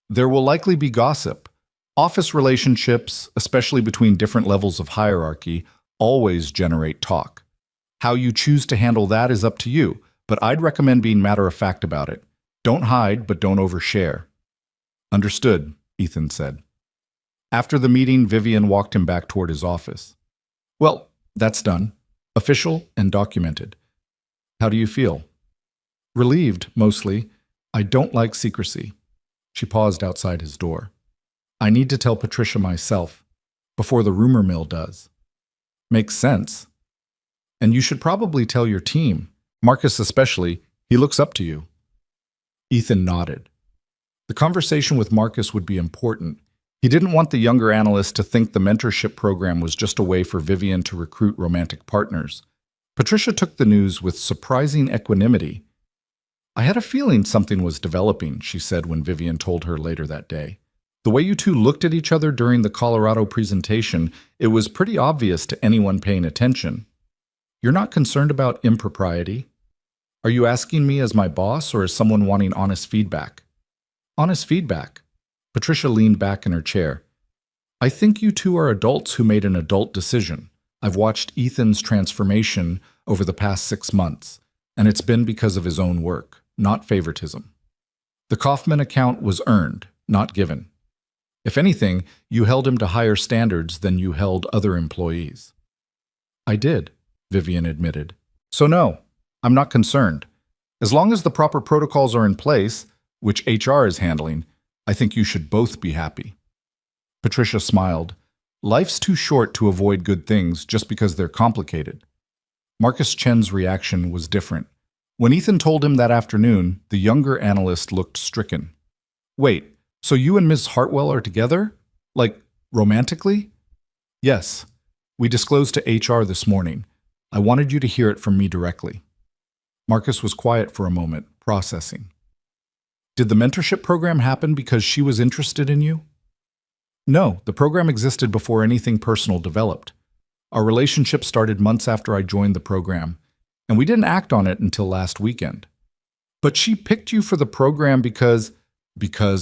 "There will likely be gossip. Office relationships, especially between different levels of hierarchy, always generate talk. How you choose to handle that is up to you, but I'd recommend being matter-of-fact about it. Don't hide, but don't overshare." "Understood," Ethan said. After the meeting, Vivian walked him back toward his office. "Well, that's done. Official and documented. How do you feel?" "Relieved, mostly. I don't like secrecy." She paused outside his door. "I need to tell Patricia myself, before the rumor mill does." "Makes sense. And you should probably tell your team. Marcus especially. He looks up to you." Ethan nodded. The conversation with Marcus would be important. He didn't want the younger analyst to think the mentorship program was just a way for Vivian to recruit romantic partners. Patricia took the news with surprising equanimity. "I had a feeling something was developing," she said when Vivian told her later that day. "The way you two looked at each other during the Colorado presentation, it was pretty obvious to anyone paying attention. You're not concerned about impropriety? Are you asking me as my boss or as someone wanting honest feedback?" "Honest feedback." Patricia leaned back in her chair. "I think you two are adults who made an adult decision. I've watched Ethan's transformation over the past 6 months, and it's been because of his own work, not favoritism. The Kaufman account was earned, not given. If anything, you held him to higher standards than you held other employees." "I did," Vivian admitted. "So no, I'm not concerned. As long as the proper protocols are in place, which HR is handling, I think you should both be happy." Patricia smiled. Life's too short to avoid good things just because they're complicated. Marcus Chen's reaction was different. When Ethan told him that afternoon, the younger analyst looked stricken. "Wait, so you and Ms. Hartwell are together? Like, romantically?" "Yes. We disclosed to HR this morning. I wanted you to hear it from me directly." Marcus was quiet for a moment, processing. Did the mentorship program happen because she was interested in you? No, the program existed before anything personal developed. Our relationship started months after I joined the program, and we didn't act on it until last weekend. But she picked you for the program because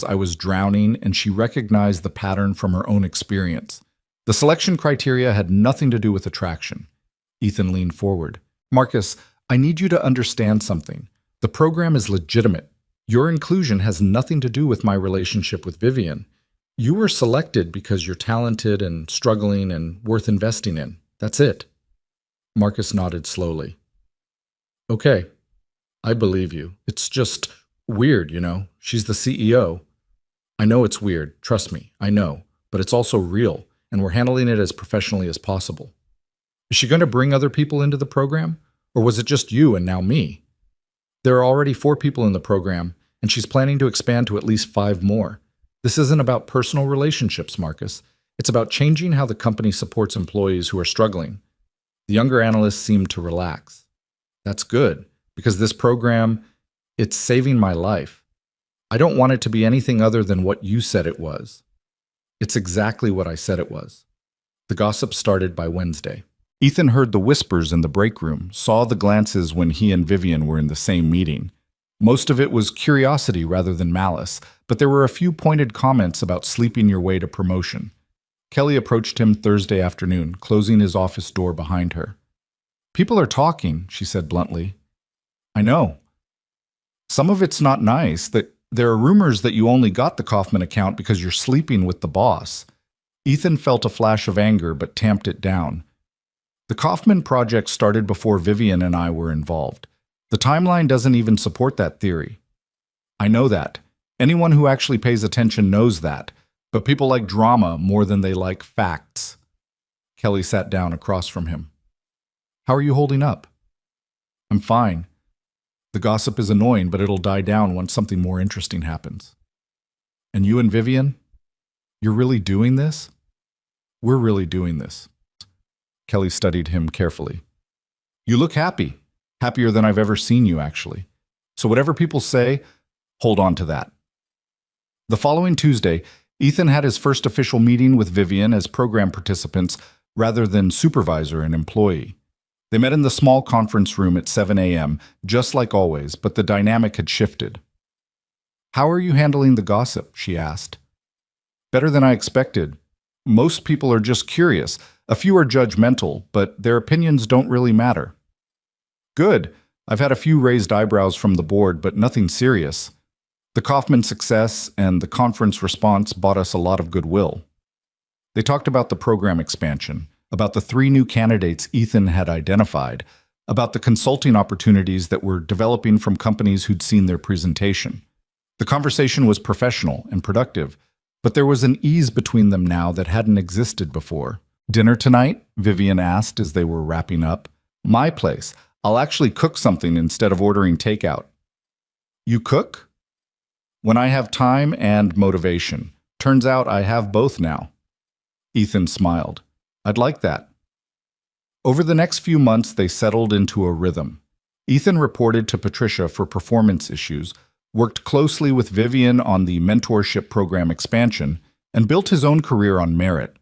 I was drowning and she recognized the pattern from her own experience. The selection criteria had nothing to do with attraction. Ethan leaned forward. Marcus, I need you to understand something. The program is legitimate. Your inclusion has nothing to do with my relationship with Vivian. You were selected because you're talented and struggling and worth investing in. That's it. Marcus nodded slowly. Okay, I believe you. It's just weird, you know. She's the CEO. I know it's weird, trust me, I know. But it's also real, and we're handling it as professionally as possible. Is she going to bring other people into the program? Or was it just you and now me? There are already 4 people in the program, and she's planning to expand to at least 5 more. This isn't about personal relationships, Marcus. It's about changing how the company supports employees who are struggling. The younger analyst seemed to relax. That's good, because this program, it's saving my life. I don't want it to be anything other than what you said it was. It's exactly what I said it was. The gossip started by Wednesday. Ethan heard the whispers in the break room, saw the glances when he and Vivian were in the same meeting. Most of it was curiosity rather than malice, but there were a few pointed comments about sleeping your way to promotion. Kelly approached him Thursday afternoon, closing his office door behind her. People are talking, she said bluntly. I know. Some of it's not nice. There are rumors that you only got the Kaufman account because you're sleeping with the boss. Ethan felt a flash of anger but tamped it down. The Kaufman project started before Vivian and I were involved. The timeline doesn't even support that theory. I know that. Anyone who actually pays attention knows that. But people like drama more than they like facts. Kelly sat down across from him. How are you holding up? I'm fine. The gossip is annoying, but it'll die down once something more interesting happens. And you and Vivian? You're really doing this? We're really doing this. Kelly studied him carefully. You look happy. Happier than I've ever seen you, actually. So whatever people say, hold on to that. The following Tuesday, Ethan had his first official meeting with Vivian as program participants rather than supervisor and employee. They met in the small conference room at 7 a.m., just like always, but the dynamic had shifted. How are you handling the gossip? She asked. Better than I expected. Most people are just curious. A few are judgmental, but their opinions don't really matter. Good. I've had a few raised eyebrows from the board, but nothing serious. The Kaufman success and the conference response bought us a lot of goodwill. They talked about the program expansion, about the 3 new candidates Ethan had identified, about the consulting opportunities that were developing from companies who'd seen their presentation. The conversation was professional and productive, but there was an ease between them now that hadn't existed before. Dinner tonight? Vivian asked as they were wrapping up. My place. I'll actually cook something instead of ordering takeout. You cook? When I have time and motivation. Turns out I have both now. Ethan smiled. I'd like that. Over the next few months, they settled into a rhythm. Ethan reported to Patricia for performance issues, worked closely with Vivian on the mentorship program expansion, and built his own career on merit.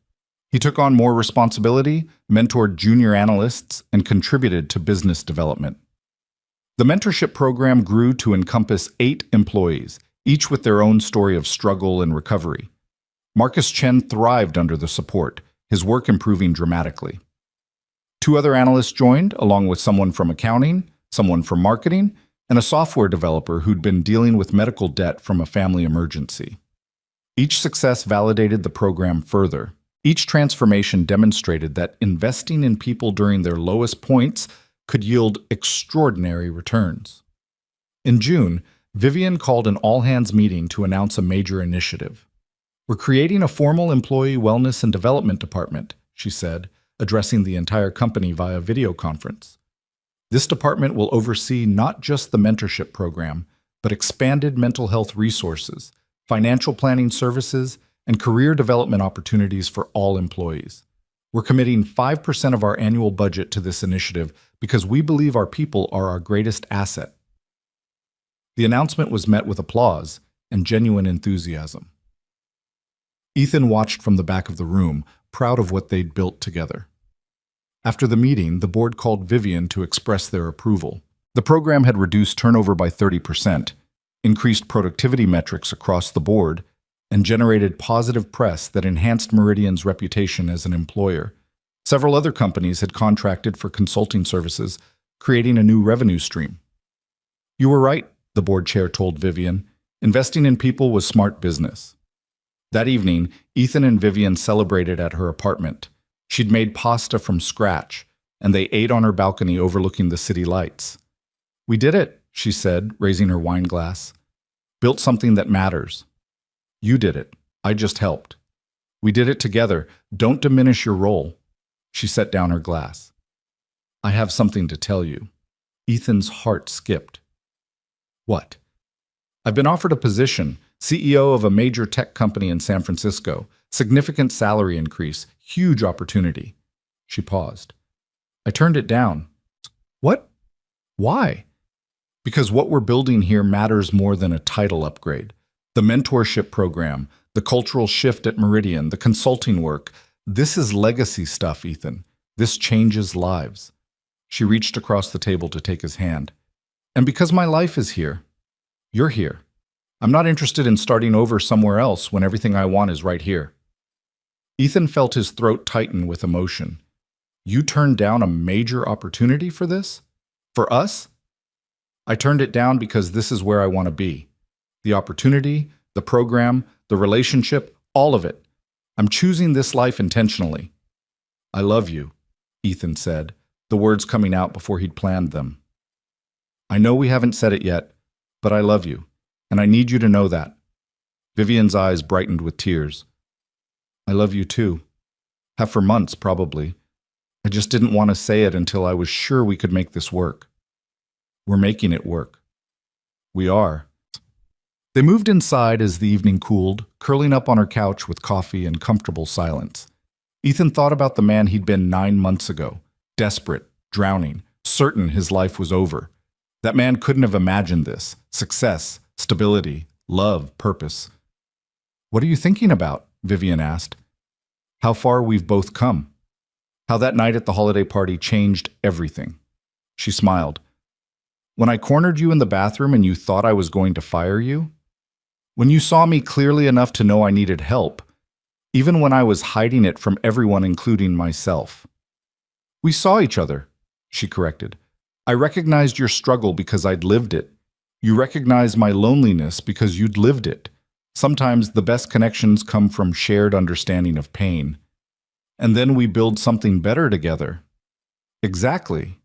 He took on more responsibility, mentored junior analysts, and contributed to business development. The mentorship program grew to encompass 8 employees, each with their own story of struggle and recovery. Marcus Chen thrived under the support, his work improving dramatically. 2 other analysts joined, along with someone from accounting, someone from marketing, and a software developer who'd been dealing with medical debt from a family emergency. Each success validated the program further. Each transformation demonstrated that investing in people during their lowest points could yield extraordinary returns. In June, Vivian called an all-hands meeting to announce a major initiative. We're creating a formal employee wellness and development department, she said, addressing the entire company via video conference. This department will oversee not just the mentorship program, but expanded mental health resources, financial planning services, and career development opportunities for all employees. We're committing 5% of our annual budget to this initiative because we believe our people are our greatest asset. The announcement was met with applause and genuine enthusiasm. Ethan watched from the back of the room, proud of what they'd built together. After the meeting, the board called Vivian to express their approval. The program had reduced turnover by 30%, increased productivity metrics across the board, and generated positive press that enhanced Meridian's reputation as an employer. Several other companies had contracted for consulting services, creating a new revenue stream. "You were right," the board chair told Vivian. "Investing in people was smart business." That evening, Ethan and Vivian celebrated at her apartment. She'd made pasta from scratch, and they ate on her balcony overlooking the city lights. "We did it," she said, raising her wine glass. "Built something that matters. You did it. I just helped. We did it together. Don't diminish your role." She set down her glass. "I have something to tell you." Ethan's heart skipped. "What?" "I've been offered a position, CEO of a major tech company in San Francisco. Significant salary increase, huge opportunity." She paused. "I turned it down." "What? Why?" "Because what we're building here matters more than a title upgrade. The mentorship program, the cultural shift at Meridian, the consulting work. This is legacy stuff, Ethan. This changes lives." She reached across the table to take his hand. "And because my life is here, you're here. I'm not interested in starting over somewhere else when everything I want is right here." Ethan felt his throat tighten with emotion. "You turned down a major opportunity for this? For us?" "I turned it down because this is where I want to be. The opportunity, the program, the relationship, all of it. I'm choosing this life intentionally." "I love you," Ethan said, the words coming out before he'd planned them. "I know we haven't said it yet, but I love you, and I need you to know that." Vivian's eyes brightened with tears. "I love you too. Have for months, probably. I just didn't want to say it until I was sure we could make this work." "We're making it work." "We are." They moved inside as the evening cooled, curling up on her couch with coffee and comfortable silence. Ethan thought about the man he'd been 9 months ago, desperate, drowning, certain his life was over. That man couldn't have imagined this: success, stability, love, purpose. "What are you thinking about?" Vivian asked. "How far we've both come. How that night at the holiday party changed everything." She smiled. "When I cornered you in the bathroom and you thought I was going to fire you? When you saw me clearly enough to know I needed help, even when I was hiding it from everyone, including myself." "We saw each other," she corrected. "I recognized your struggle because I'd lived it. You recognized my loneliness because you'd lived it. Sometimes the best connections come from shared understanding of pain. And then we build something better together." "Exactly."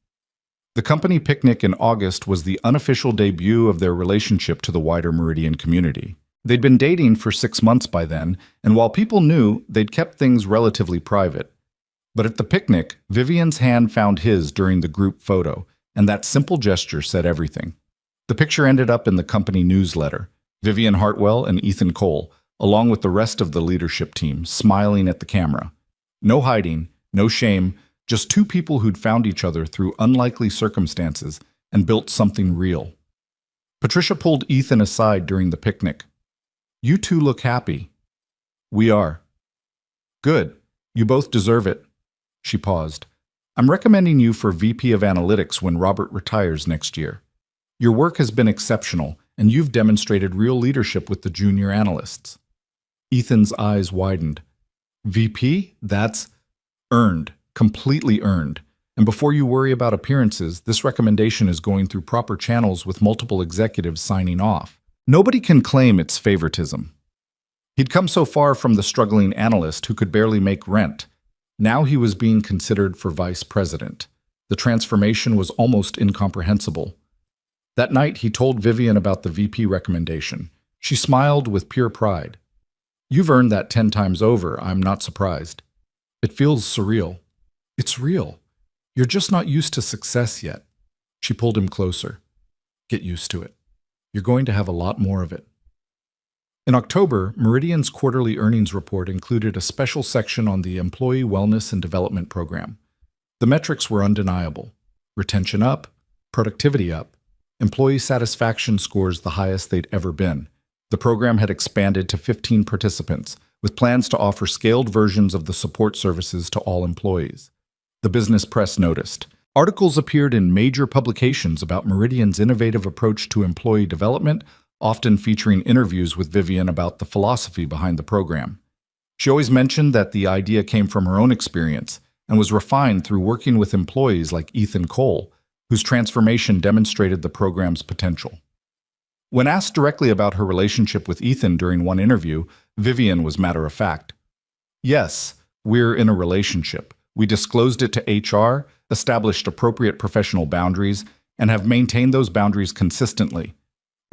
The company picnic in August was the unofficial debut of their relationship to the wider Meridian community. They'd been dating for 6 months by then, and while people knew, they'd kept things relatively private. But at the picnic, Vivian's hand found his during the group photo, and that simple gesture said everything. The picture ended up in the company newsletter: Vivian Hartwell and Ethan Cole, along with the rest of the leadership team, smiling at the camera. No hiding, no shame, just two people who'd found each other through unlikely circumstances and built something real. Patricia pulled Ethan aside during the picnic. "You two look happy." "We are." "Good. You both deserve it." She paused. "I'm recommending you for VP of Analytics when Robert retires next year. Your work has been exceptional, and you've demonstrated real leadership with the junior analysts." Ethan's eyes widened. "VP? That's earned. Completely earned. And before you worry about appearances, this recommendation is going through proper channels with multiple executives signing off. Nobody can claim it's favoritism." He'd come so far from the struggling analyst who could barely make rent. Now he was being considered for vice president. The transformation was almost incomprehensible. That night, he told Vivian about the VP recommendation. She smiled with pure pride. "You've earned that 10 times over. I'm not surprised. It feels surreal." "It's real. You're just not used to success yet." She pulled him closer. "Get used to it. You're going to have a lot more of it." In October, Meridian's quarterly earnings report included a special section on the Employee Wellness and Development Program. The metrics were undeniable: retention up, productivity up, Employee satisfaction scores the highest they'd ever been. The program had expanded to 15 participants, with plans to offer scaled versions of the support services to all employees. The business press noticed. Articles appeared in major publications about Meridian's innovative approach to employee development, often featuring interviews with Vivian about the philosophy behind the program. She always mentioned that the idea came from her own experience and was refined through working with employees like Ethan Cole, whose transformation demonstrated the program's potential. When asked directly about her relationship with Ethan during one interview, Vivian was matter-of-fact. "Yes, we're in a relationship. We disclosed it to HR, established appropriate professional boundaries, and have maintained those boundaries consistently.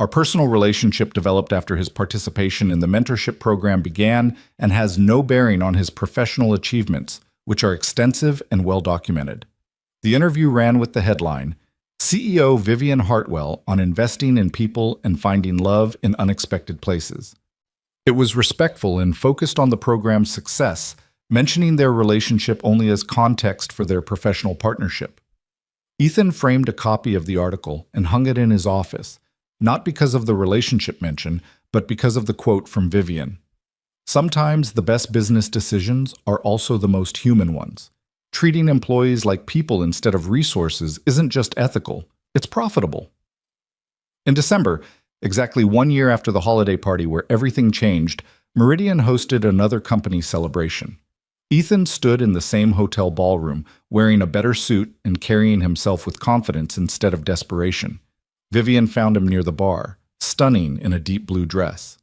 Our personal relationship developed after his participation in the mentorship program began and has no bearing on his professional achievements, which are extensive and well documented." The interview ran with the headline, "CEO Vivian Hartwell on investing in people and finding love in unexpected places." It was respectful and focused on the program's success, mentioning their relationship only as context for their professional partnership. Ethan framed a copy of the article and hung it in his office, not because of the relationship mention, but because of the quote from Vivian. "Sometimes the best business decisions are also the most human ones. Treating employees like people instead of resources isn't just ethical, it's profitable." In December, exactly 1 year after the holiday party where everything changed, Meridian hosted another company celebration. Ethan stood in the same hotel ballroom, wearing a better suit and carrying himself with confidence instead of desperation. Vivian found him near the bar, stunning in a deep blue dress.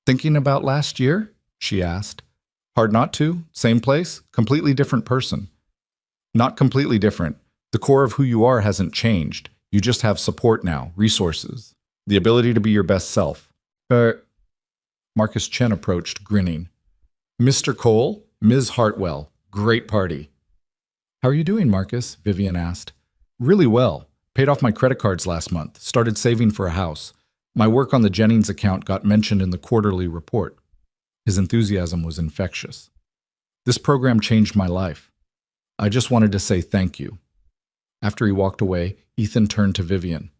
"Thinking about last year?" she asked. "Hard not to? Same place? Completely different person?" "Not completely different. The core of who you are hasn't changed. You just have support now, resources, the ability to be your best self." Marcus Chen approached, grinning. "Mr. Cole, Ms. Hartwell, great party." "How are you doing, Marcus?" Vivian asked. "Really well. Paid off my credit cards last month, started saving for a house. My work on the Jennings account got mentioned in the quarterly report." His enthusiasm was infectious. "This program changed my life. I just wanted to say thank you." After he walked away, Ethan turned to Vivian.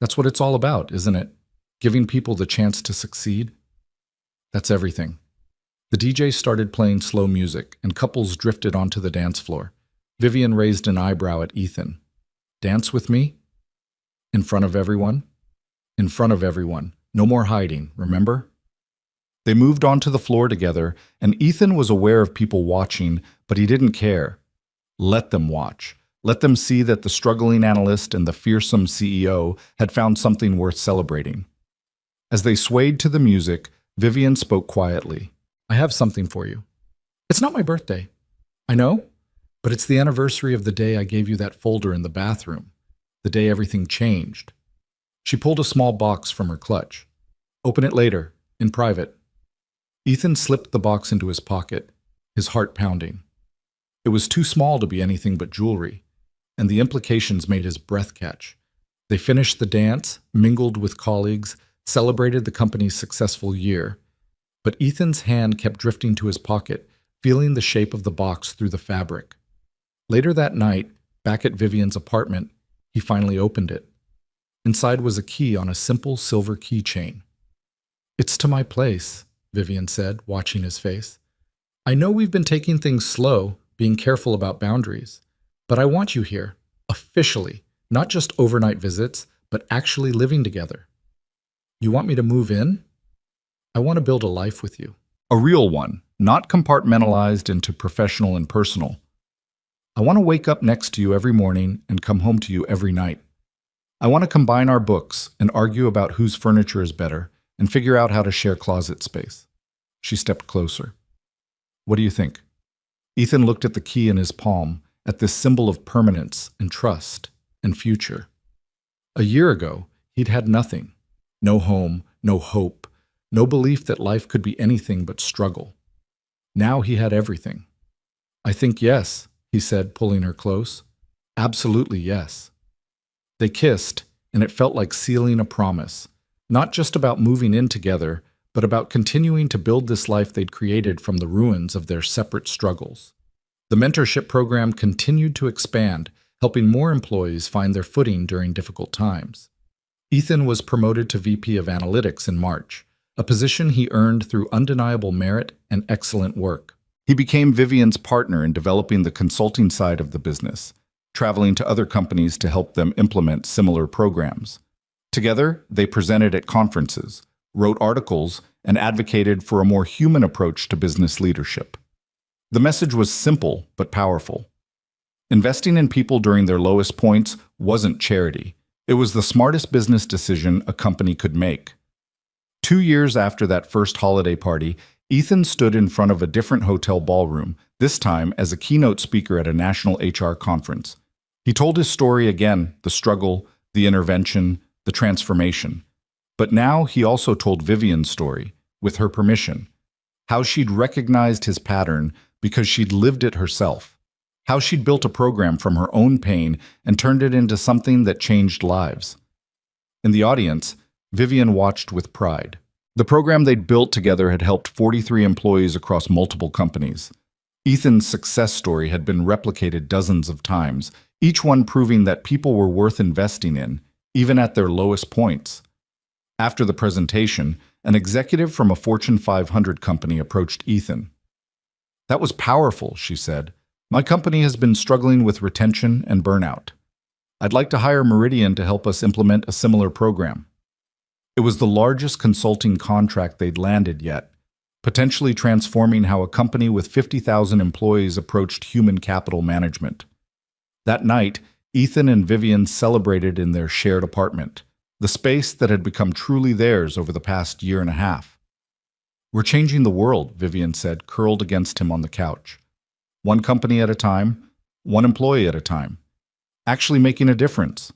"That's what it's all about, isn't it? Giving people the chance to succeed?" "That's everything." The DJ started playing slow music, and couples drifted onto the dance floor. Vivian raised an eyebrow at Ethan. "Dance with me?" "In front of everyone?" "In front of everyone. No more hiding, remember?" They moved onto the floor together, and Ethan was aware of people watching, but he didn't care. Let them watch. Let them see that the struggling analyst and the fearsome CEO had found something worth celebrating. As they swayed to the music, Vivian spoke quietly. "I have something for you. It's not my birthday. I know, but it's the anniversary of the day I gave you that folder in the bathroom, the day everything changed." She pulled a small box from her clutch. "Open it later, in private." Ethan slipped the box into his pocket, his heart pounding. It was too small to be anything but jewelry, and the implications made his breath catch. They finished the dance, mingled with colleagues, celebrated the company's successful year. But Ethan's hand kept drifting to his pocket, feeling the shape of the box through the fabric. Later that night, back at Vivian's apartment, he finally opened it. Inside was a key on a simple silver keychain. "It's to my place," Vivian said, watching his face. "I know we've been taking things slow, being careful about boundaries, but I want you here, officially, not just overnight visits, but actually living together. You want me to move in? I want to build a life with you." A real one, not compartmentalized into professional and personal. "I want to wake up next to you every morning and come home to you every night. I want to combine our books and argue about whose furniture is better and figure out how to share closet space." She stepped closer. "What do you think?" Ethan looked at the key in his palm, at this symbol of permanence and trust and future. A year ago, he'd had nothing. No home, no hope, no belief that life could be anything but struggle. Now he had everything. "I think yes," he said, pulling her close. "Absolutely yes." They kissed, and it felt like sealing a promise, not just about moving in together, but about continuing to build this life they'd created from the ruins of their separate struggles. The mentorship program continued to expand, helping more employees find their footing during difficult times. Ethan was promoted to VP of Analytics in March, a position he earned through undeniable merit and excellent work. He became Vivian's partner in developing the consulting side of the business, traveling to other companies to help them implement similar programs. Together, they presented at conferences, wrote articles, and advocated for a more human approach to business leadership. The message was simple but powerful. Investing in people during their lowest points wasn't charity. It was the smartest business decision a company could make. 2 years after that first holiday party, Ethan stood in front of a different hotel ballroom, this time as a keynote speaker at a national HR conference. He told his story again, the struggle, the intervention, the transformation. But now he also told Vivian's story, with her permission, how she'd recognized his pattern because she'd lived it herself, how she'd built a program from her own pain and turned it into something that changed lives. In the audience, Vivian watched with pride. The program they'd built together had helped 43 employees across multiple companies. Ethan's success story had been replicated dozens of times, each one proving that people were worth investing in, even at their lowest points. After the presentation, an executive from a Fortune 500 company approached Ethan. "That was powerful," she said. "My company has been struggling with retention and burnout. I'd like to hire Meridian to help us implement a similar program." It was the largest consulting contract they'd landed yet, potentially transforming how a company with 50,000 employees approached human capital management. That night, Ethan and Vivian celebrated in their shared apartment, the space that had become truly theirs over the past year and a half. "We're changing the world," Vivian said, curled against him on the couch. "One company at a time, one employee at a time. Actually making a difference.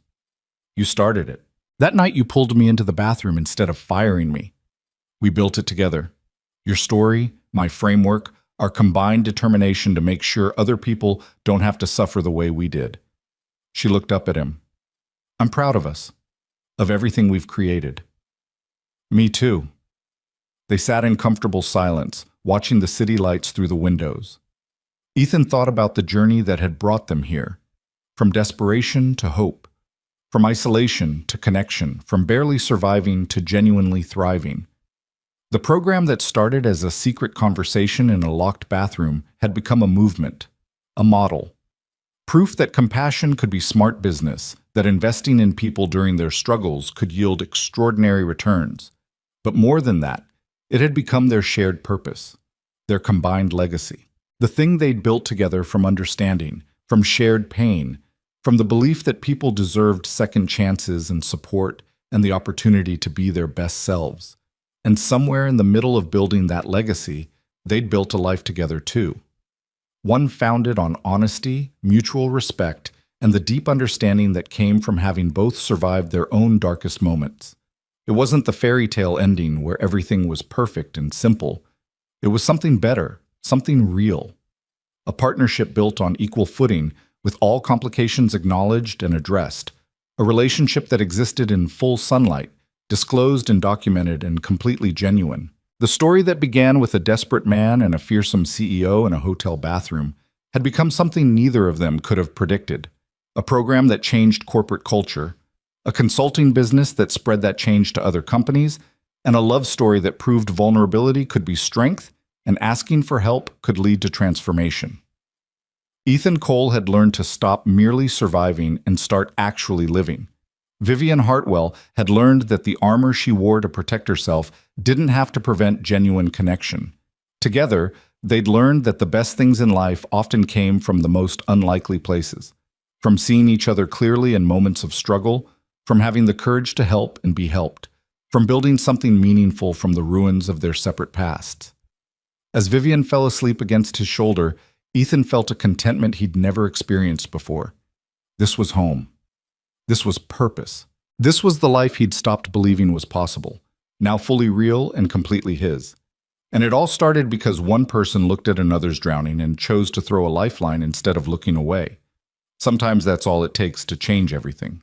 You started it. That night you pulled me into the bathroom instead of firing me. We built it together. Your story, my framework, our combined determination to make sure other people don't have to suffer the way we did." She looked up at him. "I'm proud of us, of everything we've created." "Me too." They sat in comfortable silence, watching the city lights through the windows. Ethan thought about the journey that had brought them here, from desperation to hope, from isolation to connection, from barely surviving to genuinely thriving. The program that started as a secret conversation in a locked bathroom had become a movement, a model. Proof that compassion could be smart business, that investing in people during their struggles could yield extraordinary returns. But more than that, it had become their shared purpose, their combined legacy. The thing they'd built together from understanding, from shared pain, from the belief that people deserved second chances and support and the opportunity to be their best selves. And somewhere in the middle of building that legacy, they'd built a life together too. One founded on honesty, mutual respect, and the deep understanding that came from having both survived their own darkest moments. It wasn't the fairy tale ending where everything was perfect and simple. It was something better, something real. A partnership built on equal footing, with all complications acknowledged and addressed. A relationship that existed in full sunlight, disclosed and documented and completely genuine. The story that began with a desperate man and a fearsome CEO in a hotel bathroom had become something neither of them could have predicted. A program that changed corporate culture, a consulting business that spread that change to other companies, and a love story that proved vulnerability could be strength and asking for help could lead to transformation. Ethan Cole had learned to stop merely surviving and start actually living. Vivian Hartwell had learned that the armor she wore to protect herself didn't have to prevent genuine connection. Together, they'd learned that the best things in life often came from the most unlikely places, from seeing each other clearly in moments of struggle, from having the courage to help and be helped, from building something meaningful from the ruins of their separate pasts. As Vivian fell asleep against his shoulder, Ethan felt a contentment he'd never experienced before. This was home. This was purpose. This was the life he'd stopped believing was possible, now fully real and completely his. And it all started because one person looked at another's drowning and chose to throw a lifeline instead of looking away. Sometimes that's all it takes to change everything.